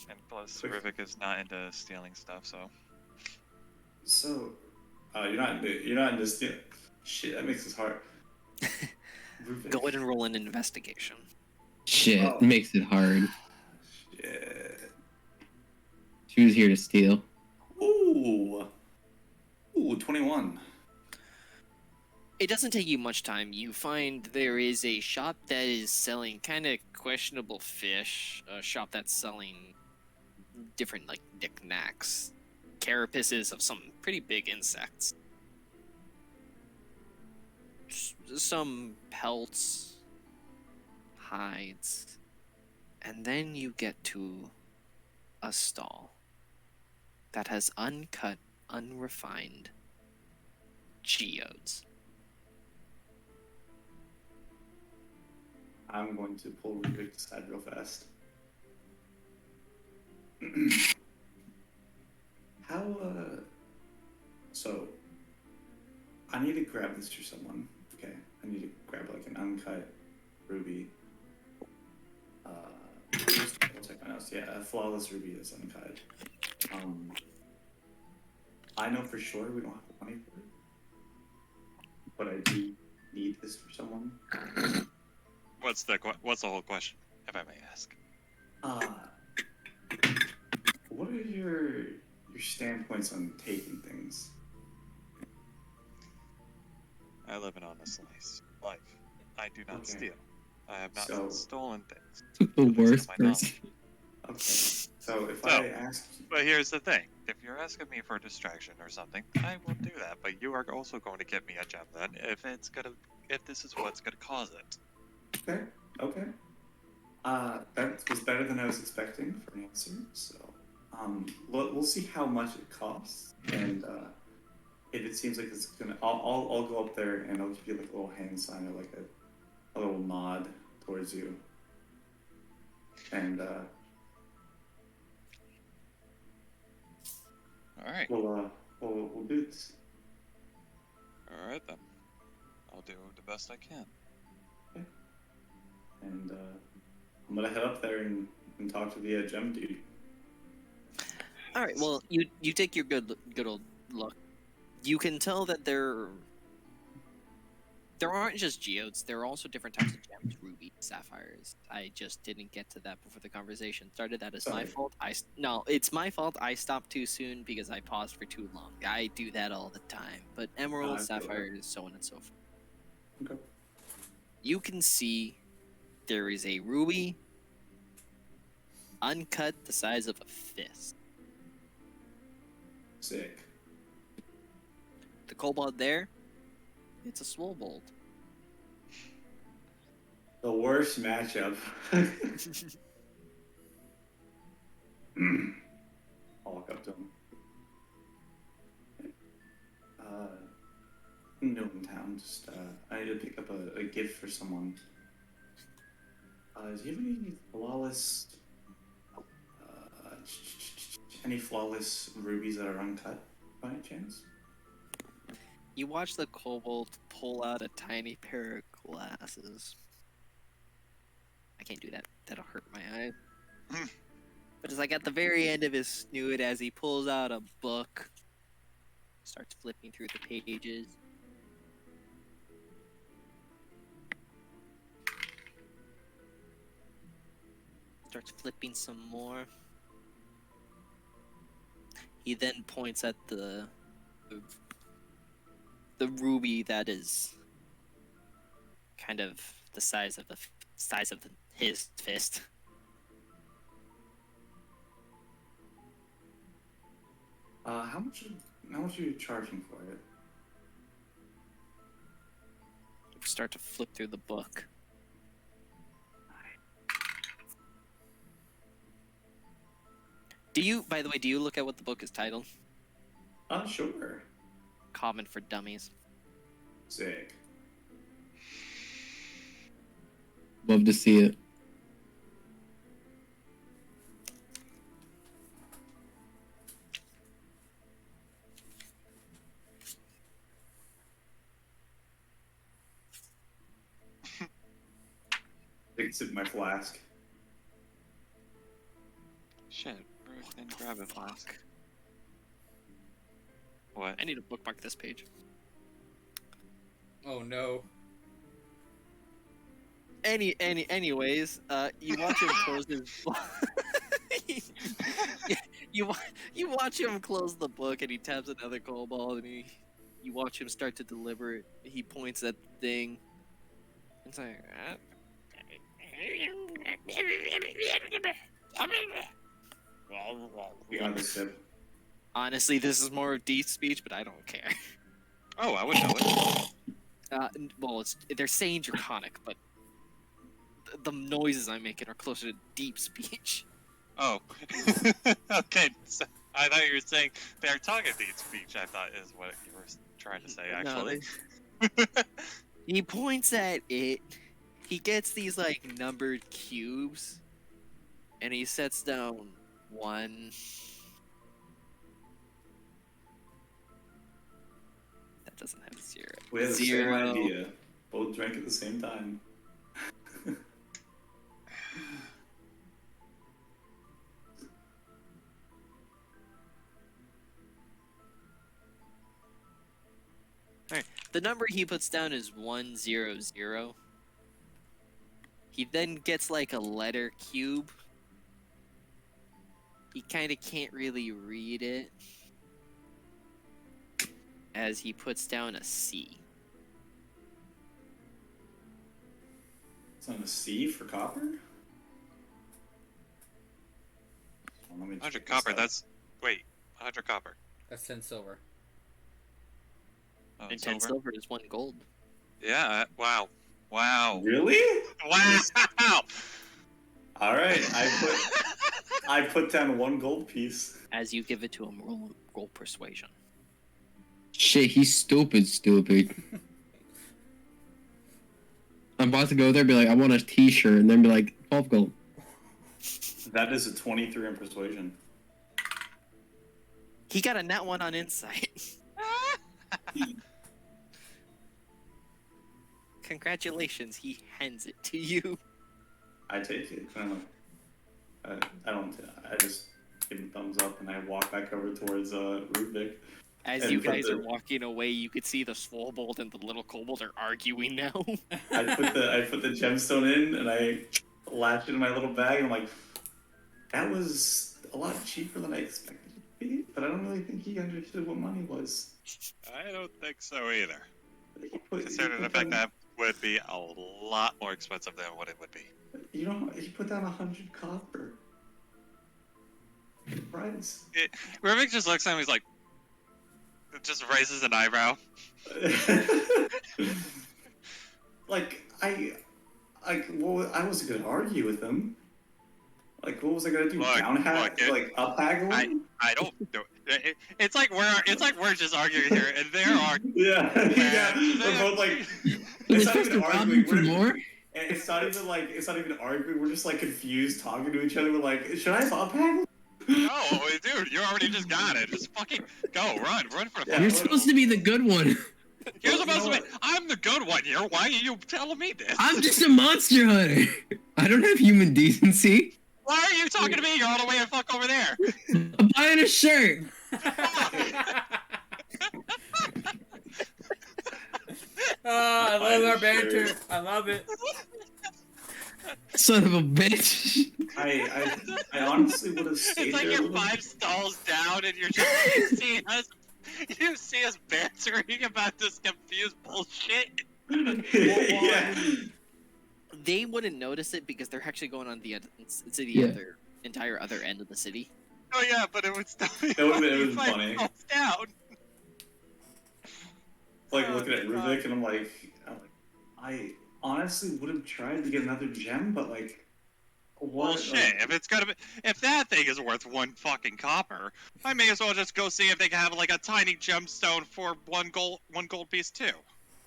And plus, Rivik is not into stealing stuff, so. So, you're not into steal. Shit, that makes this hard. Rubik. Go ahead and roll an investigation. Shit, Oh. makes it hard. Shit. She was here to steal. Ooh. Ooh, 21. It doesn't take you much time. You find there is a shop that is selling kind of questionable fish. A shop that's selling different, like, knickknacks. Carapaces of some pretty big insects. Some pelts. Hides. And then you get to a stall that has uncut, unrefined geodes. I'm going to pull Rubik aside real fast. So, I need to grab this for someone. Okay, I need to grab like an uncut ruby. Just double check my notes. Yeah, a flawless ruby is uncut. I know for sure we don't have the money for it, but I do need this for someone. What's the whole question, if I may ask? What are your standpoints on taking things? I live an honest life. I do not Okay. steal. I have not So- stolen things. The At least worst to my knowledge. person. Okay, so if So- I ask, But here's the thing: if you're asking me for a distraction or something, I will do that. But you are also going to get me a gem then, if this is what's gonna cause it. okay, that was better than I was expecting for an answer. So, we'll see how much it costs, and if it seems like it's gonna, I'll go up there and I'll give you like a little hand sign or like a little nod towards you, and All right. we'll do this. All right then. I'll do the best I can. And I'm gonna head up there and talk to the gem dude. All right. Well, you take your good old look. You can tell that there aren't just geodes. There are also different types of gems, rubies, sapphires. I just didn't get to that before the conversation started. That is my Sorry. fault. No, it's my fault. I stopped too soon because I paused for too long. I do that all the time. But emeralds, I feel that. sapphires, so on and so forth. Okay. You can see there is a ruby, uncut, the size of a fist. Sick. The cobalt there, it's a swobold. The worst matchup. I'll walk up to him. New in town, just to pick up a gift for someone. Do you have any flawless rubies that are uncut by any chance? You watch the kobold pull out a tiny pair of glasses. I can't do that. That'll hurt my eye. But it's like at the very end of his snoot as he pulls out a book, starts flipping through the pages. Starts flipping some more. He then points at the ruby that is kind of the size of his fist. How much are you charging for it? Start to flip through the book. By the way, do you look at what the book is titled? Sure. Common for Dummies. Sick. Love to see it. It's in my flask. Shit, where didn't grab a flask? What? I need to bookmark this page. Oh no. Anyways, you watch him close his you watch him close the book and he taps another kobold and you watch him start to deliver it. He points at the thing. It's like We got the sip. honestly, this is more of Deeth's speech, but I don't care. Oh, I would know it. Well, they're saying draconic, but the noises I'm making are closer to deep speech. Oh. Okay, so I thought you were saying they're talking deep speech, I thought is what you were trying to say, actually. No, he points at it. He gets these, like, numbered cubes, and he sets down 1. That doesn't have 0. We had the 0. same idea. Both drank at the same time. The number he puts down is 100. He then gets like a letter cube. He kind of can't really read it as he puts down a C. It's on a C for copper? Well, let me 100 check copper, this out. that's... Wait, 100 copper. That's 10 silver. Oh, And 10 silver is 1 gold. Yeah, wow. Wow. Really? Wow! Alright, I put down 1 gold piece. As you give it to him, roll persuasion. Shit, he's stupid. I'm about to go there and be like, I want a t-shirt, and then be like, 12 gold. That is a 23 in persuasion. He got a nat 1 on insight. Congratulations, he hands it to you. I take it. I just give him a thumbs up and I walk back over towards Rubik. As And you put guys the- are walking away, you could see the Swobold and the little kobold are arguing now. I put the gemstone in and I latch it in my little bag and I'm like, that was a lot cheaper than I expected it to be, but I don't really think he understood what money was. I don't think so either. He Considering the put fact down- that would be a lot more expensive than what it would be. You know, he put down 100 copper. Price. Rubik just looks at him, he's like... Just raises an eyebrow. I wasn't gonna argue with him. Like, what was I gonna do? Look, Down hat, look, up haggle him? I don't do it. It's like we're just arguing here, and there are Yeah, yeah. We're both like, We're It's not supposed to even rob arguing. him for more? And it's not even arguing. We're just like confused, talking to each other. We're like, should I bob haggle? No, dude, you already just got it. Just fucking go, run for the Yeah, fuck. You're supposed to be the good one. You're Well, supposed you know to be. I'm the good one here. Why are you telling me this? I'm just a monster hunter. I don't have human decency. Why are you talking to me? You're all the way the fuck over there. I'm buying a shirt. Oh, I love our banter. I love it. Son of a bitch. I honestly would have stayed It's like there. a you're little- 5 stalls down and you're just you see us bantering about this confused bullshit. Yeah. They wouldn't notice it because they're actually going on the Yeah. entire other end of the city. Oh yeah, but it would still be It would've been- it fucking was 5 funny. stalls down. Like Oh, looking at God. Rubik, and I'm like, I honestly would have tried to get another gem, but like, what? Well, shit. If that thing is worth 1 fucking copper, I may as well just go see if they can have like a tiny gemstone for one gold piece too.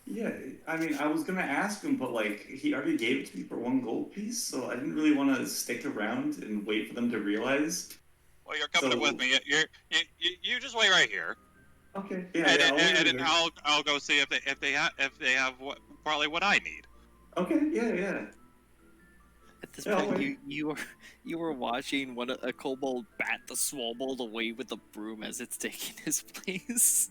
Yeah, I mean, I was gonna ask him, but like, he already gave it to me for 1 gold piece, so I didn't really want to stick around and wait for them to realize. Well, you're coming So- with me. You just wait right here, Okay. Yeah. and, yeah. and then I'll go see if they have probably what I need. Okay. Yeah. At this Yeah, point, wait. you were watching a kobold bat the swobold away with a broom as it's taking his place.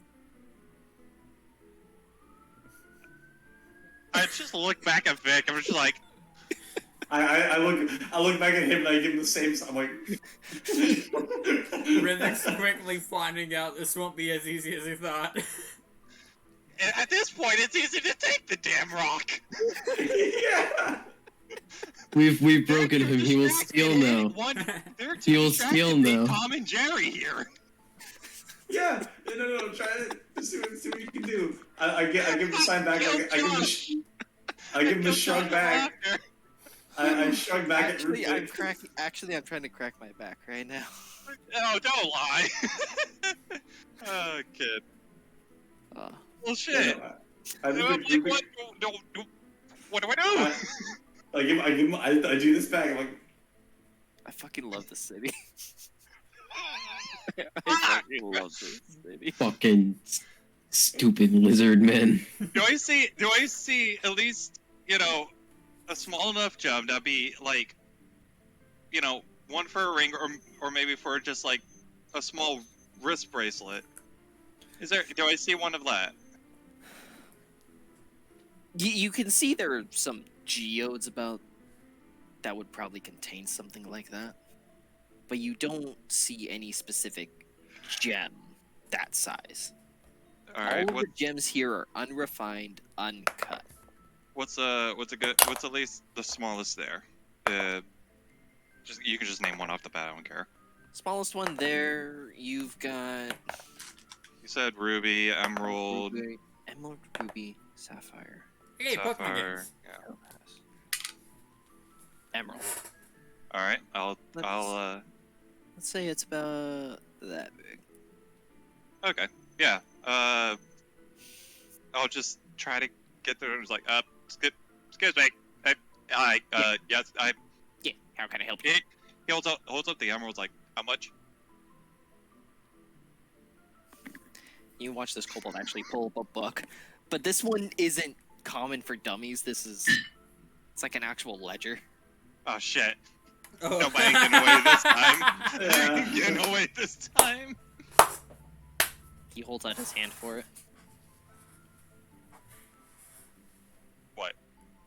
I just look back at Vic. I'm just like, I look back at him and I give him the same. I'm like. Rhythmic's quickly finding out this won't be as easy as he thought. at this point, it's easy to take the damn rock. Yeah. We've broken him. He will steal now. He will steal now. Tom and Jerry here. Yeah. No. Try to see what you can do. I give him the sign back. I give him the shrug back. I shrug back Actually, at I'm Rubik. I'm trying to crack my back right now. Oh, don't lie. Oh, kid. Well, shit. I I'm think like, Rubik. what do I do? I do this back. I'm like, I fucking love the city. I fucking love this city. Fucking stupid lizard man. Do I see at least, a small enough gem that'd be like, one for a ring or maybe for just like a small wrist bracelet? Do I see one of that? You can see there are some geodes about that would probably contain something like that, but you don't see any specific gem that size. All right. All of the gems here are unrefined, uncut. What's at least the smallest there? You can just name one off the bat. I don't care. Smallest one there, you've got You said ruby, emerald, emerald, ruby, sapphire, Hey, Pokemon sapphire. games. Yeah. topaz, emerald. All right. I'll Let's say it's about that big. Okay. Yeah. I'll just try to get there. It's like, excuse me. Yes, Yeah, how can I help you? He holds up the emerald's like, how much? You watch this kobold actually pull up a book, but this one isn't common for dummies. It's like an actual ledger. Oh shit! Oh. Nobody can get away this time. Yeah. Get away this time. He holds out his hand for it. What?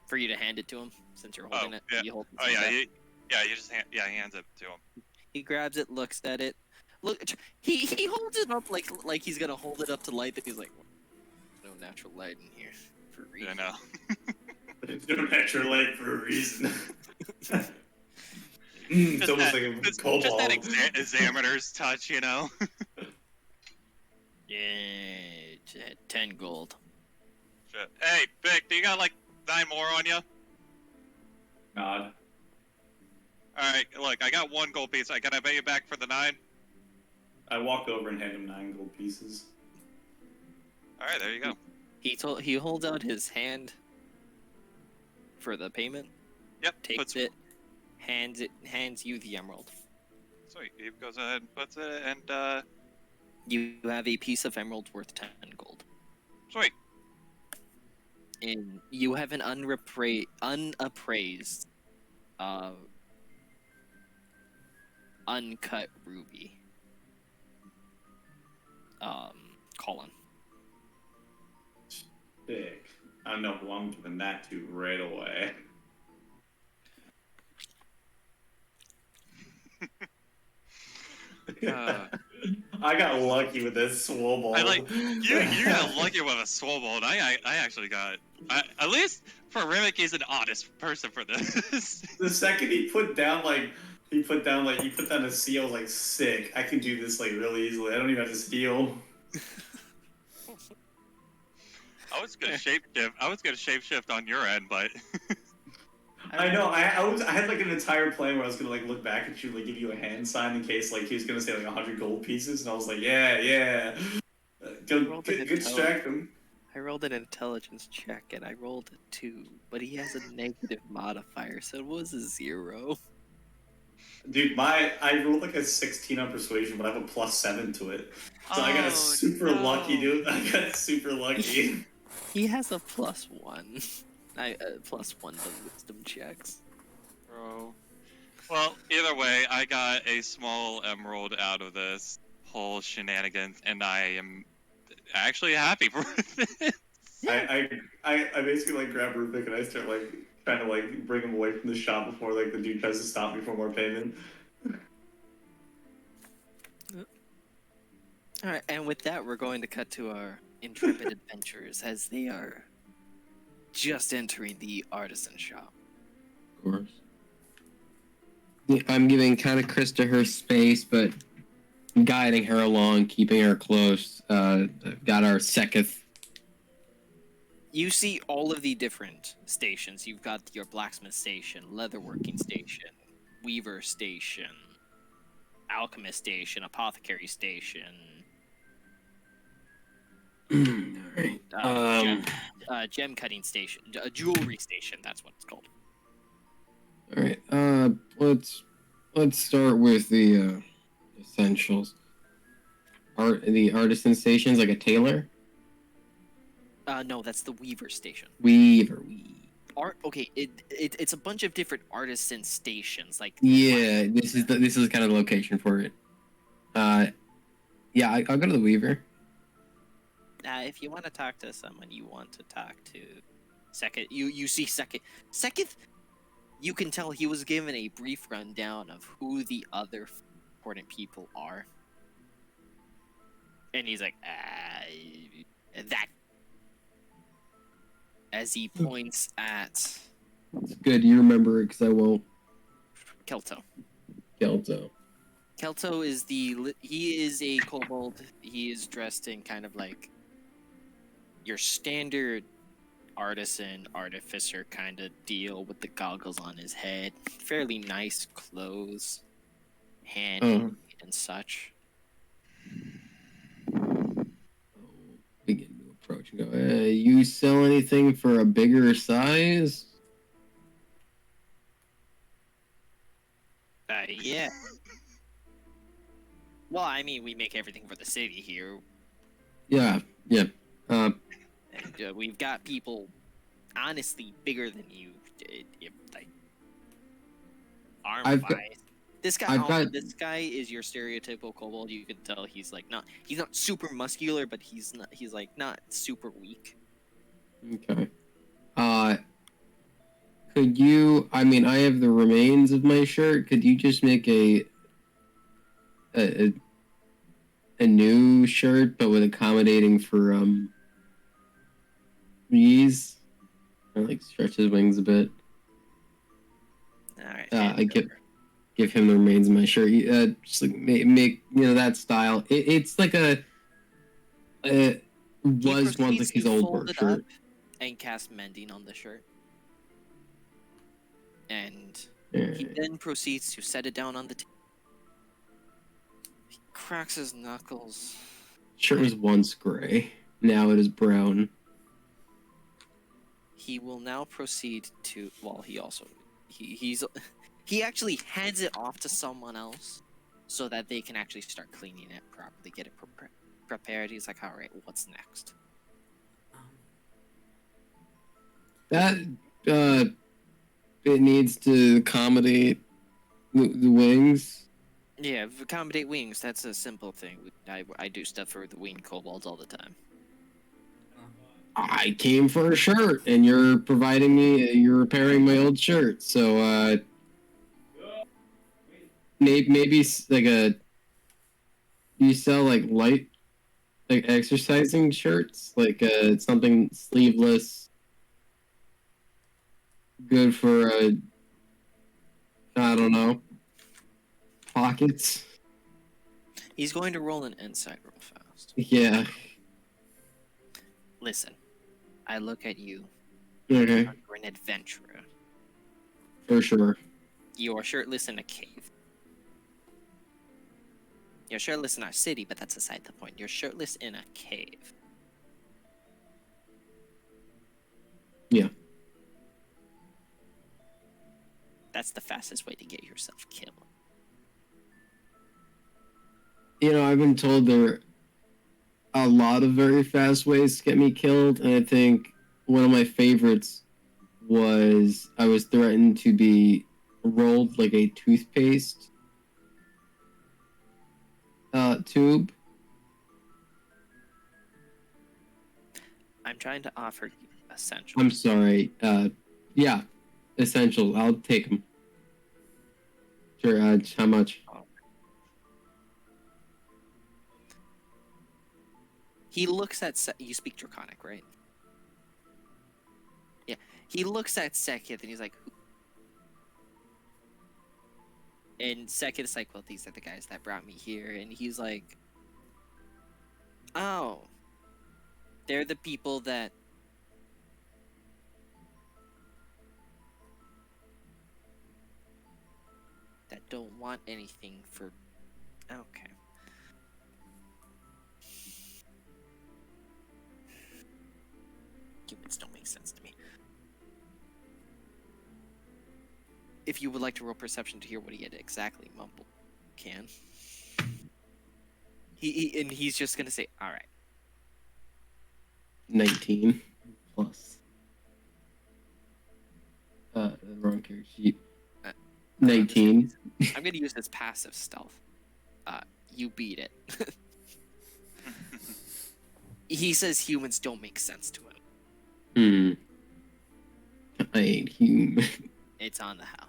For you to hand it to him, since you're holding it. Yeah. You hold his Oh hand yeah. out. He just he hands it to him. He grabs it, looks at it. Look, he holds it up like he's gonna hold it up to light. That he's like, no natural light in here for a Yeah, reason. no. it's no natural light for a reason. It's almost like a Just cobalt. that examiner's touch, Yeah, 10 gold. Shit. Hey, Vic, do you got like 9 more on you? Nod. All right, look, I got 1 gold piece. Can I pay you back for the 9? I walk over and hand him 9 gold pieces. All right, there you go. He holds out his hand for the payment. Yep. Takes it, hands you the emerald. Sweet. He goes ahead and puts it, and You have a piece of emerald worth 10 gold. sweet. And you have an unappraised, uncut ruby. Colin. Sick. I don't know who I'm giving that to right away. I got lucky with this swole I like you got lucky with a swole ball, and I actually got at least for Remick, he's an honest person for this. The second he put down a seal, I was like, sick. I can do this like really easily. I don't even have to steal. I was gonna shapeshift on your end, but I know. I had like an entire plan where I was gonna like look back at you, like give you a hand sign in case like he was gonna say like 100 gold pieces, and I was like, yeah. Go distract him. I rolled an intelligence check and I rolled a 2, but he has a negative modifier, so it was a 0. Dude, I rolled like a 16 on persuasion, but I have a +7 to it. So I got super lucky, dude. I got super lucky. He has a +1. +1 to wisdom checks. bro. Well, either way, I got a small emerald out of this whole shenanigans, and I am actually happy for it. I basically like grab Rubik and I start like trying to like bring him away from the shop before like the dude tries to stop me for more payment. Alright, and with that, we're going to cut to our intrepid adventurers as they are just entering the artisan shop. Of course. Yeah, I'm giving kind of Krista her space, but guiding her along, keeping her close. Got our Seketh. You see all of the different stations. You've got your blacksmith station, leatherworking station, weaver station, alchemist station, apothecary station, Alright. gem cutting station, jewelry station. That's what it's called. Alright. Let's start with the essentials. The artisan station's like a tailor? No, that's the weaver station. Weaver. Okay, it's a bunch of different artisan stations. Like Yeah, this is kind of the location for it. Yeah, I'll go to the weaver. if you want to talk to someone, you want to talk to Seketh. You see Seketh. You can tell he was given a brief rundown of who the other important people are, and he's like, that. As he points at It's good you remember it, because I won't. Kelto. Kelto. Is he is a kobold. He is dressed in kind of like your standard artisan, artificer kind of deal with the goggles on his head. Fairly nice clothes, handy and such. Begin to approach and go, you sell anything for a bigger size? Yeah. Well, I mean, we make everything for the city here. Yeah. And, we've got people, honestly, bigger than you, like arm-wise. This guy is your stereotypical kobold. You can tell he's not super muscular, but he's not super weak. Okay. Could you? I mean, I have the remains of my shirt. Could you just make a new shirt, but with accommodating for knees, or like stretch his wings a bit? All right. I give him the remains of my shirt. Just like make that style. It's like was once like his old work shirt. And cast mending on the shirt. And Yeah. he then proceeds to set it down on the table. He cracks his knuckles. Shirt was once gray. Now it is brown. he will now proceed to. Well, he also he actually hands it off to someone else, so that they can actually start cleaning it properly, get it prepared. He's like, all right, what's next? That it needs to accommodate the wings. Yeah, accommodate wings. That's a simple thing. I do stuff for the winged kobolds all the time. I came for a shirt, and you're repairing my old shirt. So, maybe like do you sell like light, like exercising shirts, like something sleeveless, good for I don't know, pockets. He's going to roll an insight real fast. Yeah. Listen, I look at you. Okay. You're an adventurer. For sure. You are shirtless in a cave. You're shirtless in our city, but that's aside the point. You're shirtless in a cave. Yeah. That's the fastest way to get yourself killed. You know, I've been told there are a lot of very fast ways to get me killed, and I think one of my favorites was I was threatened to be rolled like a toothpaste tube. I'm trying to offer you essentials. I'm sorry. Yeah, essential. I'll take them. Sure. How much? He looks at you speak Draconic, right? Yeah. He looks at Sekith and he's like, who? And Sekith's like, well, these are the guys that brought me here. And he's like, oh, they're the people that don't want anything for. Okay. Humans don't make sense to me. If you would like to roll perception to hear what he had exactly mumbled, can. He's just gonna say, all right. 19 plus. The wrong character sheet. 19. I'm gonna use this passive stealth. You beat it. He says humans don't make sense to him. I ain't human. It's on the house.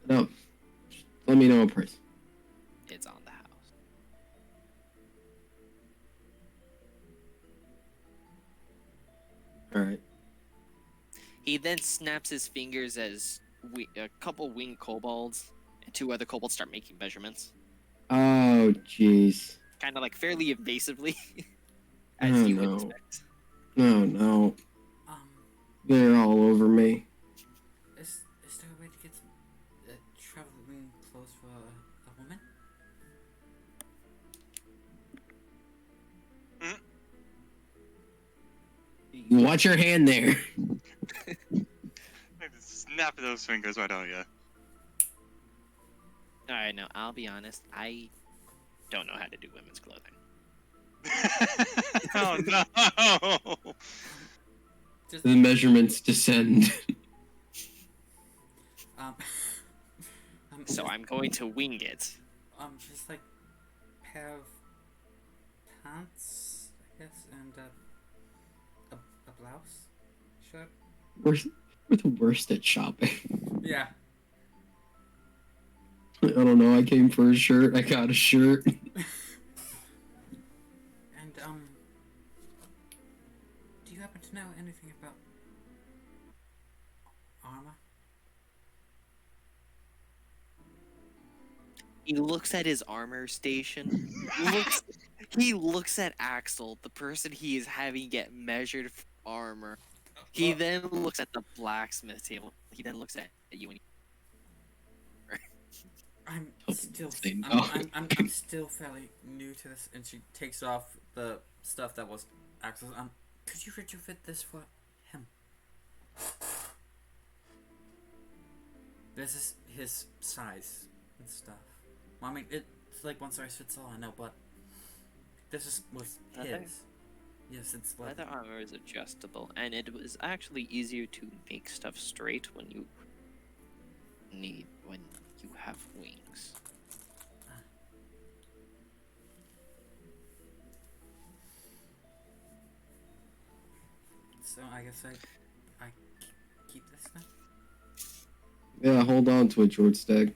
No. Let me know a price. It's on the house. Alright. He then snaps his fingers as a couple winged kobolds and two other kobolds start making measurements. Oh, jeez. Kind of like fairly invasively, as Oh, you would no. expect. No, no. They're all over me. Is there a way to get some traveling clothes for a woman? Watch your hand there. Snap those fingers, why don't you? Alright, now I'll be honest, I don't know how to do women's clothing. Oh no! Just, The measurements descend. So I'm going to wing it. Just like pair of pants, I guess, and a blouse, shirt. We're the worst at shopping. Yeah. I don't know. I came for a shirt. I got a shirt. And do you happen to know anything about armor? He looks at his armor station. He looks at Axel, the person he is having get measured for armor. He then looks at the blacksmith table. He then looks at you and I'm Oh, still, say no. I'm still fairly new to this, and she takes off the stuff that was Axel's. Could you retrofit this for him? This is his size and stuff. Well, I mean, it's like one size fits all, I know, but this was Okay. his. Yes, it's like Leather armor is adjustable, and it was actually easier to make stuff straight when you have wings. so. I guess I keep this then. Yeah, hold on to it, George Stagg.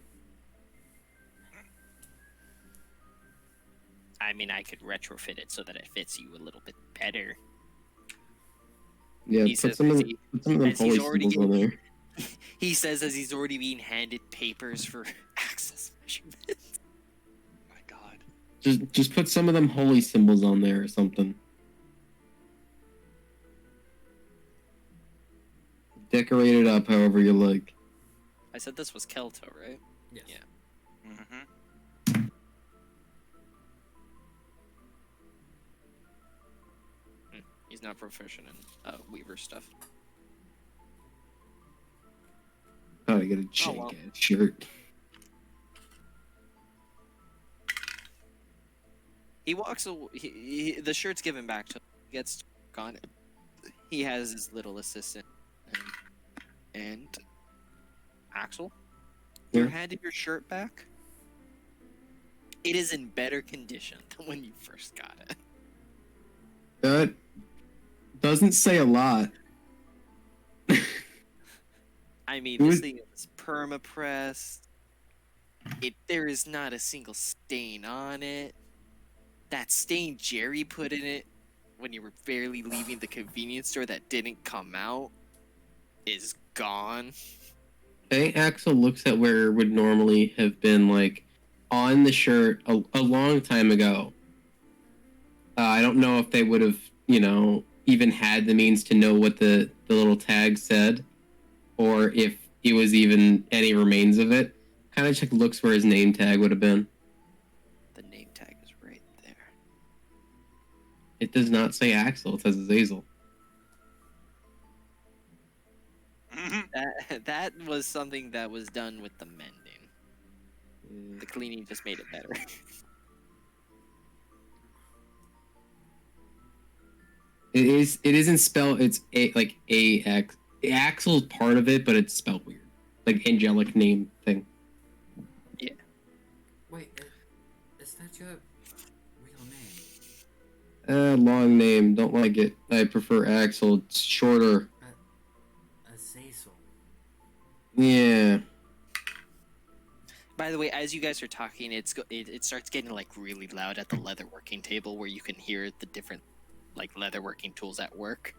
I mean, I could retrofit it so that it fits you a little bit better. Yeah, He put says some of as them, he- put some of them as he's holy already symbols on there. He says as he's already being handed papers for access measurements. My God. Just put some of them holy symbols on there or something. Decorate it up however you like. I said this was Kelto, right? Yes. Yeah. Mm-hmm. He's not proficient in Weaver stuff. Gotta get a Oh, well. jank ass shirt. He walks away. The shirt's given back to him. He gets on it. He has his little assistant. And Axel, you're Yeah. handed your shirt back. It is in better condition than when you first got it. That doesn't say a lot. I mean, Who this is- thing is permapressed. There is not a single stain on it. That stain Jerry put in it when you were barely leaving the convenience store that didn't come out is gone. Okay, Axel looks at where it would normally have been like on the shirt a long time ago. I don't know if they would have, even had the means to know what the little tag said, or if it was even any remains of it. Kind of just looks where his name tag would have been. The name tag is right there. It does not say Axel, it says Azazel. Mm-hmm. That was something that was done with the mending. The cleaning just made it better. It isn't spelled. It's AX. Axel's part of it, but it's spelled weird, like angelic name thing. Wait, is that your real name? Long name. Don't like it. I prefer Axel. It's shorter. Azazel. Yeah. By the way, as you guys are talking, it starts getting like really loud at the leatherworking table where you can hear the different like leatherworking tools at work.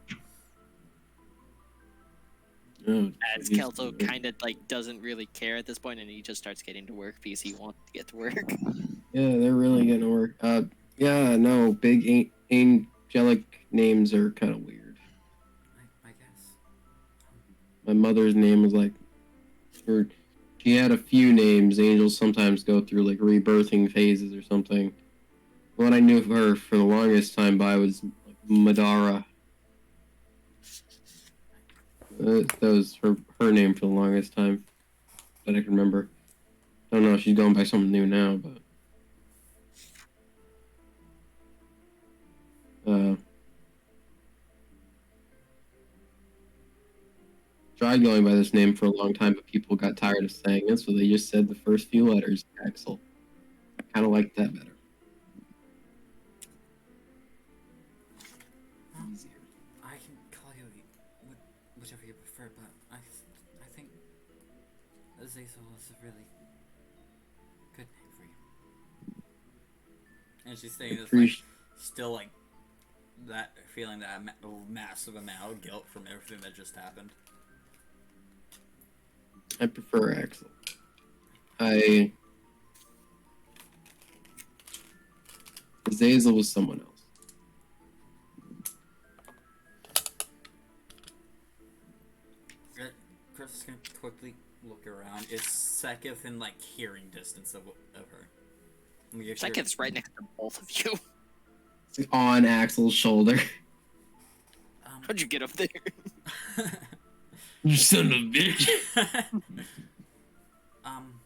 Oh, As jeez. Kelto kind of like doesn't really care at this point, and he just starts getting to work because he wants to get to work. Yeah, they're really gonna work. Yeah, no, big angelic names are kind of weird. I guess. My mother's name was like, or she had a few names. Angels sometimes go through like rebirthing phases or something. The one I knew her for the longest time by was like Madara. That was her name for the longest time that I can remember. I don't know if she's going by something new now, but tried going by this name for a long time, but people got tired of saying it, so they just said the first few letters, Axel. I kind of like that better. Easier. I can call you whichever you prefer, but I think Azazel is a really good name for you. And she's saying this like Appreciate- still like that feeling that massive amount of guilt from everything that just happened. I prefer Axel. Azazel was someone else. Chris is gonna quickly look around. Is Seketh in like hearing distance of her? Seketh's right next to both of you. It's on Axel's shoulder. How'd you get up there? You son of a bitch. um.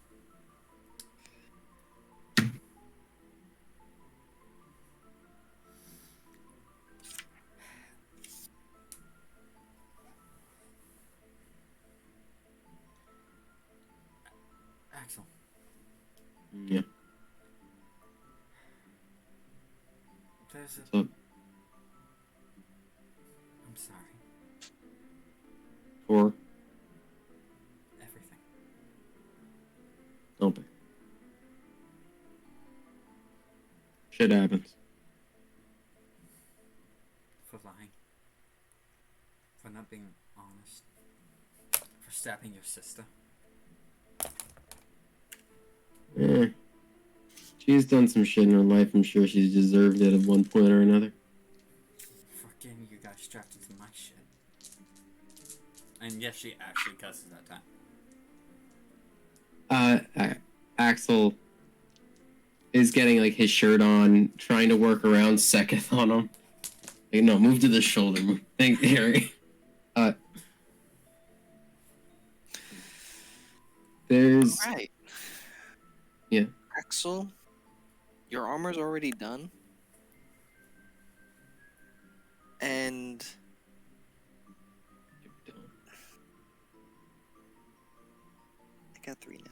Axel, Yeah. there's a. So, I'm sorry. for Everything. don't be. Shit happens. For lying. For not being honest. For stabbing your sister. Eh. She's done some shit in her life. I'm sure she's deserved it at one point or another. For getting you guys strapped into my shit. And yes, she actually cusses that time. Axel is getting like his shirt on, trying to work around Seketh on him. Like, no, move to the shoulder. Thank Harry. There's Right. Yeah. Axel, your armor's already done. And I got 3 net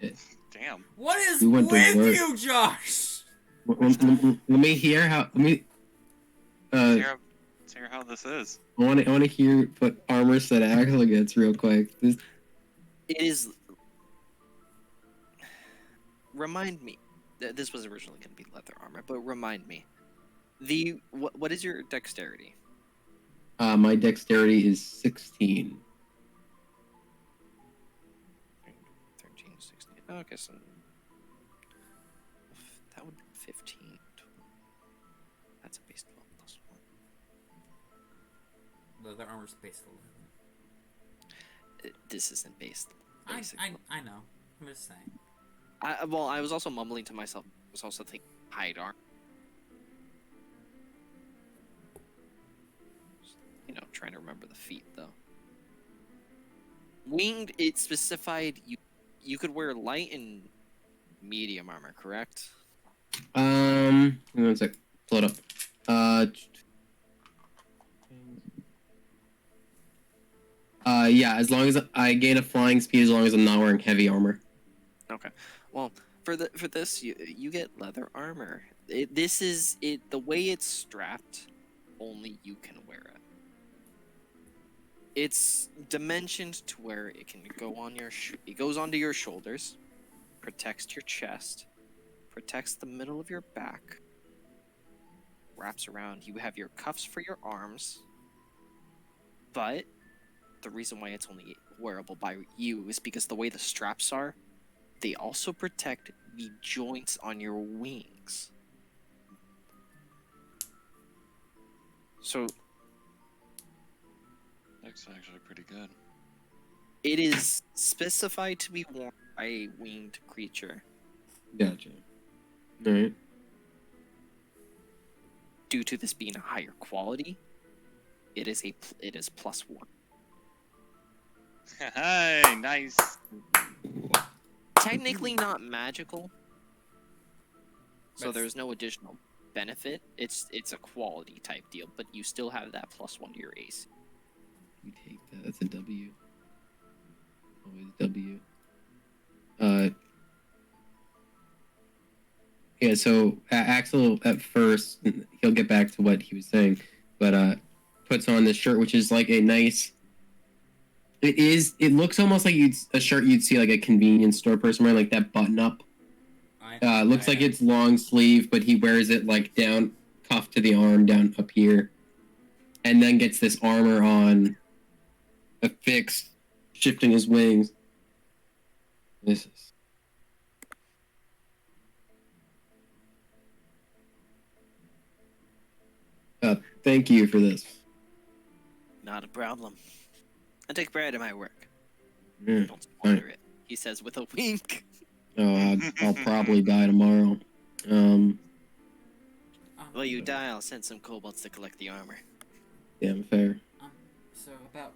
20. Damn. What is We went to with work. you, Josh? Let me hear how. Let me. Let's hear how this is. I want to hear what armor set Axel gets real quick. This, It is. Remind me. This was originally going to be leather armor, but remind me. What is your dexterity? my dexterity is 16. 13, 16. Oh, okay, so that would be 15. That's a base 12 plus 1. Leather armor's base 11. This isn't based. I know. I'm just saying. I was also mumbling to myself. I was also thinking hide armor. Trying to remember the feat though. Winged, it specified you could wear light and medium armor, correct? One sec. Pull it up. Yeah, as long as I gain a flying speed, as long as I'm not wearing heavy armor. Okay. Well, for this, you get leather armor. This is it. The way it's strapped, only you can wear it. It's dimensioned to where it can go on it goes onto your shoulders, protects your chest, protects the middle of your back, wraps around. You have your cuffs for your arms, but the reason why it's only wearable by you is because the way the straps are, they also protect the joints on your wings. So That's actually pretty good. it is specified to be worn by a winged creature. Gotcha. Alright. Due to this being a higher quality, it is +1. Hey, nice. Technically not magical, so That's- there's no additional benefit. It's a quality type deal, but you still have that +1 to your AC. You take that. That's a W. Always W. Yeah, so Axel, at first, he'll get back to what he was saying, but puts on this shirt, which is like a nice. It looks almost like a shirt you'd see like a convenience store person wearing, like that button up. Looks like it's long sleeve, but he wears it like down, cuffed to the arm, down up here, and then gets this armor on, affixed, shifting his wings. This is. Thank you for this. Not a problem. I take pride in my work. Yeah. Don't squander it, he says with a wink. Oh, I'll probably die tomorrow. Well, you die, I'll send some kobolds to collect the armor. Damn fair. So about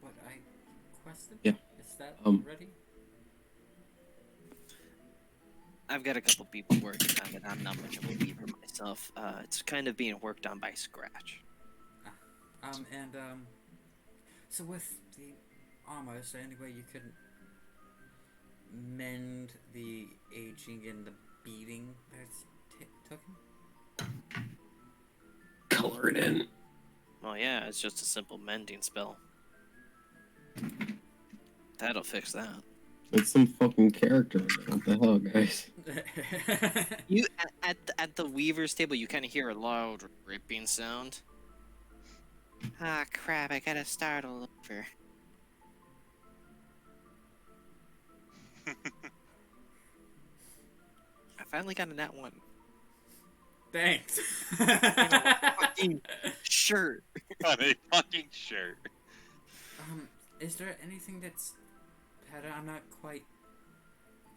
what I requested? Yeah. Is that Um, ready? I've got a couple people working on it. I'm not much of a weaver myself. It's kind of being worked on by Scratch. So with the armor, is there any way you could mend the aging and the beating that it's taken? Color it in. Well, yeah, it's just a simple mending spell. That'll fix that. It's some fucking character. What the hell, guys? You at the weaver's table, you kind of hear a loud ripping sound. Ah, crap! I gotta start all over. I finally got a nat one. Thanks. Fucking shirt. On a fucking shirt. Is there anything that's better? I'm not quite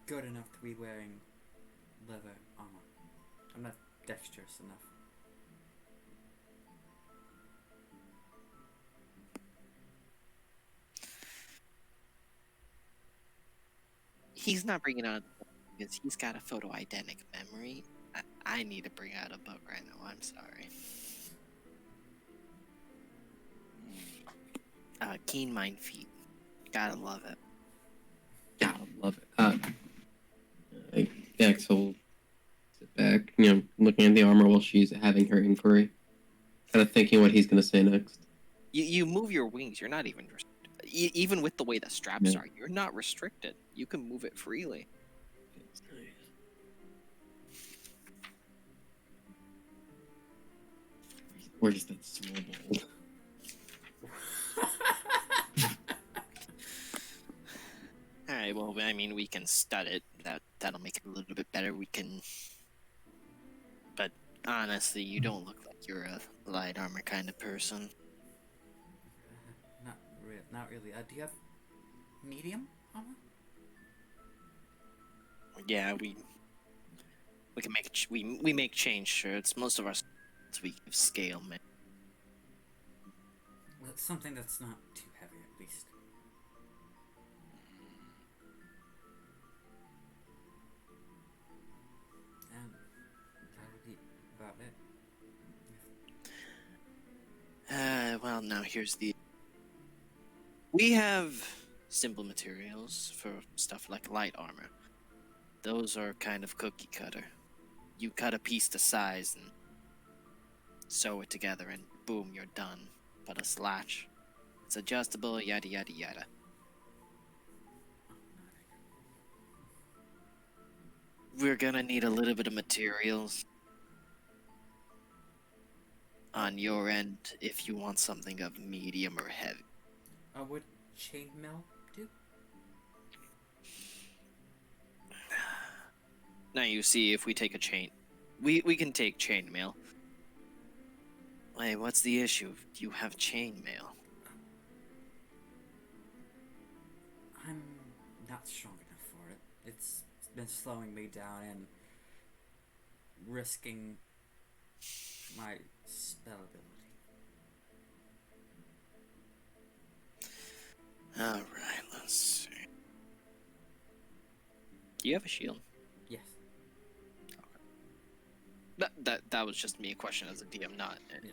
good enough to be wearing leather armor. I'm not dexterous enough. He's not bringing out because he's got a photo identic memory. I need to bring out a book right now. I'm sorry. Keen Mind Feet. Gotta love it. Gotta love it. Dex will sit back, looking at the armor while she's having her inquiry, kind of thinking what he's gonna say next. You move your wings. You're not even even with the way the straps are. You're not restricted. You can move it freely. That's nice. Where's that snowball? All right. Well, I mean, we can stud it. That'll make it a little bit better. We can. But honestly, you don't look like you're a light armor kind of person. Not really. Do you have medium armor? Yeah, we can make we make chain shirts. Most of our we give scale, man. Well, something that's not too heavy, at least. And that'll be about it. Well, now here's the. We have simple materials for stuff like light armor. Those are kind of cookie cutter. You cut a piece to size and sew it together, and boom, you're done. But a slatch, it's adjustable, yada yada yada. We're gonna need a little bit of materials on your end if you want something of medium or heavy. Would chainmail do? Now you see, if we take a chain, we can take chainmail. Wait, what's the issue? You have chainmail. I'm not strong enough for it. It's been slowing me down and risking my spell ability. Alright, let's see. Do you have a shield? Yes. That was just me a question as a DM, not. Yes.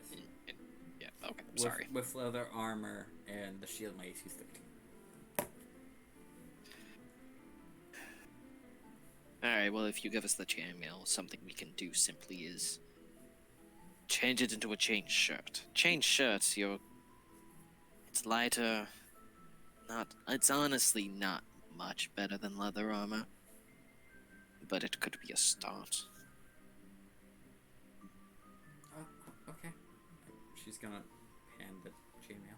Yeah, okay, sorry. With leather armor and the shield, my AC is 13. Alright, well, if you give us the chainmail, something we can do simply is change it into a chain shirt. Chain shirts, it's lighter. It's honestly not much better than leather armor, but it could be a start. Okay. She's gonna hand the chainmail.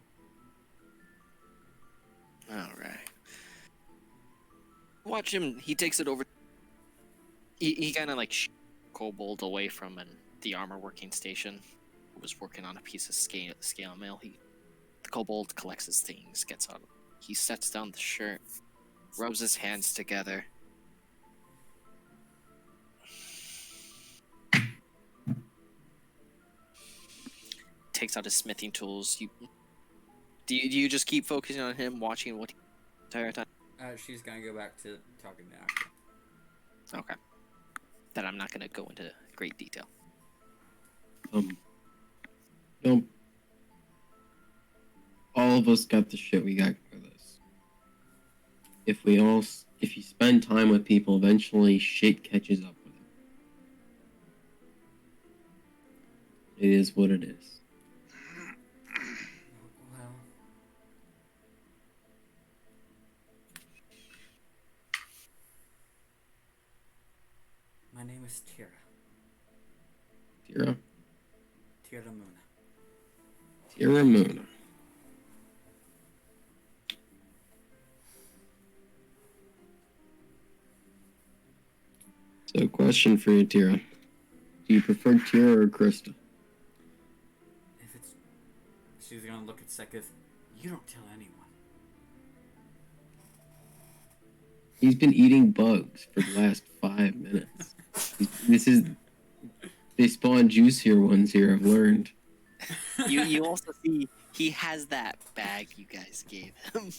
Alright. Watch him, he takes it over. He kind of like kobold away from the armor working station. Who was working on a piece of scale mail. The kobold collects his things, gets out. He sets down the shirt, rubs his hands together. Takes out his smithing tools. Do you just keep focusing on him, watching what the entire time? She's gonna go back to talking to Axel. Okay. Then I'm not gonna go into great detail. Don't. All of us got the shit we got for this. If you spend time with people, eventually shit catches up with them. It is what it is. Well, my name is Tira. Tira? Tira Muna. Tira Muna. So, question for you, Tira. Do you prefer Tira or Krista? If it's... She's gonna look at Seketh. You don't tell anyone. He's been eating bugs for the last 5 minutes. They spawn juicier ones here, I've learned. You also see he has that bag you guys gave him.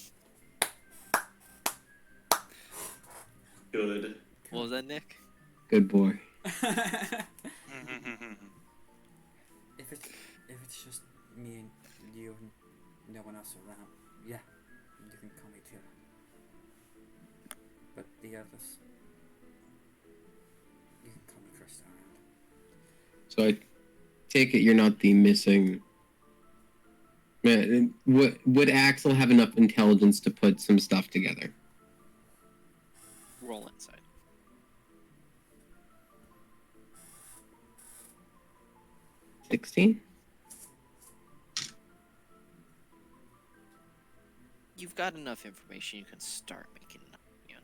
Good. What was that, Nick? Good boy. If it's just me and you and no one else around, yeah, you can call me Tira. But the others, you can call me Krista around. So I take it you're not the missing... Man, would Axel have enough intelligence to put some stuff together? Roll inside. $16? You've got enough information. You can start making an opinion.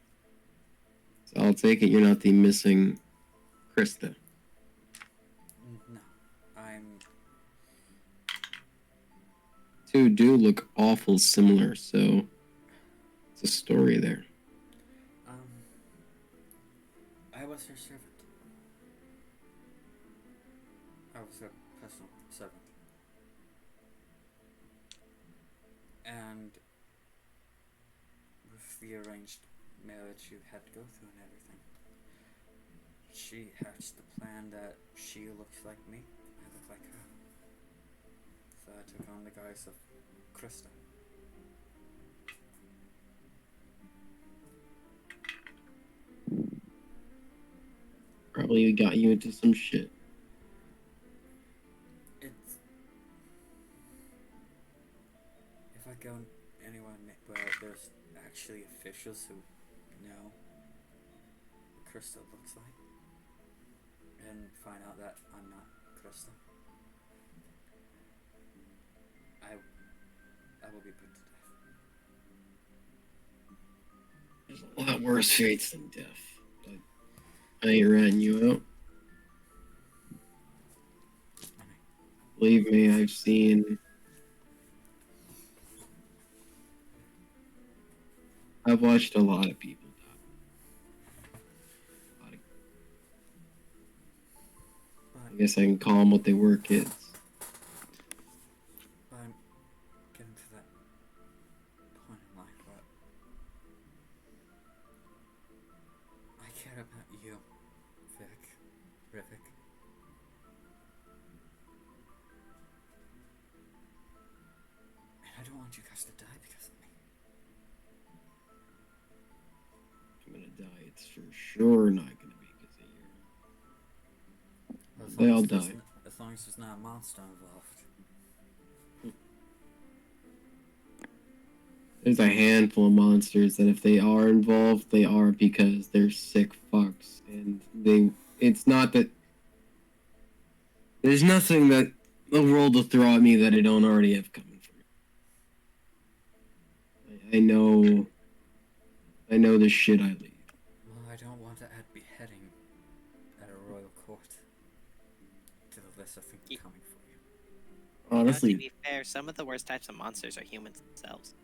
So I'll take it you're not the missing Krista. No, I'm... Two do look awful similar, so it's a story there. I was her servant. I was her personal servant. And with the arranged marriage you had to go through and everything, she hatched the plan that she looks like me, I look like her. So I took on the guise of Krista. Probably got you into some shit. It's... If I go anywhere where there's actually officials who know what Krista looks like, and find out that I'm not Krista, I will be put to death. There's a lot worse fates than death. But I ain't ratting you out. Believe me, I've watched a lot of people die. I guess I can call them what they were, kids. But I'm getting to that point in life where I care about you, Vic, Rivik. And I don't want you guys to die because of me. I'm gonna die. It's for sure not gonna be because of you. They all die. As long as there's not a monster involved. There's a handful of monsters that if they are involved, they are because they're sick fucks. And it's not that... There's nothing that the world will throw at me that I don't already have coming for me. I know the shit I lead. Well, I don't want to add beheading at a royal court to the list of things coming for you. Honestly, to be fair, some of the worst types of monsters are humans themselves.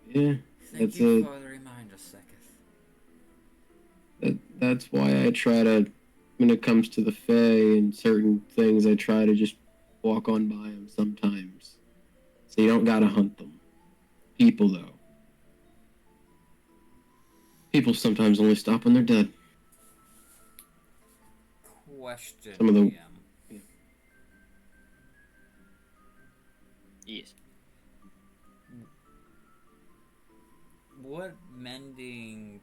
yeah, Thank you for the reminder, Seketh. that's why I try to, when it comes to the Fae and certain things, I try to just walk on by them sometimes. So you don't gotta hunt them. People, though. People sometimes only stop when they're dead. Question, Some of the- DM. Yes. Would mending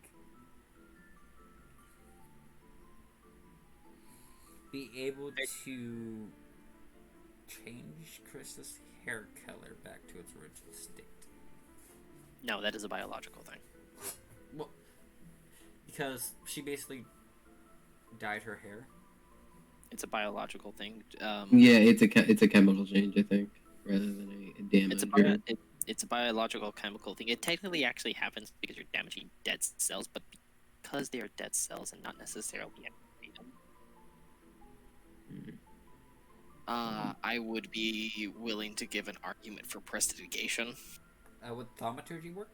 be able to change Chris's hair color back to its original state? No, that is a biological thing. Well, because she basically dyed her hair. It's a biological thing. Yeah, it's a chemical change, I think, rather than a damage. It's a biological chemical thing. It technically actually happens because you're damaging dead cells, but because they are dead cells and not necessarily activated, I would be willing to give an argument for prestidigitation. Would thaumaturgy work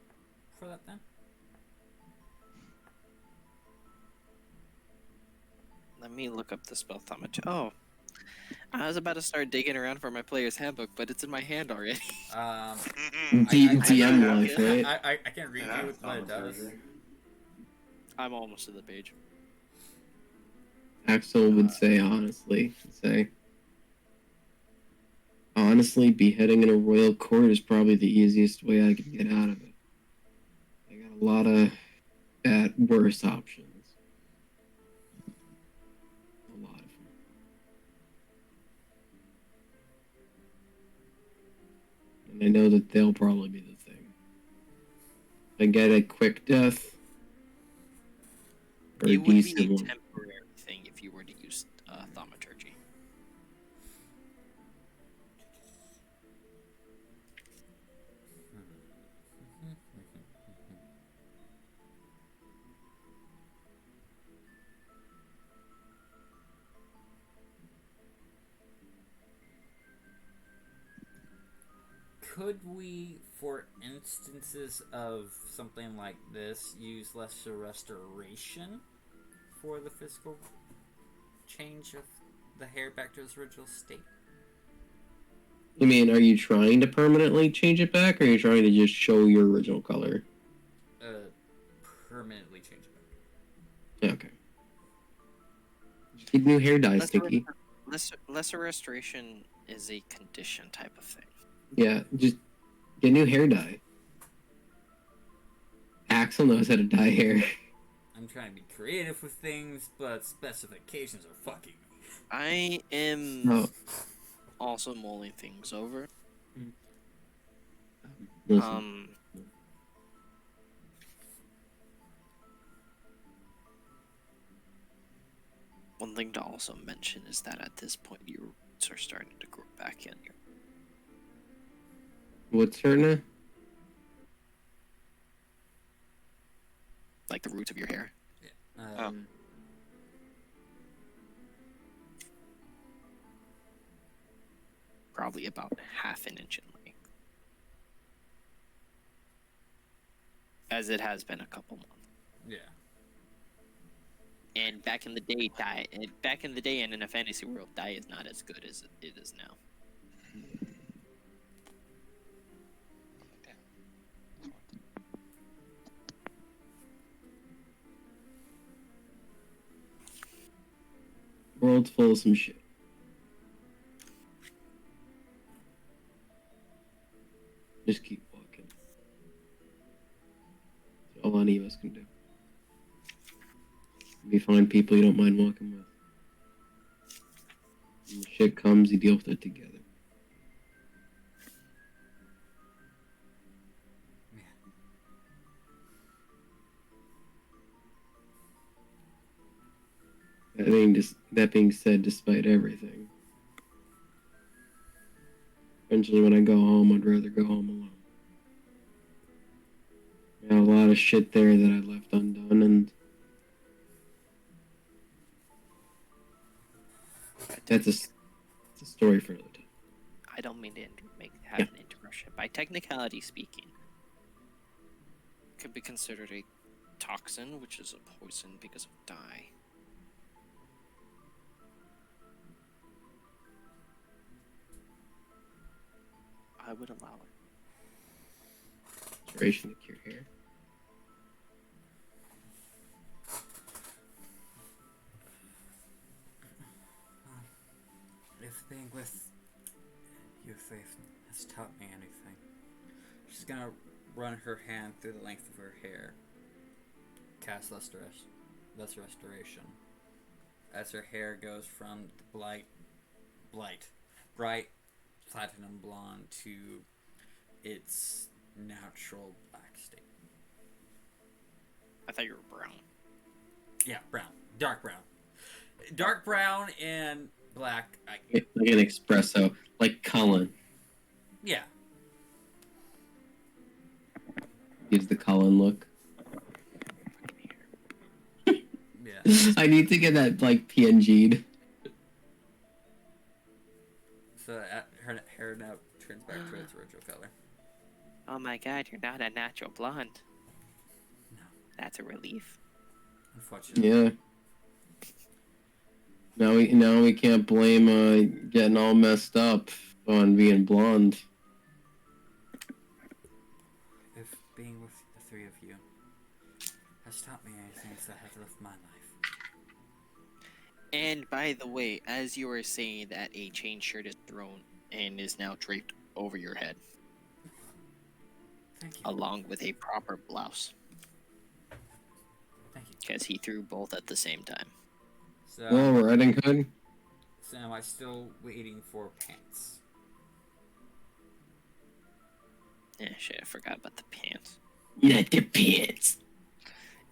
for that then? Let me look up the spell thaumaturgy. Oh, I was about to start digging around for my player's handbook, but it's in my hand already. DM I- life, right? I can't read Yeah, you what it does. thaumaturgy. I'm almost to the page. Axel would say, honestly, beheading in a royal court is probably the easiest way I can get out of it. I got a lot of worse options. A lot of them. And I know that they'll probably be the thing. I get a quick death. Or a It would be a decent one. temporary thing if you were to use thaumaturgy. Could we, for instances of something like this, use lesser restoration for the physical change of the hair back to its original state? I mean, are you trying to permanently change it back, or are you trying to just show your original color? Permanently change it back. Yeah, okay. Just get new hair dye, Stinky. Lesser restoration is a condition type of thing. Yeah, just get new hair dye. Axel knows how to dye hair. I'm trying to be creative with things, but specifications are fucking me. I am Oh, also mulling things over. listen. One thing to also mention is that at this point your roots are starting to grow back in. What's her name? Like the roots of your hair. Probably about half an inch in length. As it has been a couple months. Yeah. And back in the day and in a fantasy world, dye is not as good as it is now. World's full of some shit. Just keep walking. That's all any of us can do. You find people you don't mind walking with. When the shit comes, you deal with it together. That being said, despite everything, eventually when I go home, I'd rather go home alone. I got a lot of shit there that I left undone, and that's a story for another time. I don't mean to have an interruption. By technicality speaking, it could be considered a toxin, which is a poison because of dye. I would allow it. restoration to cure hair. If being with you, Faith, has taught me anything, she's gonna run her hand through the length of her hair. Cast Lesser Restoration. As her hair goes from the bright platinum blonde to its natural black state. I thought you were brown. Yeah, brown. Dark brown. Dark brown and black. Like an espresso, like Colin. Yeah. Gives the Colin look. Yeah. I need to get that like PNG'd. So her hair now turns back to its original color. Oh my god, you're not a natural blonde. No. That's a relief. Unfortunately. Yeah. Now we can't blame getting all messed up on being blonde. If being with the three of you has taught me anything, it's that I have lived my life. And by the way, as you were saying that, a chain shirt is thrown and is now draped over your head, Thank you. along with a proper blouse, Thank you. because he threw both at the same time. So, Well, Riding Hood. so am I still waiting for pants? Yeah, shit, I forgot about the pants. Not the pants.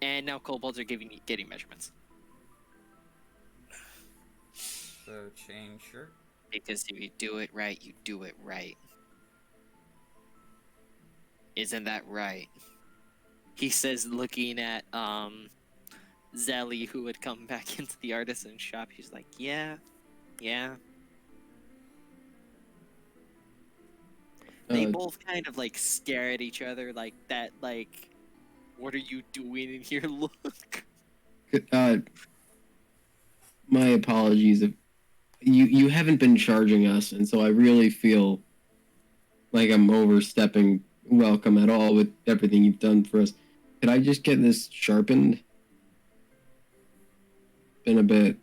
And now kobolds are getting measurements. So chain shirt. Because if you do it right, you do it right. Isn't that right? He says, looking at Zelly, who had come back into the artisan shop. He's like, yeah. They both kind of like stare at each other like that, like, what are you doing in here? Look. My apologies if you haven't been charging us, and so I really feel like I'm overstepping welcome at all with everything you've done for us. Could I just get this sharpened? Been a bit.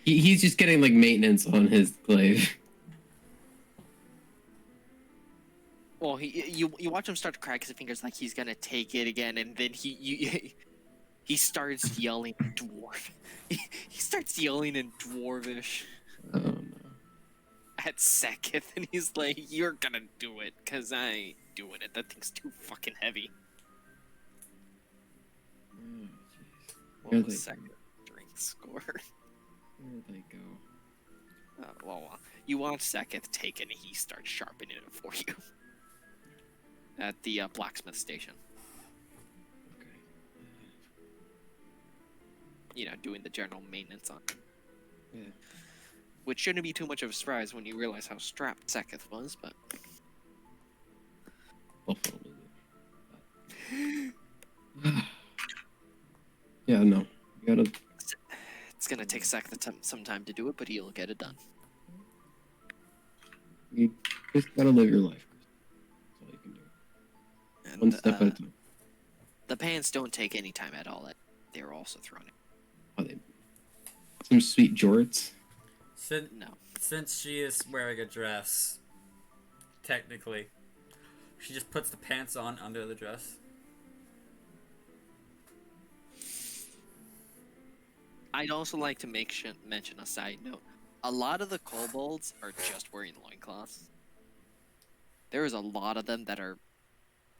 He's just getting like maintenance on his glaive. Well, you watch him start to crack his fingers like he's gonna take it again, and then he starts yelling dwarf. He starts yelling in dwarvish Oh no. at Seketh, and he's like, "You're gonna do it, cause I ain't doing it. That thing's too fucking heavy." Oh, jeez. What Where'd was they Seketh's drink score? Where'd they go? Well, you watch Seketh take it, and he starts sharpening it for you at the blacksmith station. Okay. You know, doing the general maintenance on it. Yeah. Which shouldn't be too much of a surprise when you realize how strapped Seketh was, but... Buffalo. Yeah, no. You gotta. It's gonna take Seketh some time to do it, but he'll get it done. You just gotta live your life. That's all you can do. And, One step at a time. The pants don't take any time at all. They're also thrown in. Oh, some sweet jorts. Since she is wearing a dress, technically, she just puts the pants on under the dress. I'd also like to mention a side note. A lot of the kobolds are just wearing loincloths. There is a lot of them that are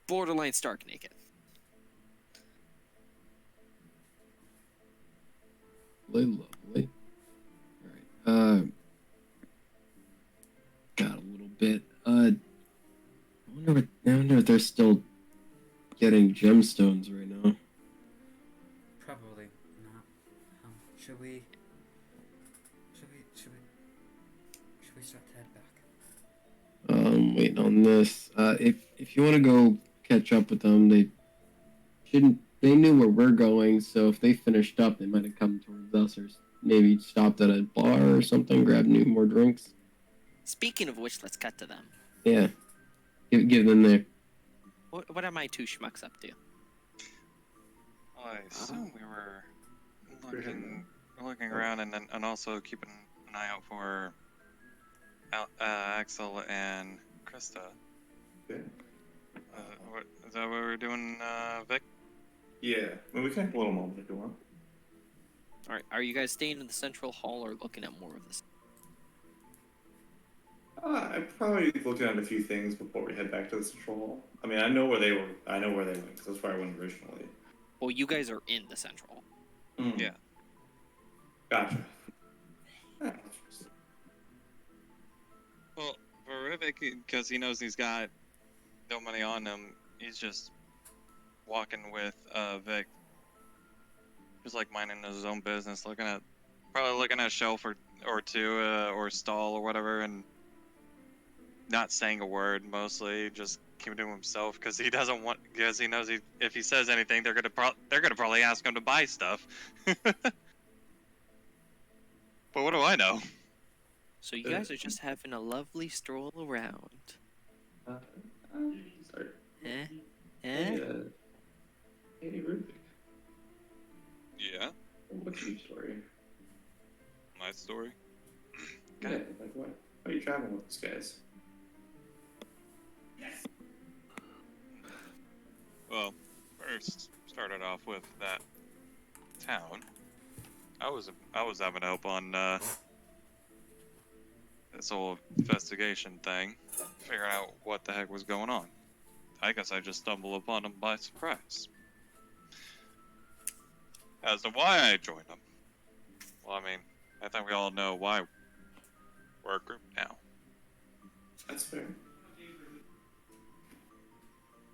borderline stark naked. Lovely. Alright. Got a little bit. I wonder if they're still getting gemstones right now. Probably not. Should we start to head back? Waiting on this. If you want to go catch up with them, they knew where we're going, so if they finished up, they might have come towards us or maybe stopped at a bar or something, grabbed more drinks. Speaking of which, let's cut to them. Yeah. Give them there. What are my two schmucks up to? I assume we were looking around and also keeping an eye out for Axel and Krista. Okay. Is that what we're doing, Vic? Yeah. I mean, we can have a little moment if you want. All right, are you guys staying in the central hall or looking at more of this? I'm probably looking at a few things before we head back to the central hall. I mean, I know where they were. I know where they went because that's where I went originally. Well, you guys are in the central hall. Yeah. Gotcha. Well, for Vic, because he knows he's got no money on him, he's just walking with Vic, just like minding his own business, probably looking at a shelf or two or stall or whatever, and not saying a word. Mostly just keeping to himself because he knows if he says anything, they're gonna probably ask him to buy stuff. But what do I know? So you guys are just having a lovely stroll around. Sorry. Eh? Hey, Rubik. Yeah, What's your story? my story. Yeah, like what? Why are you traveling with these guys? Well, first started off with that town. I was having help on this whole investigation thing, figuring out what the heck was going on. I guess I just stumbled upon them by surprise. As to why I joined them, well, I mean, I think we all know why we're a group now. That's fair.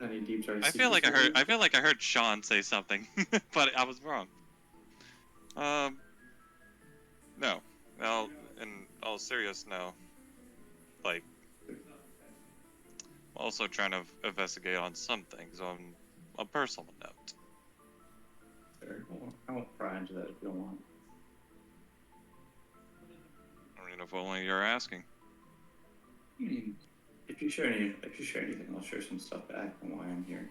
Any deep dark I feel like I heard Sean say something, but I was wrong. No. Well, in all serious, no. Like, I'm also trying to investigate on some things on a personal note. Fair. I won't pry into that if you don't want. I mean, if only you're asking. If you share anything, I'll share some stuff back on why I'm here.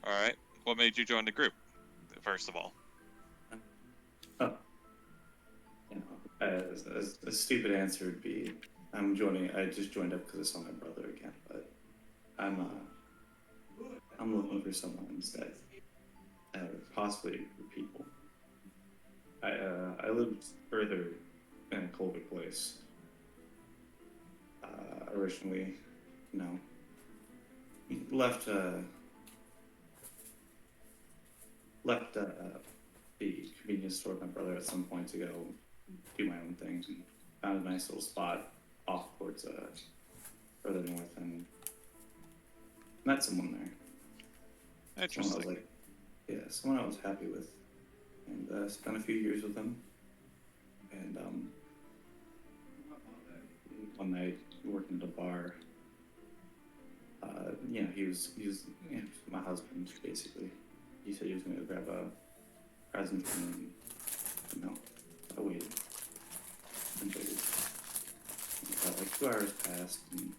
All right. What made you join the group? First of all. Oh. You know, a stupid answer would be, I just joined up because I saw my brother again, but I'm looking for someone instead. Possibly for people. I lived further in a colder place. Originally, left the convenience store with my brother at some point to go do my own things, and found a nice little spot off towards further north, and met someone there. Interesting. Someone I was happy with, and spent a few years with them. And one night working at a bar, he was my husband basically. He said he was going to grab a present for me, and I waited and waited. And like 2 hours passed, and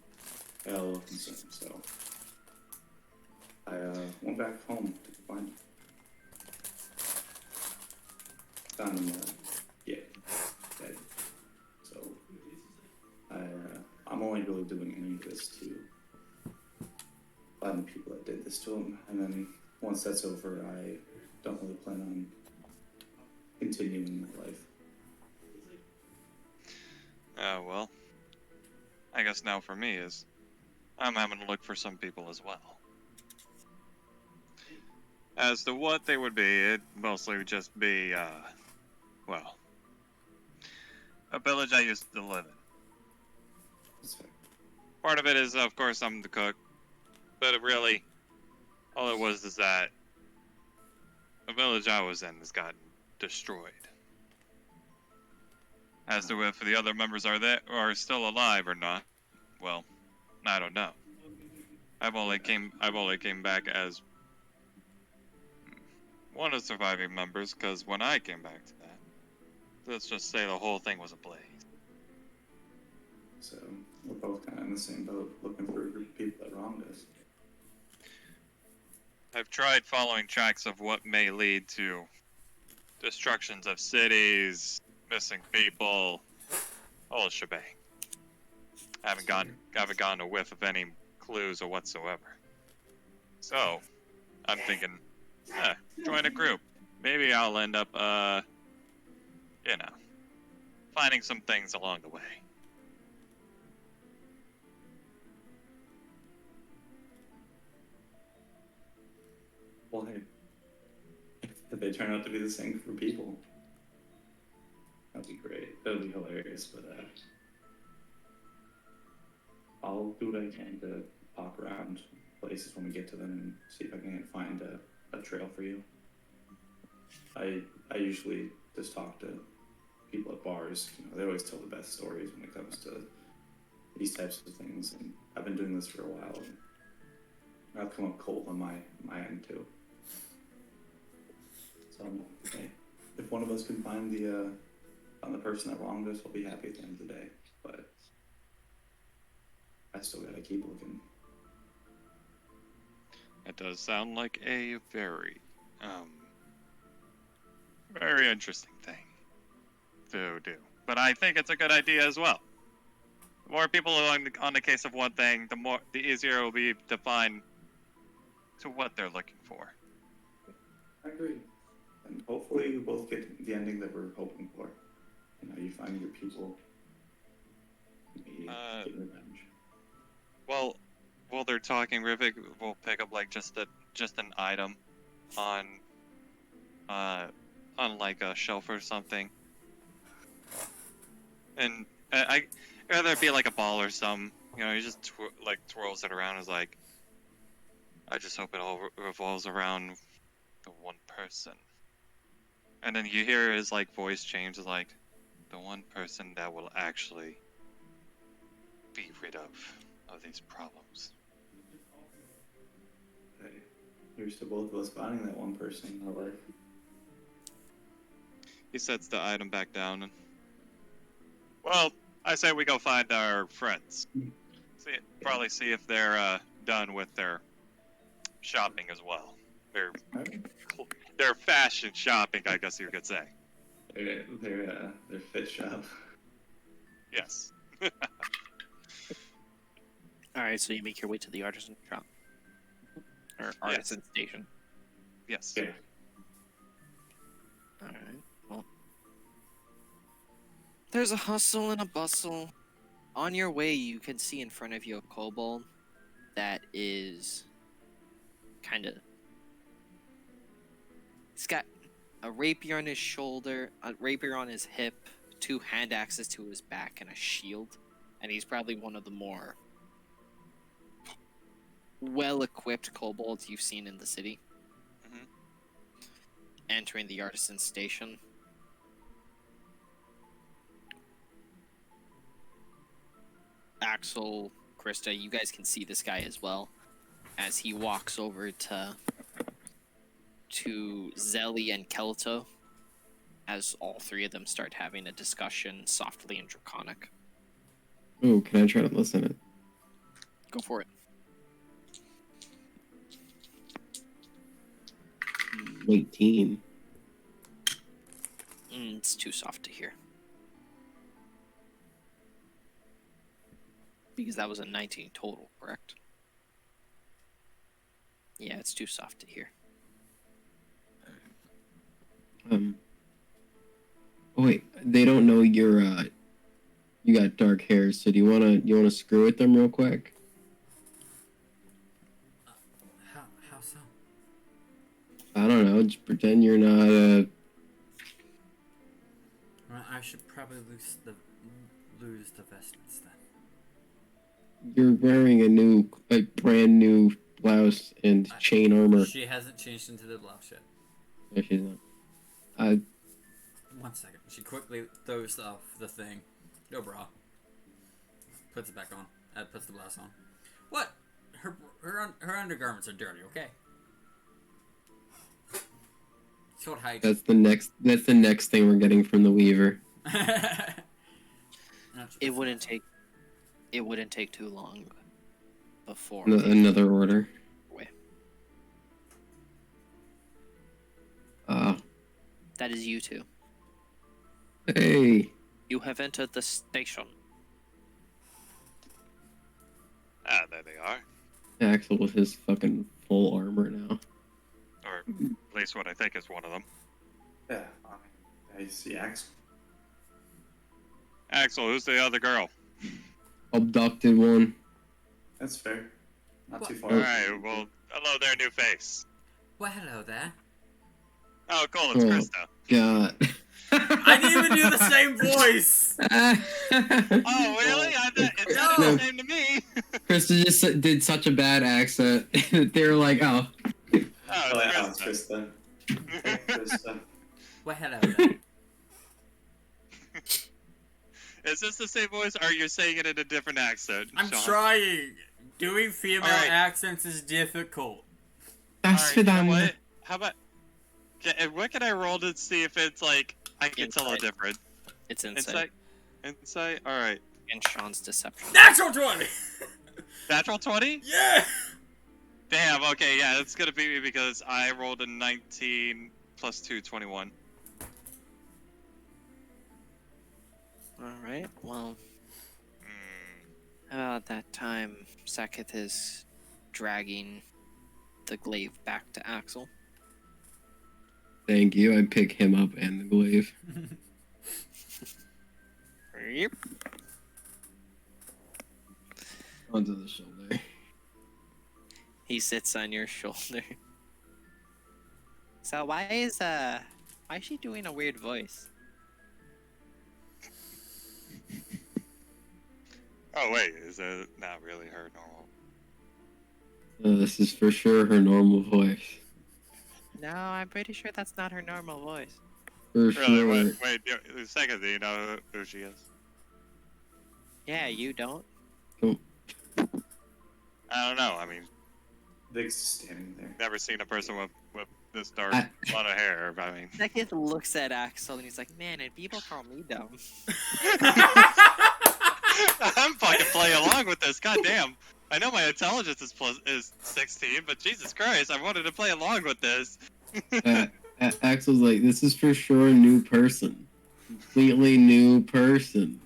I got a little concerned, so I went back home to find him. Found him, dead. So I'm only really doing any of this to find the people that did this to him, and then once that's over, I don't really plan on continuing my life. Well, I guess now for me is I'm having to look for some people as well. As to what they would be, it mostly would just be, a village I used to live in. That's fair. Part of it is, of course, I'm the cook, but really, all it was is that the village I was in has gotten destroyed. As to if the other members are still alive or not, well, I don't know. I've only came back as one of the surviving members, because when I came back to that, let's just say the whole thing was ablaze. So we're both kind of in the same boat, looking for people that wronged us. I've tried following tracks of what may lead to destructions of cities, missing people, whole shebang. Haven't gotten a whiff of any clues or whatsoever. So, I'm thinking, join a group. Maybe I'll end up, finding some things along the way. Well, hey, if they turn out to be the same for people, that'd be great. That'd be hilarious. But I'll do what I can to walk around places when we get to them and see if I can find a trail for you. I usually just talk to people at bars. They always tell the best stories when it comes to these types of things, and I've been doing this for a while. And I've come up cold on my end too. So hey, if one of us can find the person that wronged us, I'll be happy at the end of the day. But I still gotta keep looking. It does sound like a very interesting thing to do. But I think it's a good idea as well. The more people on the case of one thing, the easier it will be to find to what they're looking for. I agree. And hopefully we both get the ending that we're hoping for. You find your people. Me get revenge. Well, while they're talking, Rivik will pick up like just an item on like a shelf or something, and I rather it be like a ball or some. He just twirls it around. Is like, I just hope it all revolves around the one person. And then you hear his voice change, like, the one person that will actually be rid of these problems. Hey, here's to both of us finding that one person in our life. He sets the item back down and, well, I say we go find our friends. Probably see if they're done with their shopping as well. Their fashion shopping, I guess you could say. Their fit shop. Yes. Alright, so you make your way to the artisan shop. Or artisan station. Yes. Yeah. Alright, well. There's a hustle and a bustle. On your way, you can see in front of you a kobold that is kind of... He's got a rapier on his shoulder, a rapier on his hip, 2 hand axes to his back, and a shield. And he's probably one of the more well-equipped kobolds you've seen in the city. Mm-hmm. Entering the artisan station. Axel, Krista, you guys can see this guy as well as he walks over to Zelly and Kelto, as all 3 of them start having a discussion softly in Draconic. Oh, can I try to listen it? Go for it. 18. It's too soft to hear. Because that was a 19 total, correct? Yeah, it's too soft to hear. Oh wait, they don't know you're you got dark hair, so do you wanna screw with them real quick? How so? I don't know, just pretend you're not I should probably lose the vestments then. you're wearing a brand new blouse and chain armor. She hasn't changed into the blouse yet. No, she's not. 1 second. She quickly throws off the thing. No bra. Puts it back on. Puts the blouse on. What? Her undergarments are dirty. Okay. It's called hygiene. That's the next thing we're getting from the Weaver. It wouldn't take It wouldn't take too long before. Another order. Wait. That is you two. Hey. You have entered the station. Ah, there they are. Axel with his fucking full armor now. Or at least what I think is one of them. Yeah, I see Axel. Axel, who's the other girl? Abducted one. That's fair. Not too far. Alright, well, hello there, new face. Well, hello there. Oh, cool, it's Oh. Krista. God. I didn't even do the same voice. Oh, really? It sounded No. the same to me. Krista just did such a bad accent. They were like, oh. Oh, Oh, yeah, it's it's Krista. Krista. Hey, Krista. Well, hello there. Is this the same voice, or are you saying it in a different accent? I'm Sean? trying. Doing female Alright. accents is difficult. That's Alright, for you know them. what? How about... What can I roll to see if it's like... I can tell a Insight. difference. It's insight. Insight? Alright. And Sean's deception. Natural 20! Natural 20? Yeah! Damn, okay, yeah, it's gonna be me because I rolled a 19 plus 2, 21. Alright, well, Hmm. about that time, Saketh is dragging the glaive back to Axel. Thank you. I pick him up and the glaive. Yep. Onto the shoulder. He sits on your shoulder. So why is she doing a weird voice? Oh, wait, is it not really her normal? This is for sure her normal voice. No, I'm pretty sure that's not her normal voice. For Really? sure. Wait, second, do you know who she is? Yeah, you don't? I don't know, I mean, Vic's standing there. never seen a person with this dark I- lot of hair, I mean... Saketh looks at Axel and he's like, man, and people call me dumb. I'm fucking playing along with this, goddamn. I know my intelligence is 16, but Jesus Christ, I wanted to play along with this. Axel's like, this is for sure a new person. Completely new person.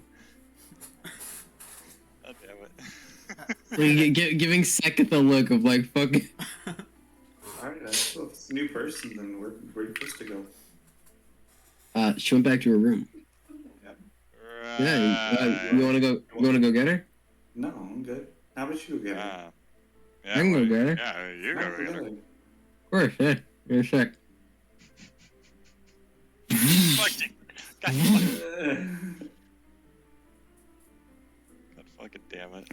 God damn it. Like, giving Seketh a look of like, fucking. Alright, so if it's a new person, then where are you supposed to go? She went back to her room. Yeah, you wanna go? You wanna go get her? No, I'm good. How about you go get her? Yeah, I can go well, get her. Yeah, you go Alright, get her. Of course, yeah. Give me a sec. Fuck you. God, God fucking damn it.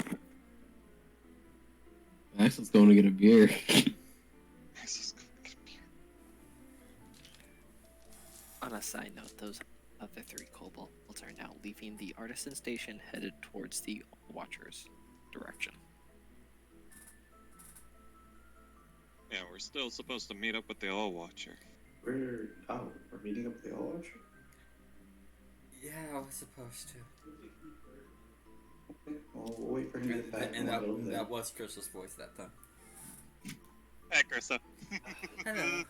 Axel's going to get a beer. On a side note, those other three kobolds are now leaving the artisan station headed towards the Watcher's direction. Yeah, we're still supposed to meet up with the All Watcher. we're meeting up with the All Watcher? Yeah, I was supposed to. Okay, well, we'll wait for him to get back. And we'll go then. that was Crystal's voice that time. Hey, Krista. Hello.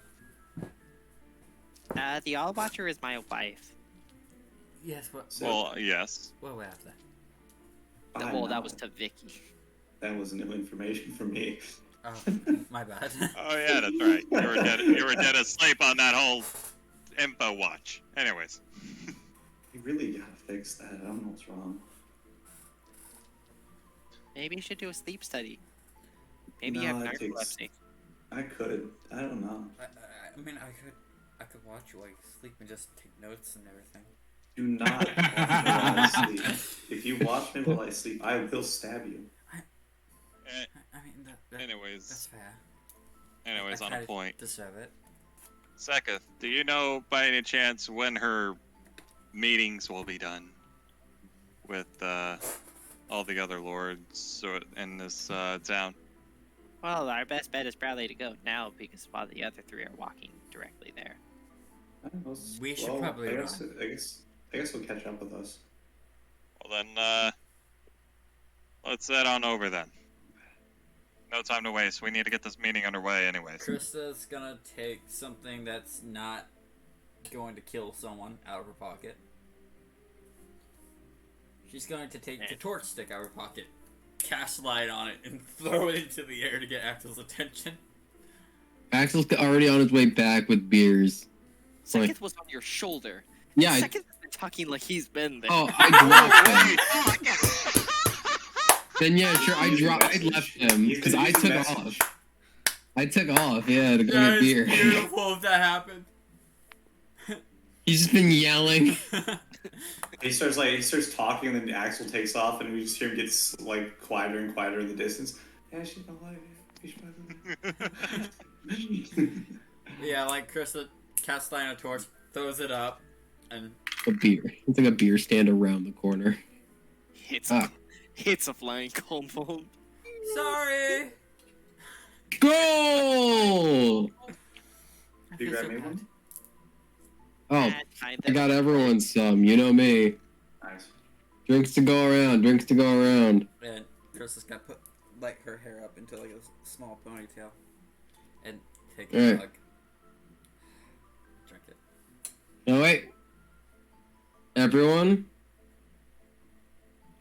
The All Watcher is my wife. Yes, what? So- Well, yes. What was that? I Well, that know. was to Vicky. That was new information for me. Oh, my bad. Oh yeah, that's right. You were dead asleep on that whole info watch. Anyways. You really gotta fix that. I don't know what's wrong. Maybe you should do a sleep study. Maybe you No, have that takes- narcolepsy. I could. I don't know. I mean, I could watch you while you sleep and just take notes and everything. Do not watch me while I sleep. If you watch me while I sleep, I will stab you. I mean, that's Anyways, fair. anyways, I on a kinda point. deserve it. Seketh, do you know by any chance when her meetings will be done with all the other lords in this town? Well, our best bet is probably to go now because while the other three are walking directly there. We should probably I run. guess he'll catch up with us. Well then, Let's head on over then. No time to waste. We need to get this meeting underway anyways. Krista's gonna take something that's not going to kill someone out of her pocket. She's going to take the torch stick out of her pocket, cast light on it, and throw it into the air to get Axel's attention. Axel's already on his way back with beers. Sekith was on your shoulder. Yeah. Sekith has been talking like he's been there. Oh, I dropped him. Then yeah, sure. I left him because I took off. I took off, yeah, to go get beer. It's beautiful if that happened. He's just been yelling. He starts talking, and then Axel takes off, and we just hear him get like quieter and quieter in the distance. Yeah, she's my life. Yeah, like Krista casts light on a torch, throws it up, and A beer. It's like a beer stand around the corner. Hits a flying kobold. sorry. Goal! You grab me one? Oh, I got everyone some. You know me. Nice. Drinks to go around. Drinks to go around. And Krista's got to put like her hair up into like a small ponytail, and take a Alright. hug. Drink it. No, wait. Everyone.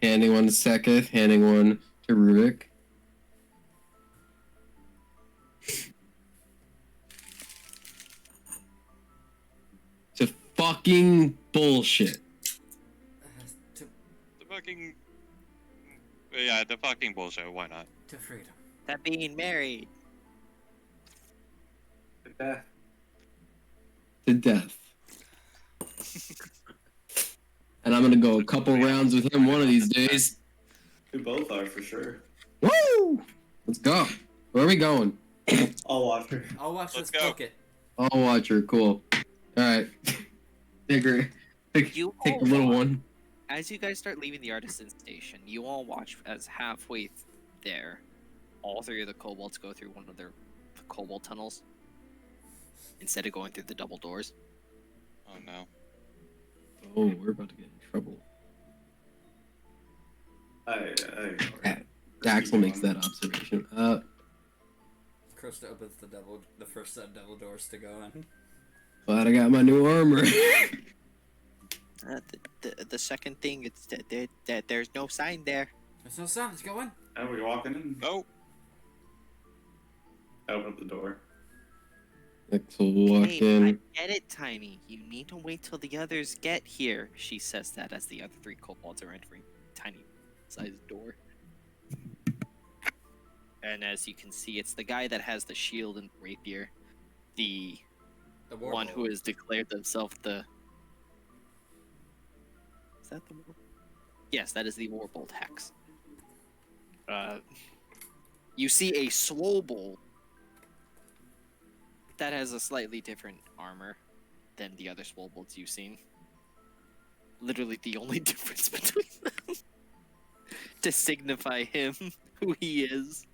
Handing one to Sekith, handing one to Rubik. It's a fucking bullshit. To The fucking. Yeah, the fucking bullshit. Why not? freedom. That being married. To death. And I'm gonna go a couple rounds with him one of these days. We both are for sure. Woo! Let's go. Where are we going? I'll watch her. I'll watch Let's this go. book it. I'll watch her. Cool. Alright. Take her. Take You the all little watch. one. As you guys start leaving the artisan station, you all watch as halfway there, all three of the kobolds go through one of their kobold tunnels instead of going through the double doors. Oh no. Oh, we're about to get in trouble. Axel makes that observation. Krista opens the first set of devil doors to go in. Glad I got my new armor. The second thing is that there's no sign there. There's no sound. Let's go in. And we're walking in. No. I open up the door. Axel walk Hey, I in. get it, Tiny. You need to wait till the others get here. She says that as the other three kobolds are entering tiny-sized door. And as you can see, it's the guy that has the shield and rapier, the The one who has declared themselves the. Is that the? Yes, that is the Warbold Hex. You see a Swobold that has a slightly different armor than the other Swobolds you've seen. Literally the only difference between them to signify him who he is.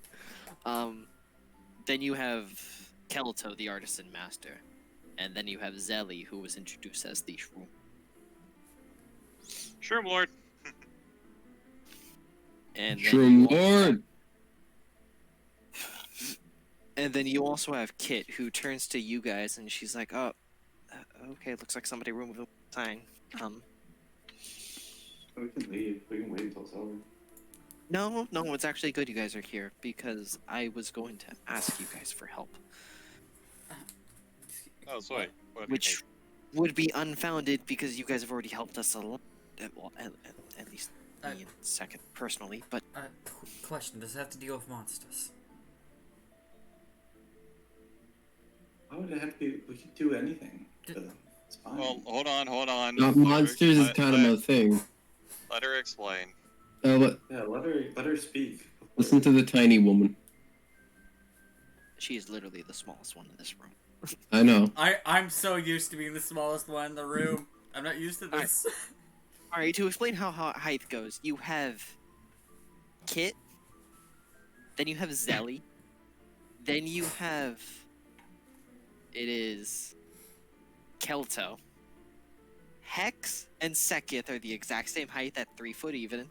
Then you have Kelto, the artisan master, and then you have Zelly, who was introduced as the Shroom. Shroom Lord. And then Shroom you also- Lord. And then you also have Kit, who turns to you guys, and she's like, "Oh, okay, looks like somebody removed the sign. We can leave. We can wait until it's over. No, it's actually good you guys are here, because I was going to ask you guys for help, Oh, sweet. What do you which would be unfounded because you guys have already helped us a lot. Well, at least me and Second personally, but Question: does it have to deal with monsters? Why would it have to be? We could do anything. Did- to them. It's fine. Well, hold on. Not monsters is kind of my thing. Let her explain. yeah, let her speak. Listen to the tiny woman. she is literally the smallest one in this room. I know. I'm so used to being the smallest one in the room. I'm not used to this. Alright, to explain how height goes, you have Kit, then you have Zelly, then you have it is Kelto. Hex and Sekith are the exact same height at 3 foot even.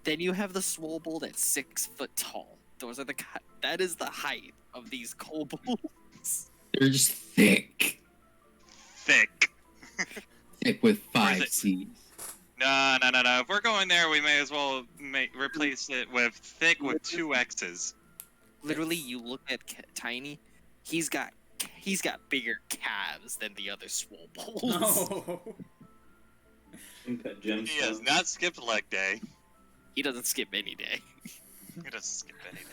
Then you have the Swobold at 6 foot tall. That is the height of these kobolds. They're just thick. Thick. Thick with Or is 5 it- C's. No. If we're going there, we may as well replace it with thick with 2 X's. Literally, you look at Tiny. He's got bigger calves than the other Swobolds. No. I think that Jim's He has not skipped leg day. He doesn't skip any day. He doesn't skip any day.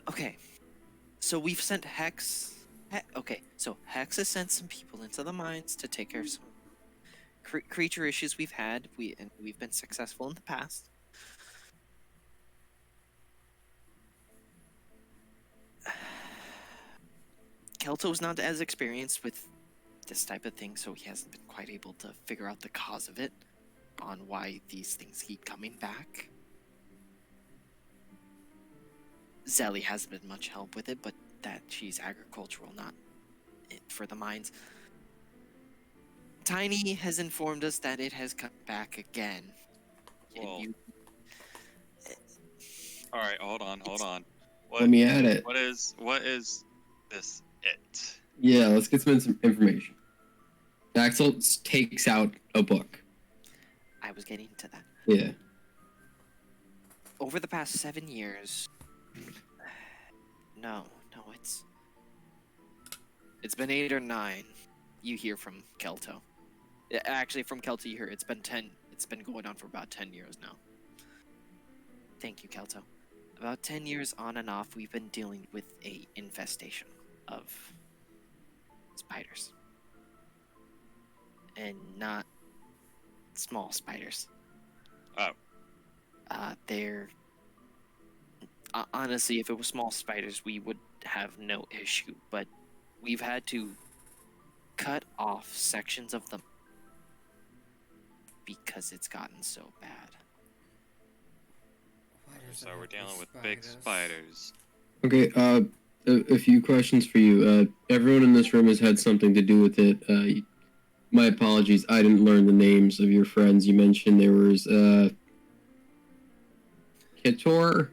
Okay, so we've sent Hex. Okay, so Hex has sent some people into the mines to take care of some creature issues we've had. We've been successful in the past. Kelto's not as experienced with this type of thing, so he hasn't been quite able to figure out the cause of it, on why these things keep coming back. Zelly hasn't been much help with it, but that she's agricultural, not for the mines. Tiny has informed us that it has come back again. And Well, you- all right, hold on. Let me add it. What is this? It. Yeah, let's get some information. Axel takes out a book. I was getting to that. Yeah. Over the past 7 years, no, it's been 8 or 9. You hear from Kelto. Actually, from Kelto, you hear it's been 10. It's been going on for about 10 years now. Thank you, Kelto. About 10 years on and off, we've been dealing with a infestation of spiders, and not small spiders. Oh. They're honestly, if it was small spiders, we would have no issue. But we've had to cut off sections of them because it's gotten so bad. So we're dealing with big spiders. Okay, a few questions for you. Everyone in this room has had something to do with it. My apologies, I didn't learn the names of your friends. You mentioned there was, Kitor?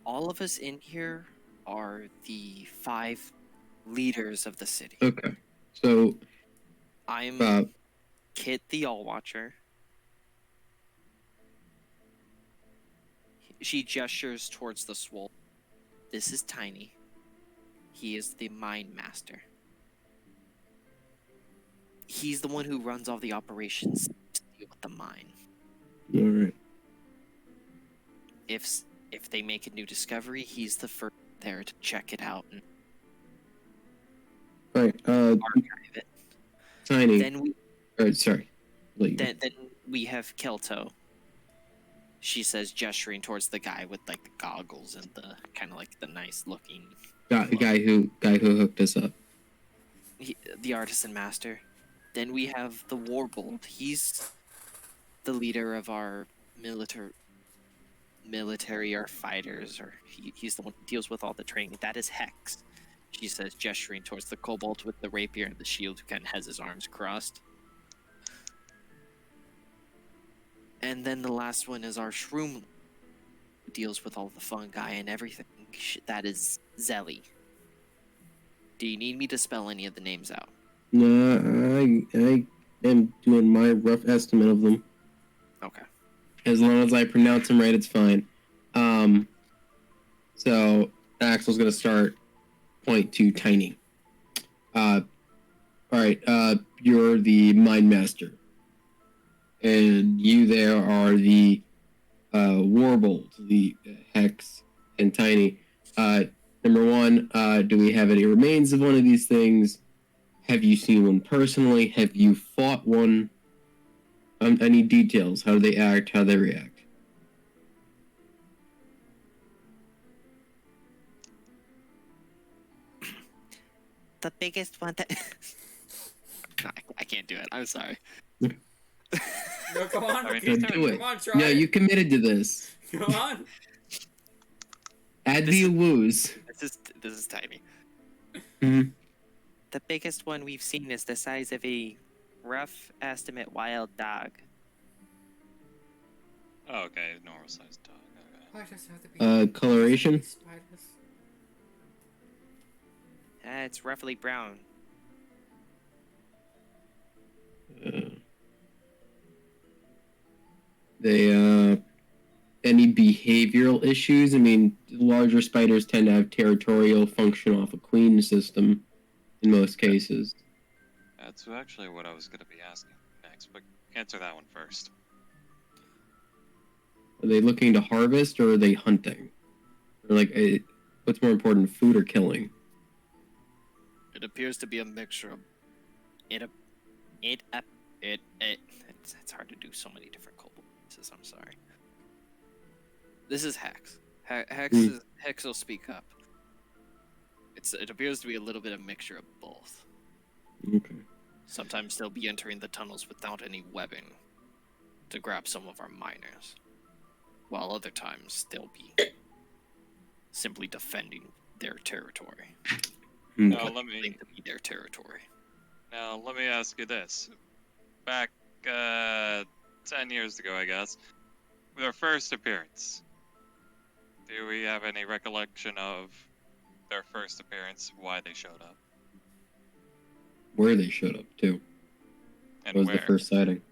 All of us in here are the 5 leaders of the city. Okay, so, I'm Kit the All-Watcher. She gestures towards the Swole. This is Tiny. He is the Mine Master. He's the one who runs all the operations to deal with the mine. alright. If they make a new discovery, he's the first there to check it out and Alright, archive it. Tiny. Then Sorry. then we have Kelto. She says, gesturing towards the guy with like the goggles and the kind of like the nice looking guy who hooked us up. the artisan master. Then we have the Warbold. He's the leader of our military or fighters, or he's the one who deals with all the training. That is Hex. She says, gesturing towards the kobold with the rapier and the shield, who kind of has his arms crossed. And then the last one is our Shroom, who deals with all the fungi and everything. That is Zelly. Do you need me to spell any of the names out? No, I am doing my rough estimate of them. Okay. As long as I pronounce them right, it's fine. So Axel's gonna start. Point to Tiny. Alright, you're the Mind Master. And you there are the Warbold, the Hex, and Tiny. Number 1, do we have any remains of one of these things? Have you seen one personally? Have you fought one? I need details. How do they act? How do they react? The biggest one that... I can't do it. I'm sorry. No, come on. I mean, Come do it. on, try No, it. you committed to this. Come on. Add This the is- woos. This is Tiny. Mhm. The biggest one we've seen is the size of a rough estimate wild dog. Oh, okay, normal sized dog. Okay. Why does it have to be Coloration? spiders? It's roughly brown. They any behavioral issues? I mean, larger spiders tend to have territorial function off a queen system in most cases. That's actually what I was going to be asking next, but answer that one first. Are they looking to harvest or are they hunting? Or like, what's more important, food or killing? It appears to be a mixture of it's hard to do so many different voices. I'm sorry. This is Hex. Hex will speak up. It appears to be a little bit of mixture of both. Okay. Sometimes they'll be entering the tunnels without any webbing to grab some of our miners, while other times they'll be simply defending their territory. Now, What let they me think to be their territory. ask you this. Back 10 years ago, I guess, their first appearance. Do we have any recollection of their first appearance, why they showed up, Where they showed up, too. and What was where? the first sighting?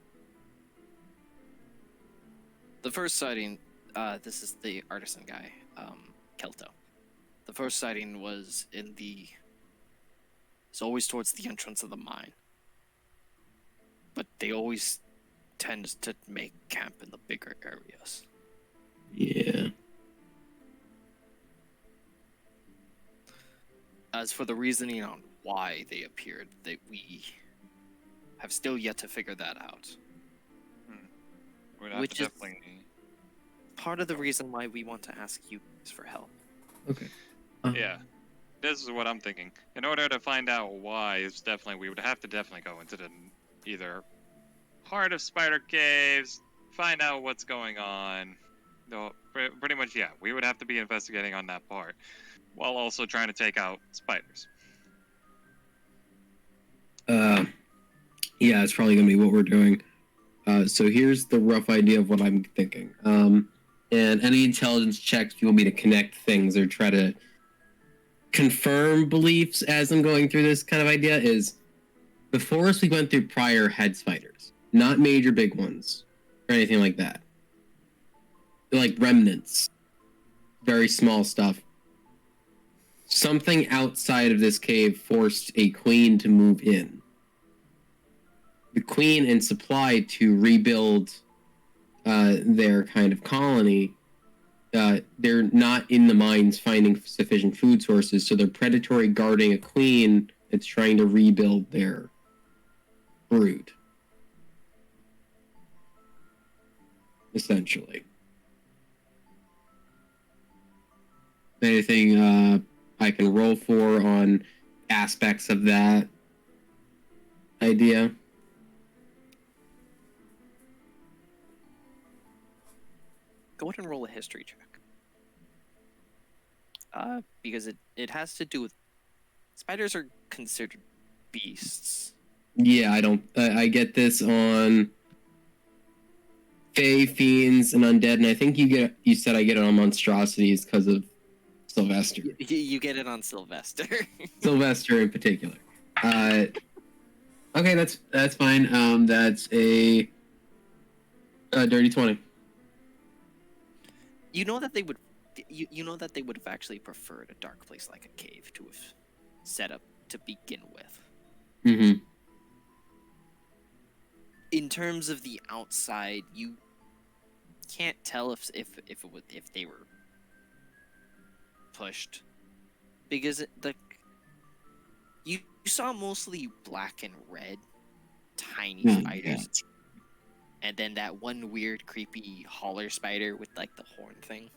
The first sighting, this is the artisan guy, Kelto. The first sighting was it's always towards the entrance of the mine. But they always tend to make camp in the bigger areas. Yeah. As for the reasoning on why they appeared, we have still yet to figure that out. We'd have Which to is- definitely. Part of the reason why we want to ask you guys for help. Okay. Yeah, this is what I'm thinking. In order to find out why, we would have to definitely go into the either heart of spider caves, find out what's going on. No, pretty much, yeah. We would have to be investigating on that part, while also trying to take out spiders. Yeah, it's probably gonna be what we're doing. So here's the rough idea of what I'm thinking. And any intelligence checks, you want me to connect things or try to confirm beliefs as I'm going through this kind of idea is the forest we went through prior had spiders, not major big ones or anything like that. They're like remnants, very small stuff. Something outside of this cave forced a queen to move in. The queen and supply to rebuild their kind of colony. They're not in the mines finding sufficient food sources, so they're predatory guarding a queen that's trying to rebuild their brood. Essentially. Anything I can roll for on aspects of that idea? Go ahead and roll a history check. Because it has to do with spiders are considered beasts. Yeah, I don't. I get this on Fae, Fiends, and Undead, and I think you said I get it on Monstrosities because of Sylvester. You get it on Sylvester. Sylvester in particular. Okay, that's fine. That's a dirty 20. You know that they would. You know that they would have actually preferred a dark place like a cave to have set up to begin with. Mm-hmm. In terms of the outside, you can't tell if they were pushed, because you saw mostly black and red tiny spiders, and then that one weird creepy holler spider with like the horn thing.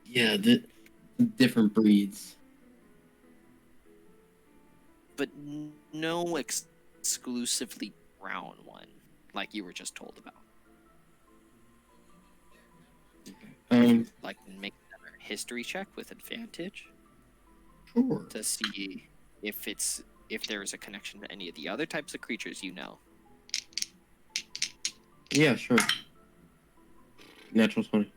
Yeah, the different breeds. But no exclusively brown one, like you were just told about. Like make another history check with advantage Sure. to see if there is a connection to any of the other types of creatures you know. Yeah, sure. natural 20.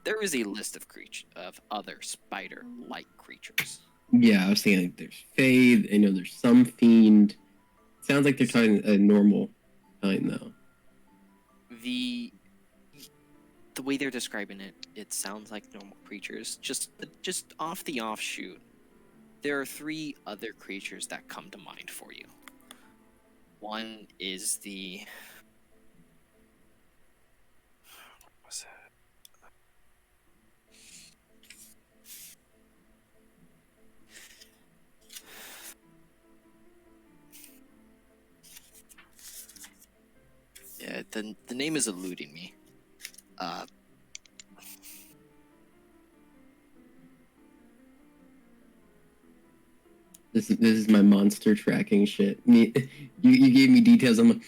There is a list of other spider-like creatures. Yeah, I was thinking like, there's Fae. I know there's some fiend. Sounds like they're talking a normal kind though. The way they're describing it, it sounds like normal creatures. Just off the offshoot, there are 3 other creatures that come to mind for you. One is the what was it? Yeah, the name is eluding me. This is my monster tracking shit. You gave me details. I'm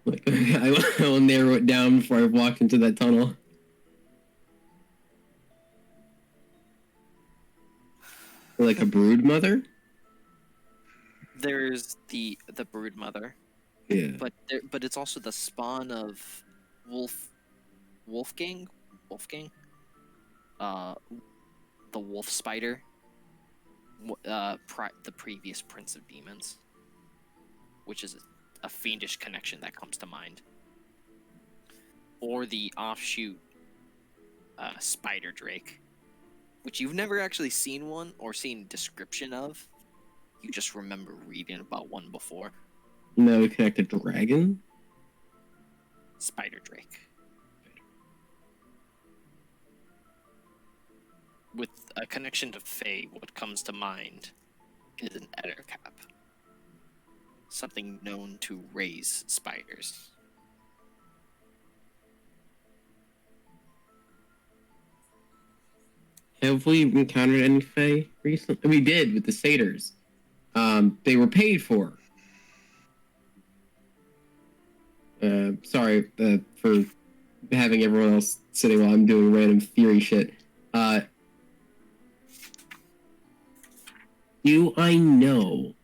like I will narrow it down before I walk into that tunnel. Like a brood mother. There's the brood mother, Yeah. but it's also the spawn of Wolfgang, the wolf spider, the previous prince of demons, which is a fiendish connection that comes to mind, or the offshoot spider drake, which you've never actually seen one or seen description of. You just remember reading about one before. No, connected dragon. Spider drake. With a connection to Fae, what comes to mind is an ettercap. Something known to raise spiders. Have we encountered any Fae recently? We did with the satyrs. They were paid for. Sorry for having everyone else sitting while I'm doing random theory shit. Do I know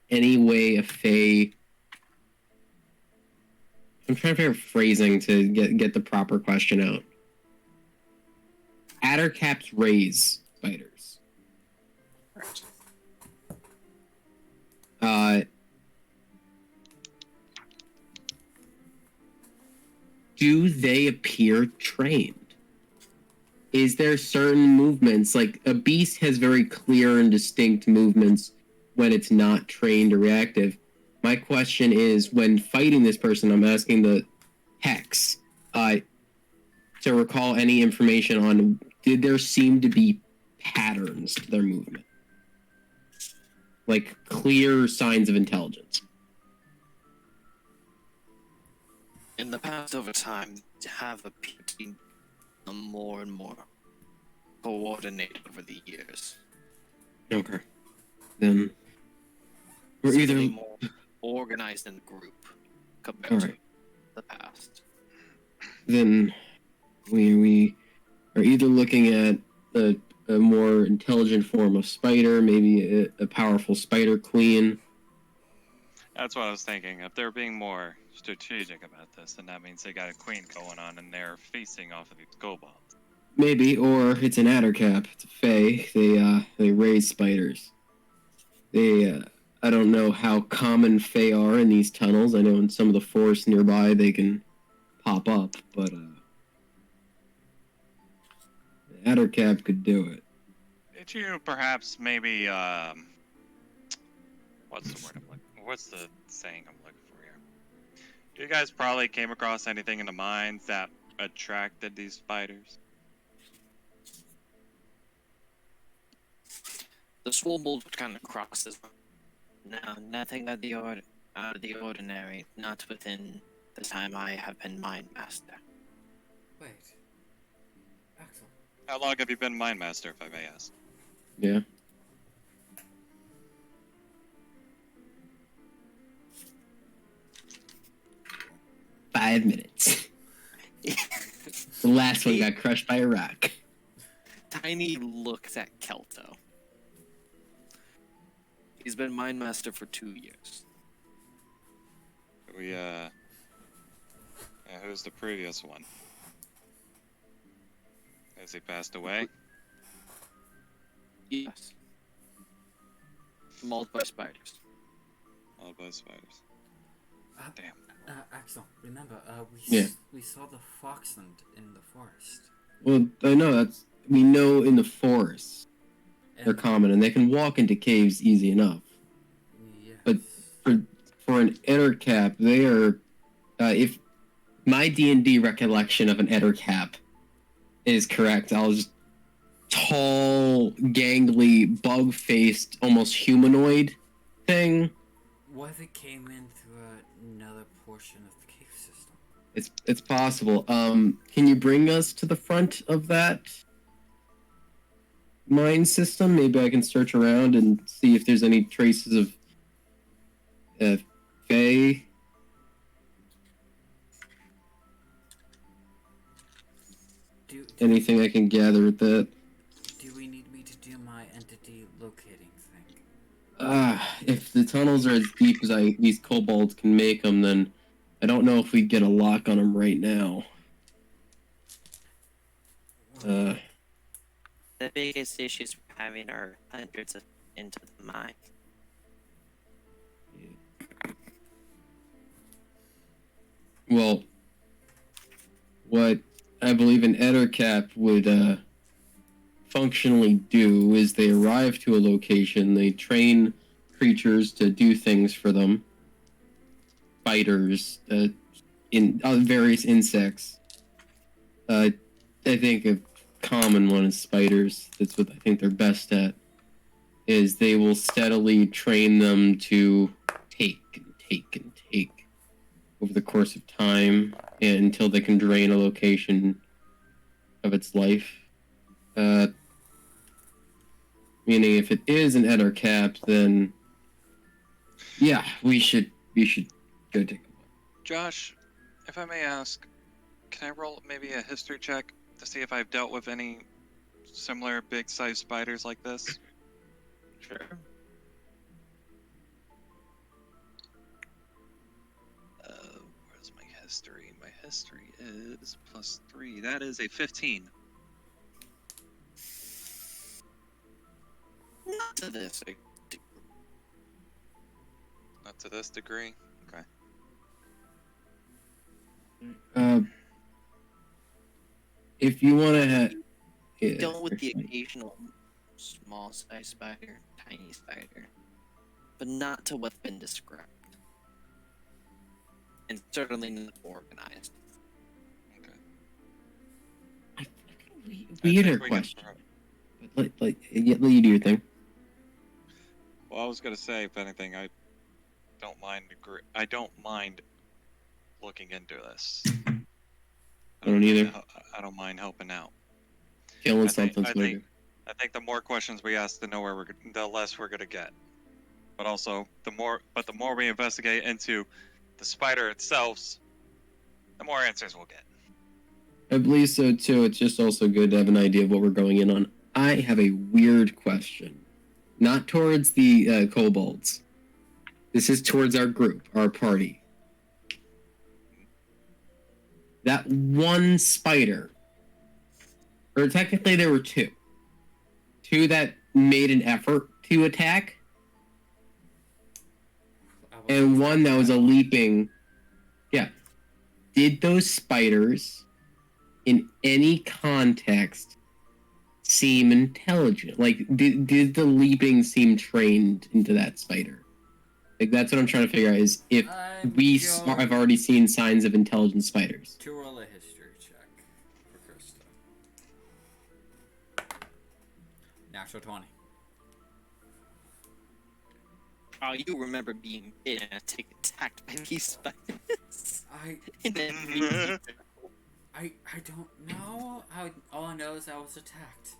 any way a Fae... I'm trying to figure out phrasing to get the proper question out. Addercaps raise spiders. Do they appear trained? Is there certain movements, like a beast has very clear and distinct movements when it's not trained or reactive? My question is, when fighting this person, I'm asking the Hex to recall any information on, did there seem to be patterns to their movement? Like clear signs of intelligence? In the past, over time, have appeared to be more and more coordinated over the years. Okay. Then we're Certainly either... more organized in the group compared to the past. Then we are either looking at a more intelligent form of spider, maybe a powerful spider queen. That's what I was thinking. If they're being more strategic about this, then that means they got a queen going on and they're feasting off of these kobolds. Maybe, or it's an addercap. It's a fae. They raise spiders. I don't know how common fae are in these tunnels. I know in some of the forests nearby they can pop up, but addercap could do it. Did you perhaps maybe what's the word I'm looking? What's the saying I'm looking for here? You guys probably came across anything in the mines that attracted these spiders? The Swobold kind of crosses. No, nothing out of the ordinary. Not within the time I have been Mind Master. Wait. Axel. How long have you been Mine Master, if I may ask? Yeah. Five minutes. The last one got crushed by a rock. Tiny looks at Kelto. He's been Mind Master for 2 years. Who's the previous one? Has he passed away? Yes. Mauled by spiders. All by spiders. Damn. Axel, remember, Yeah. we saw the Foxland in the forest. Well, I know we know in the forest they're And- common, and they can walk into caves easy enough. Yes. But for an Ettercap, they are, if my D&D recollection of an Ettercap is correct, I was tall, gangly, bug-faced, almost humanoid thing. What if it came in through another portion of the cave system? It's possible. Can you bring us to the front of that mine system? Maybe I can search around and see if there's any traces of Fae. Anything I can gather with that. Do we need me to do my entity locating thing? If the tunnels are as deep as these kobolds can make them, then I don't know if we get a lock on them right now. The biggest issues we're having are hundreds of into the mine. Well, what I believe an Ettercap would functionally do is they arrive to a location, they train creatures to do things for them, spiders, various insects. I think a common one is spiders. That's what I think they're best at. Is they will steadily train them to take and take and take over the course of time until they can drain a location of its life. Meaning, if it is an Ettercap, then yeah, we should go take a look. Josh, if I may ask, can I roll maybe a history check to see if I've dealt with any similar big-sized spiders like this? Sure. Where's my history? My history is +3. That is a 15. Not to this. Not to this degree. Okay. If you want to Dealt with the occasional small size spider, tiny spider, but not to what's been described. And certainly not organized. Okay. weirder we can question. pro- Let you do your thing. Well, I was gonna say, if anything, I don't mind looking into this. I don't either. I don't mind helping out. Killing I think- something's I weirder. think- I think the more questions we ask, the less we're gonna get. But also, the more we investigate into the spider itself, the more answers we'll get. I believe so too. It's just also good to have an idea of what we're going in on. I have a weird question, not towards the kobolds. This is towards our group, our party. That one spider, or technically there were two that made an effort to attack, and one that was a leaping. Yeah. Did those spiders, in any context, seem intelligent? Like, did the leaping seem trained into that spider? Like, that's what I'm trying to figure out, is if I've already seen signs of intelligent spiders. To roll a history check for Krista. Natural 20. Oh, you remember being bitten and attacked by these spiders. I And then don't know. All I know is I was attacked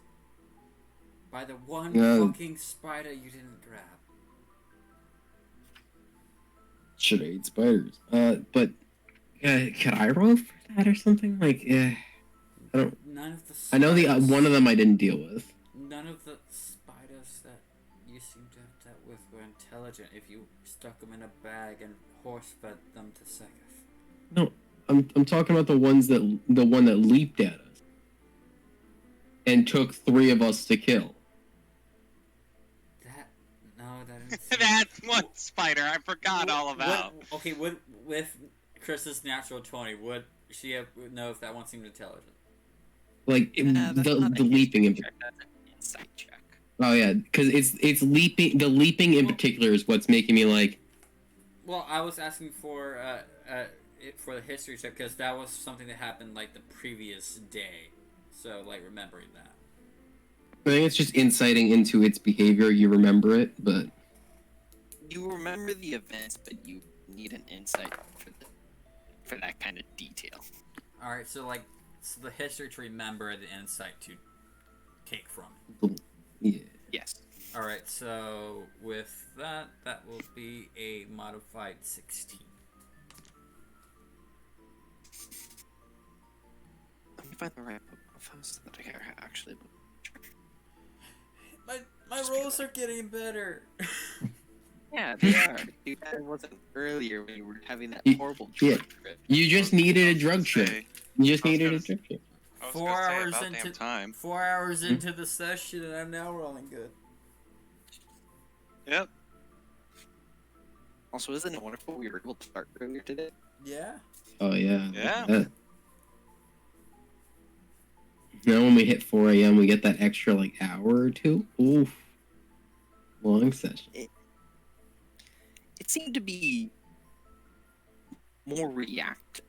by the one Yeah. fucking spider you didn't grab. Should have ate spiders. But could I roll for that or something? Like, I don't. None of the I know the spiders- one of them I didn't deal with. None of the spiders that you see seem to have dealt with were intelligent if you stuck them in a bag and horse fed them to Seketh. No, I'm talking about the one that leaped at us and took 3 of us to kill. That didn't seem... That's one spider I forgot all about. With Chris's natural 20, would she know if that one seemed intelligent? Like That's not the a leaping in check, that's an insight check. Oh yeah, because it's leaping. The leaping in particular is what's making me like. Well, I was asking for the history check because that was something that happened like the previous day, so like remembering that. I think it's just inciting into its behavior. You remember it, but You remember the events, but you need an insight for that kind of detail. All right, so the history to remember, the insight to take from it. yeah. Yes. All right, so with that will be a modified 16. Let me find the right book so that I can actually. My rolls are getting better. Yeah, they are. You guys wasn't earlier when you were having that Y- horrible yeah. trip. You just needed a drug trip. Say, You just I was needed a gonna drug trip. I was 4 gonna say hours about into damn time. 4 hours into the session, and I'm now rolling good. Yep. Also, isn't it wonderful we were able to start earlier today? Yeah. Oh yeah. look Yeah. at that. Now when we hit 4 a.m., we get that extra like hour or two. Oof. Long session. It seemed to be more reactive.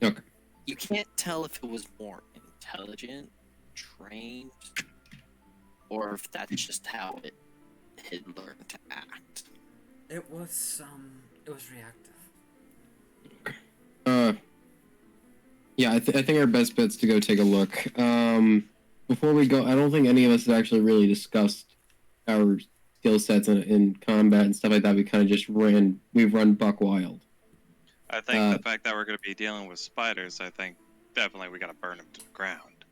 Okay. You can't tell if it was more intelligent, trained, or if that's just how it had learned to act. It was reactive. Yeah, I think our best bet's to go take a look. Before we go, I don't think any of us have actually really discussed our skill sets in combat and stuff like that. We've run buck wild. I think the fact that we're going to be dealing with spiders, I think definitely we got to burn them to the ground.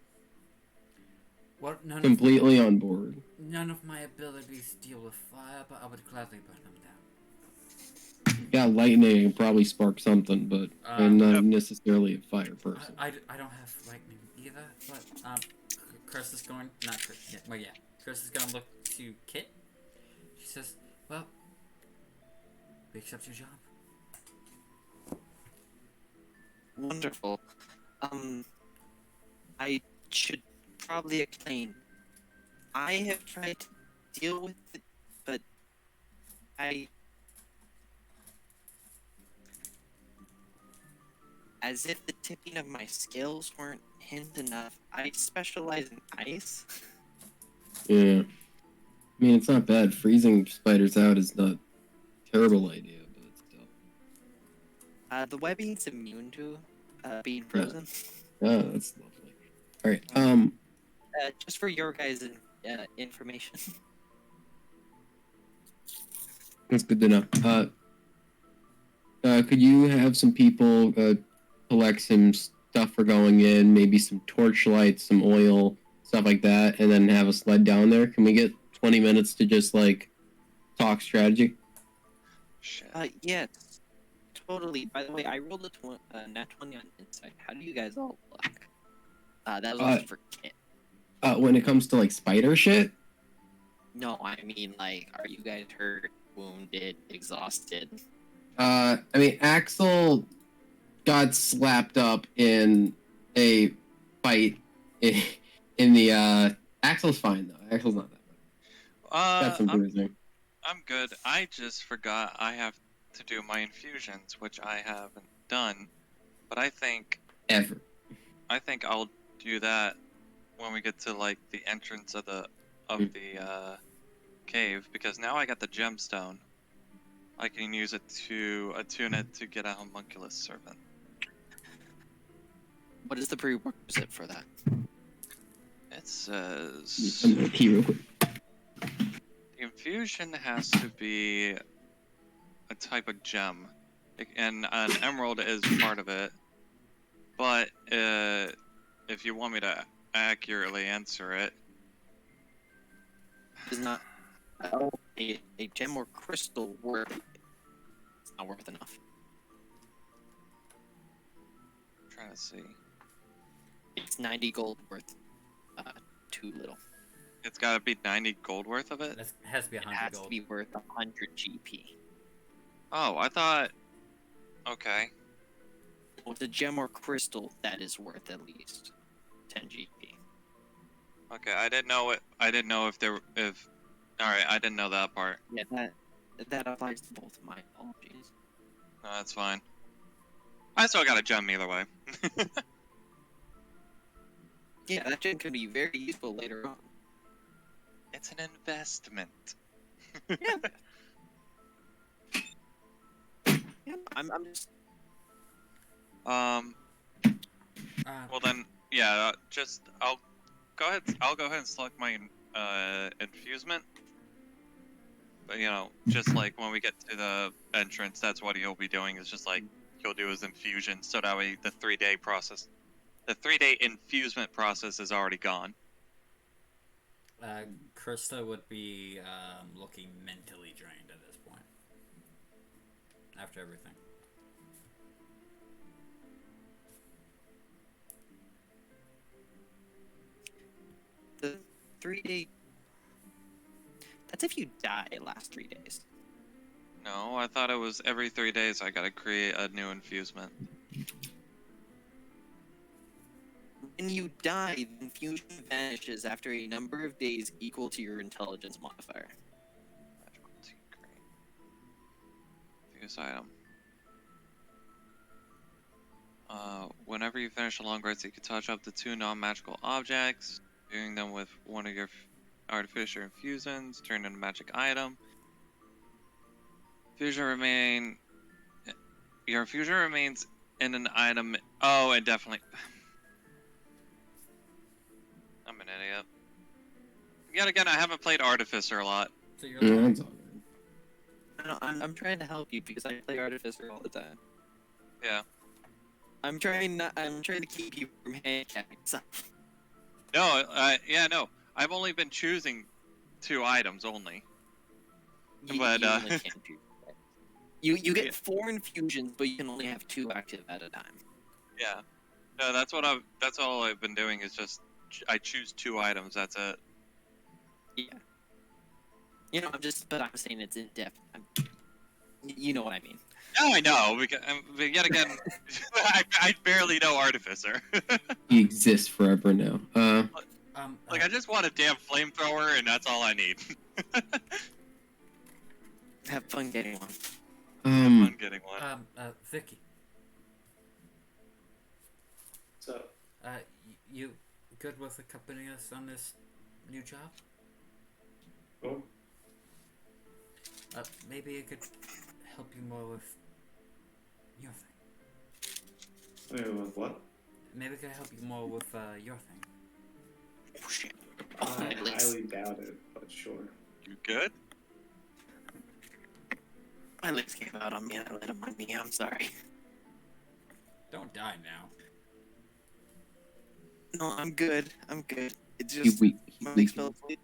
What? Completely on board. None of my abilities deal with fire, but I would gladly burn them down. Yeah, lightning can probably spark something, but I'm not Yep. necessarily a fire person. I don't have lightning either, but Chris is going, not Chris, yeah, well, yeah, Chris is gonna look to Kit. She says, well, we accept your job. Wonderful. I should probably explain. I have tried to deal with it, but as if the tipping of my scales weren't hint enough, I specialize in ice. Yeah. I mean, it's not bad. Freezing spiders out is not a terrible idea, but still. The webbing's immune to being frozen. Oh, that's lovely. All right. Just for your guys' information. That's good to know. Could you have some people collect some stuff for going in, maybe some torchlight, some oil, stuff like that, and then have us led down there? Can we get 20 minutes to just like talk strategy? Shit. Yes, totally. By the way, I rolled a nat 20 on insight. How do you guys all look? That was also for Kit. When it comes to like spider shit, No, I mean, like, are you guys hurt, wounded, exhausted? I mean, Axel got slapped up in a fight in the. Axel's fine though. Axel's not that bad. Got some bruising. I'm good. I just forgot I have to do my infusions, which I haven't done. But I think I'll do that when we get to like the entrance of the cave, because now I got the gemstone. I can use it to attune it to get a homunculus servant. What is the prerequisite for that? It says I'm gonna pee real quick. the infusion has to be a type of gem, and an emerald is part of it. But if you want me to accurately answer it, Is not. I don't a gem or crystal worth. It's not worth enough. Trying to see. It's 90 gold worth. Too little. It's got to be 90 gold worth of it. It has to be It 100 has gold. to be worth 100 GP. Oh, I thought. Okay. With a gem or crystal, that is worth at least 10 GP. Okay, I didn't know it. I didn't know if there. If. All right, I didn't know that part. Yeah, that applies to both. My apologies. No, that's fine. I still got a gem either way. Yeah, that gem can be very useful later on. It's an investment. Yeah. Yeah, I'm just. Um. Well then, yeah. Just I'll go ahead. I'll go ahead and select my infusement. But you know, just like when we get to the entrance, that's what he'll be doing. Is just like he'll do his infusion, so that way the 3-day process, the 3-day infusement process is already gone. Krista would be looking mentally drained at this point. After everything. The 3-day. That's if you die last 3 days. No, I thought it was every 3 days I gotta create a new infusement. When you die, the infusion vanishes after a number of days equal to your intelligence modifier. Magical tea, great. Fuse item. Whenever you finish a long rest, you can touch up to 2 non-magical objects, doing them with one of your artificial infusions, turn into a magic item. Fusion remain. Your infusion remains in an item. Oh, and definitely. I'm an idiot. Yet again, I haven't played Artificer a lot. So you're Yeah, like, that's all good. No, I'm trying to help you because I play Artificer all the time. Yeah. I'm trying to keep you from handicapping yourself. No, yeah, no. I've only been choosing 2 items only. But, You only uh, can do that. You get Yeah. 4 infusions, but you can only have 2 active at a time. Yeah. No, that's all I've been doing is just I choose 2 items. That's it. Yeah. You know, but I'm saying it's in depth. You know what I mean. No, I know. But yet again, I barely know Artificer. He exists forever now. Like I just want a damn flamethrower, and that's all I need. Have fun getting one. I'm getting one. Vicky, So, you good with accompanying us on this new job? oh, Maybe it could help you more with your thing. wait, with what? Maybe it could help you more with your thing. Oh shit. I Oh, my lips. highly doubt it, but sure. You good? My lips came out on me and I let them on me. I'm sorry. Don't die now. No, I'm good. I'm good. It he just weak. He my weak. legs fell asleep.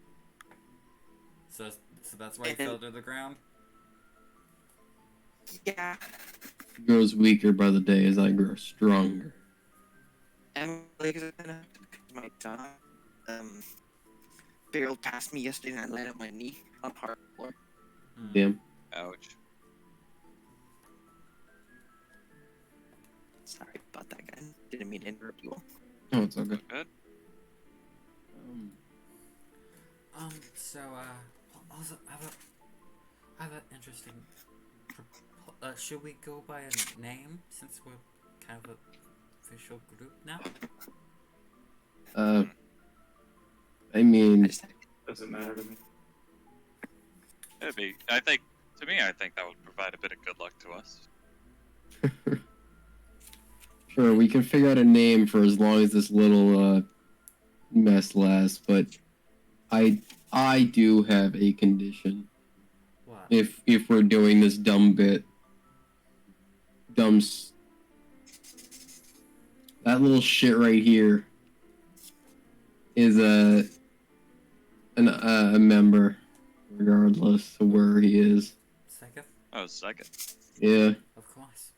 So that's why you fell to the ground. Yeah. Grows weaker by the day as I grow stronger. And my legs are gonna my tongue. Barreled past me yesterday and I landed on my knee on hard floor. Damn. Ouch. Sorry about that, guy. Didn't mean to interrupt you all. Oh, it's all good. Good. So also I have an interesting. Should we go by a name since we're kind of a official group now? I mean, I just Doesn't matter to me. It'd be. I think that would provide a bit of good luck to us. sure, we can figure out a name for as long as this little mess lasts, but I do have a condition. What? If we're doing this that little shit right here is a member regardless of where he is. Second? Oh, second. Yeah, Of course.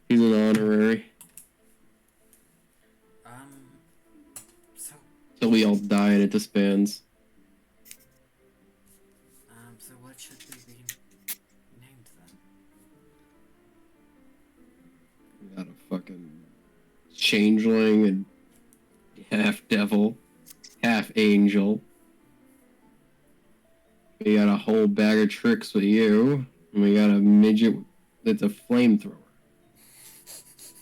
he's an honorary. So, So we all die and it disbands. so what should we be named then? We got a fucking changeling and half devil, half angel. We got a whole bag of tricks with you, and we got a midget that's a flamethrower.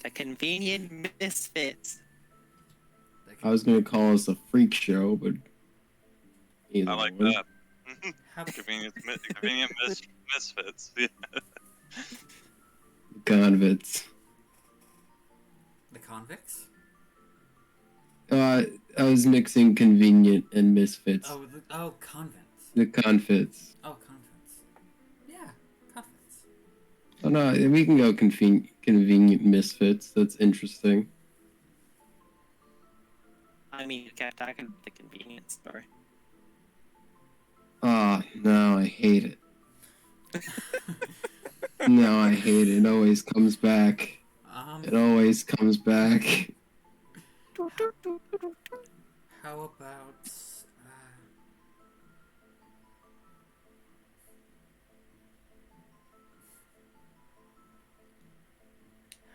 The convenient misfits. I was gonna call us a freak show, but either I like one. that. How convenient misfits. Yeah. Convicts. the convicts? I was mixing convenient and misfits. Oh, convents. The confits. Oh, convents. Yeah, convents. Oh no, we can go convenient misfits. That's interesting. I mean, you kept talking about the convenience store. Ah, no, I hate it. No, I hate it. It always comes back. It always comes back. How about,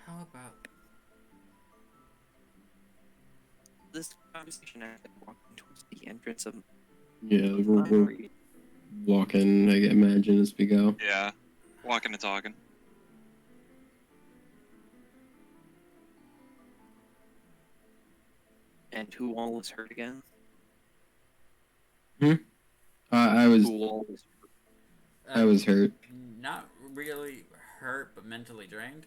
how about, This conversation as I'm walking towards the entrance of Yeah, we're walking, I imagine, as we go. Yeah. Walking and talking. and who all was hurt again? I was Who all was I was hurt. not really hurt, but mentally drained?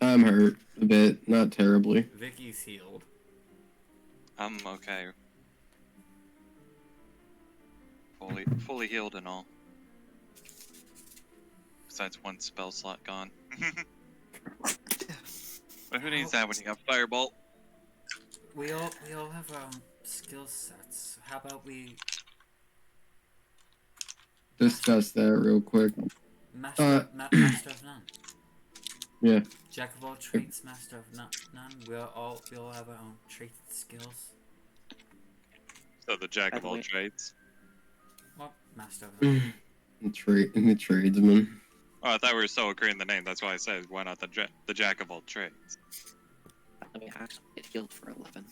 I'm hurt a bit, not terribly. Vicky's healed. I'm okay. Fully healed and all. Besides one spell slot gone. But who needs that when you got Firebolt? We all have skill sets. How about we Discuss that real quick. master master of none? Yeah. Jack of all traits, master of none. We all have our own traits, skills. So the jack of all trades. Well, master of none. The tradesman. Oh, I thought we were so agreeing the name. That's why I said why not the jack of all trades. Let me actually get healed for 11.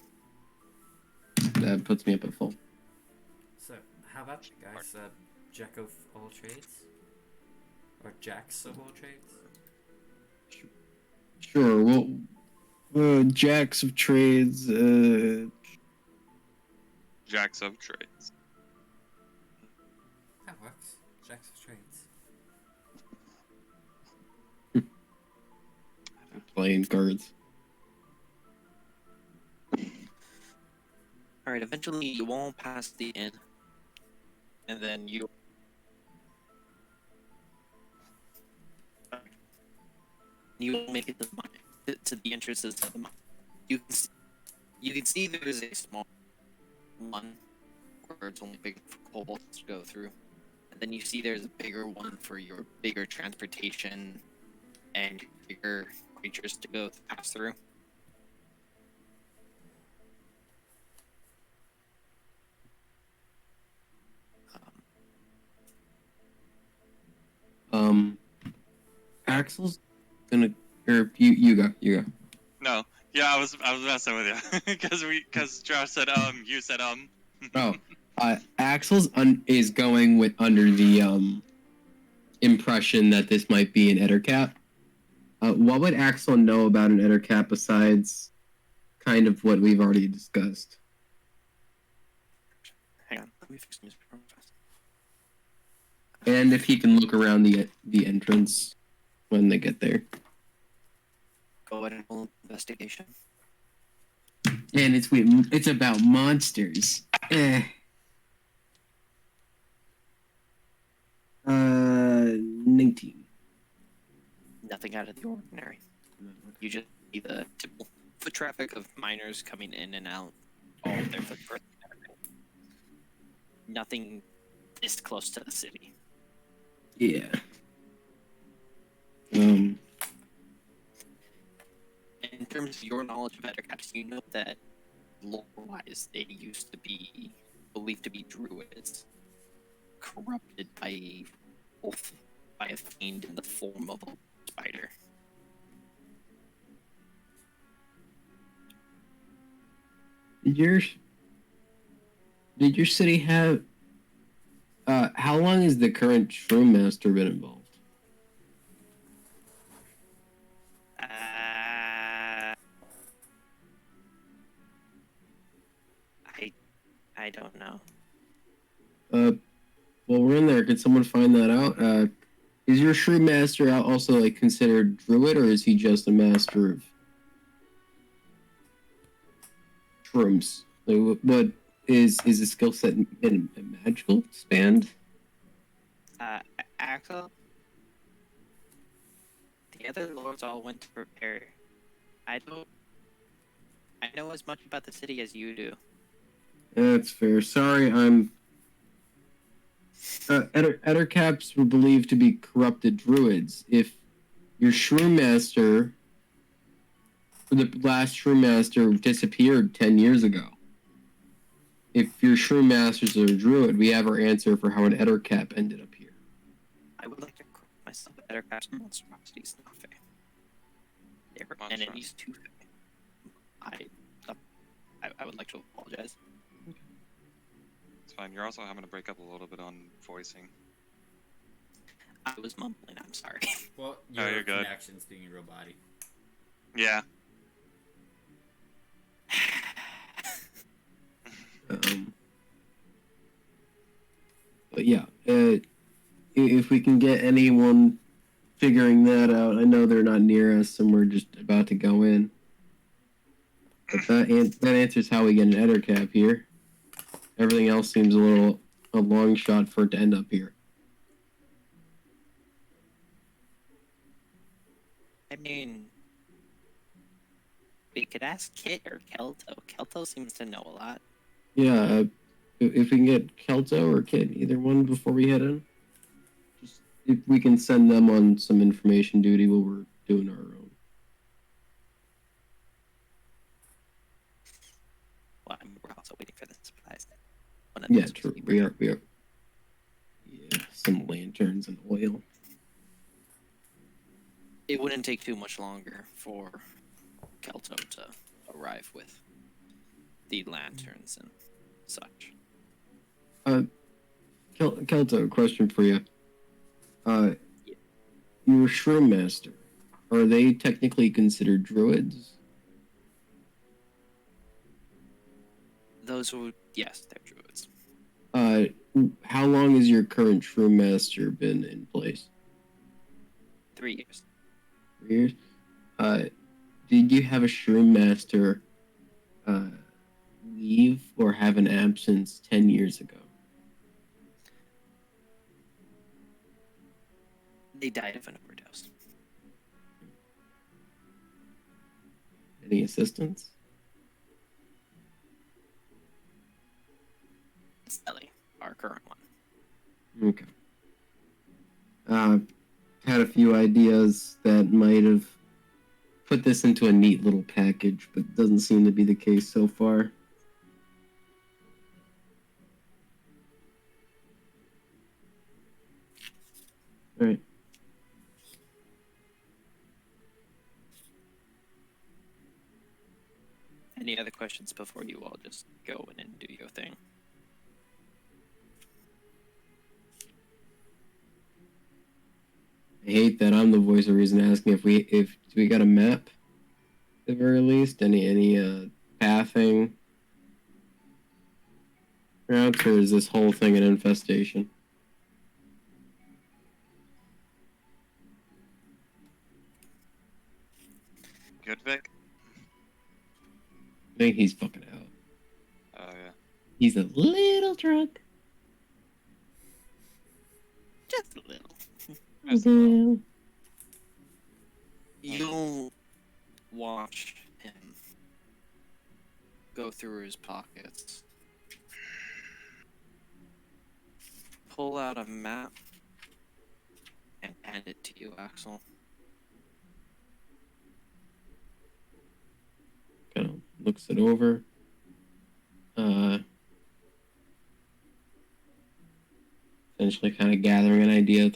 That puts me up at full. So, how about you guys, Jack of all trades? Or Jacks of all trades? Sure, well, jacks of trades, Jacks of trades. That works. Jacks of trades. playing cards. Alright, eventually you all pass the inn. And then you all make it to the entrances of the mine. You can see there's a small one where it's only big for kobolds to go through. And then you see there's a bigger one for your bigger transportation and bigger creatures to go pass through. Axel's gonna, or you go. No. Yeah, I was messing with you because Josh said you said Oh, Axel's is going with under the impression that this might be an Ettercap. What would Axel know about an Ettercap besides kind of what we've already discussed? Hang on, let me fix this real fast. And if he can look around the entrance when they get there. Go ahead and roll investigation. And it's about monsters. 19. Nothing out of the ordinary. You just see the typical foot traffic of miners coming in and out, all of their footprints. Nothing this close to the city. Yeah. In terms of your knowledge of Ettercaps, you know that lore-wise, they used to be believed to be druids, corrupted by a wolf, by a fiend in the form of a spider. Did your city have how long has the current shroom master been involved? I don't know. Well, we're in there. Could someone find that out? Is your shroom master also like considered druid, or is he just a master of shrooms? Like, what is his skill set in a magical span? Axel, the other lords all went to prepare. I know as much about the city as you do. That's fair. Sorry, I'm. Ettercaps were believed to be corrupted druids. If your shroom master, or the last shroom master, disappeared 10 years ago, if your shroom masters are a druid, we have our answer for how an Ettercap ended up here. I would like to correct myself. Ettercaps are monstrosities, not fae. They were enemies to fae. I would like to apologize. It's fine. You're also having to break up a little bit on voicing. I was mumbling. I'm sorry. Well, Oh, you're good. connections being real body. Yeah. But yeah, if we can get anyone figuring that out, I know they're not near us and we're just about to go in. But that answers how we get an Ettercap here. Everything else seems a long shot for it to end up here. I mean, we could ask Kit or Kelto. Kelto seems to know a lot. Yeah, if we can get Kelto or Kit, either one before we head in, just if we can send them on some information duty while we're doing our own. Well, we're also waiting for the supplies. Yeah, true. We are. Yeah, some lanterns and oil. It wouldn't take too much longer for Kelto to arrive with the lanterns and such. Kelto, question for you. Your shroom master, are they technically considered druids? Yes, they're druids. How long has your current shroom master been in place? 3 years. 3 years? Did you have a shroom master leave or have an absence 10 years ago? They died of an overdose. Any assistance? It's Ellie, our current one. Okay. Had a few ideas that might have put this into a neat little package, but doesn't seem to be the case so far. All right. Any other questions before you all just go in and do your thing? I hate that I'm the voice of reason asking if do we got a map at the very least? Any pathing routes, or is this whole thing an infestation? Good, Vic? I think he's fucking out. Oh, yeah. He's a little drunk. Just a little. Just a little. You'll watch him go through his pockets, pull out a map, and hand it to you, Axel. Kind of looks it over. Essentially, kind of gathering an idea.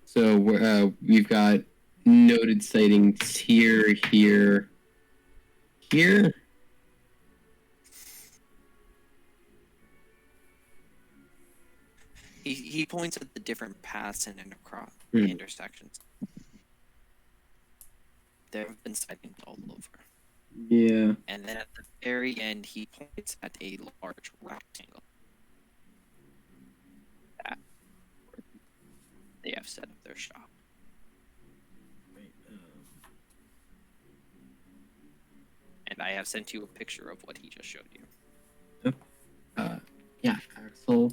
So we've got noted sightings here, here, here. He points at the different paths in and across Hmm. the intersections. There have been sightings all over. Yeah. And then at the very end, he points at a large rectangle. That they have set up their shop. Wait, And I have sent you a picture of what he just showed you. Yeah, Axel,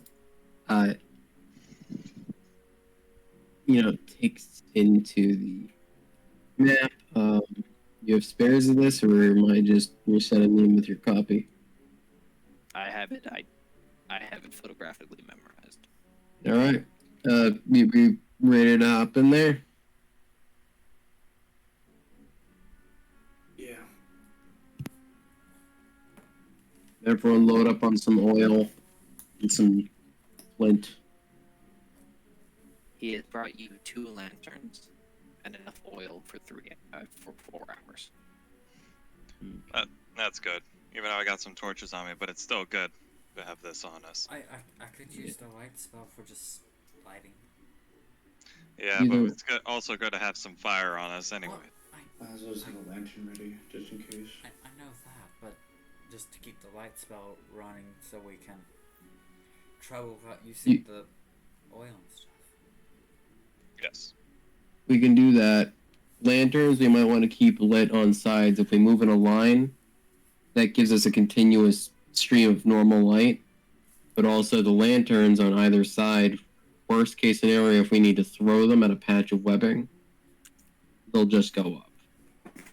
takes into the map. You have spares of this, or am I just you're sending me with your copy? I have it. I have it photographically memorized. All right. We ready to hop in there? Yeah. Everyone load up on some oil and some flint. He has brought you 2 lanterns and enough oil for 4 hours. That's good. Even though I got some torches on me, but it's still good to have this on us. I could use the light spell for just lighting. Yeah, You but know- it's also good to have some fire on us anyway. Well, I was just have a lantern ready, just in case. I know that, but just to keep the light spell running so we can travel without using the oil and stuff. Yes. We can do that. Lanterns we might want to keep lit on sides. If we move in a line, that gives us a continuous stream of normal light. But also the lanterns on either side, worst case scenario, if we need to throw them at a patch of webbing, they'll just go up.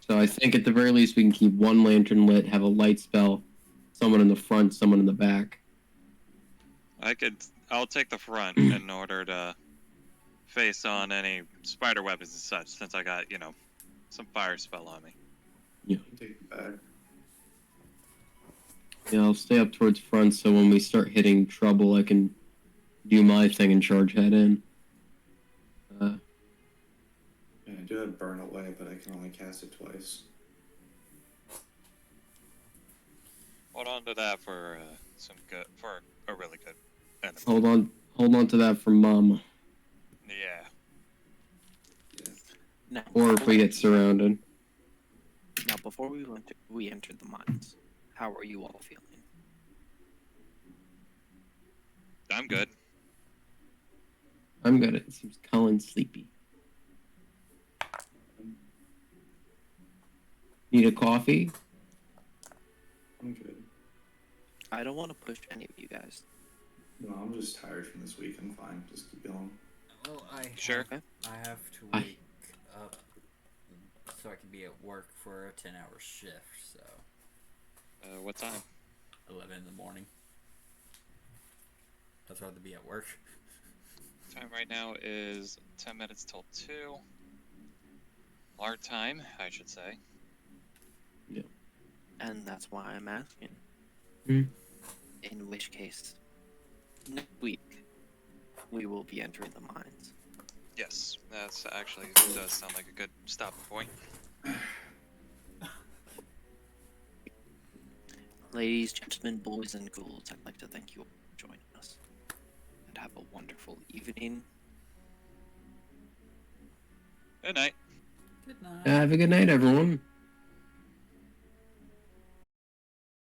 So I think at the very least we can keep one lantern lit, have a light spell, someone in the front, someone in the back. I'll take the front in order to face on any spider weapons and such, since I got, some fire spell on me. Take it back. Yeah, I'll stay up towards front so when we start hitting trouble, I can do my thing and charge head in. Yeah, I do have burn away, but I can only cast it twice. Hold on to that for a really good enemy. Hold on to that for Mama. Yeah. Now, Or if we get surrounded. Now, before we entered the mines, how are you all feeling? I'm good. I'm good. It seems Colin's sleepy. Need a coffee? I'm good. I don't want to push any of you guys. No, I'm just tired from this week. I'm fine. Just keep going. Well, Sure. I have to I- wake up so I can be at work for a 10-hour shift. So What time? 11 in the morning. I'd rather be at work. Time right now is 10 minutes till 2. Our time, I should say. And that's why I'm asking. Hmm. In which case, next week, we will be entering the mines. Yes, that's actually does sound like a good stopping point. Ladies, gentlemen, boys, and ghouls, I'd like to thank you all for joining us. And have a wonderful evening. Good night. Good night. Have a good night, everyone.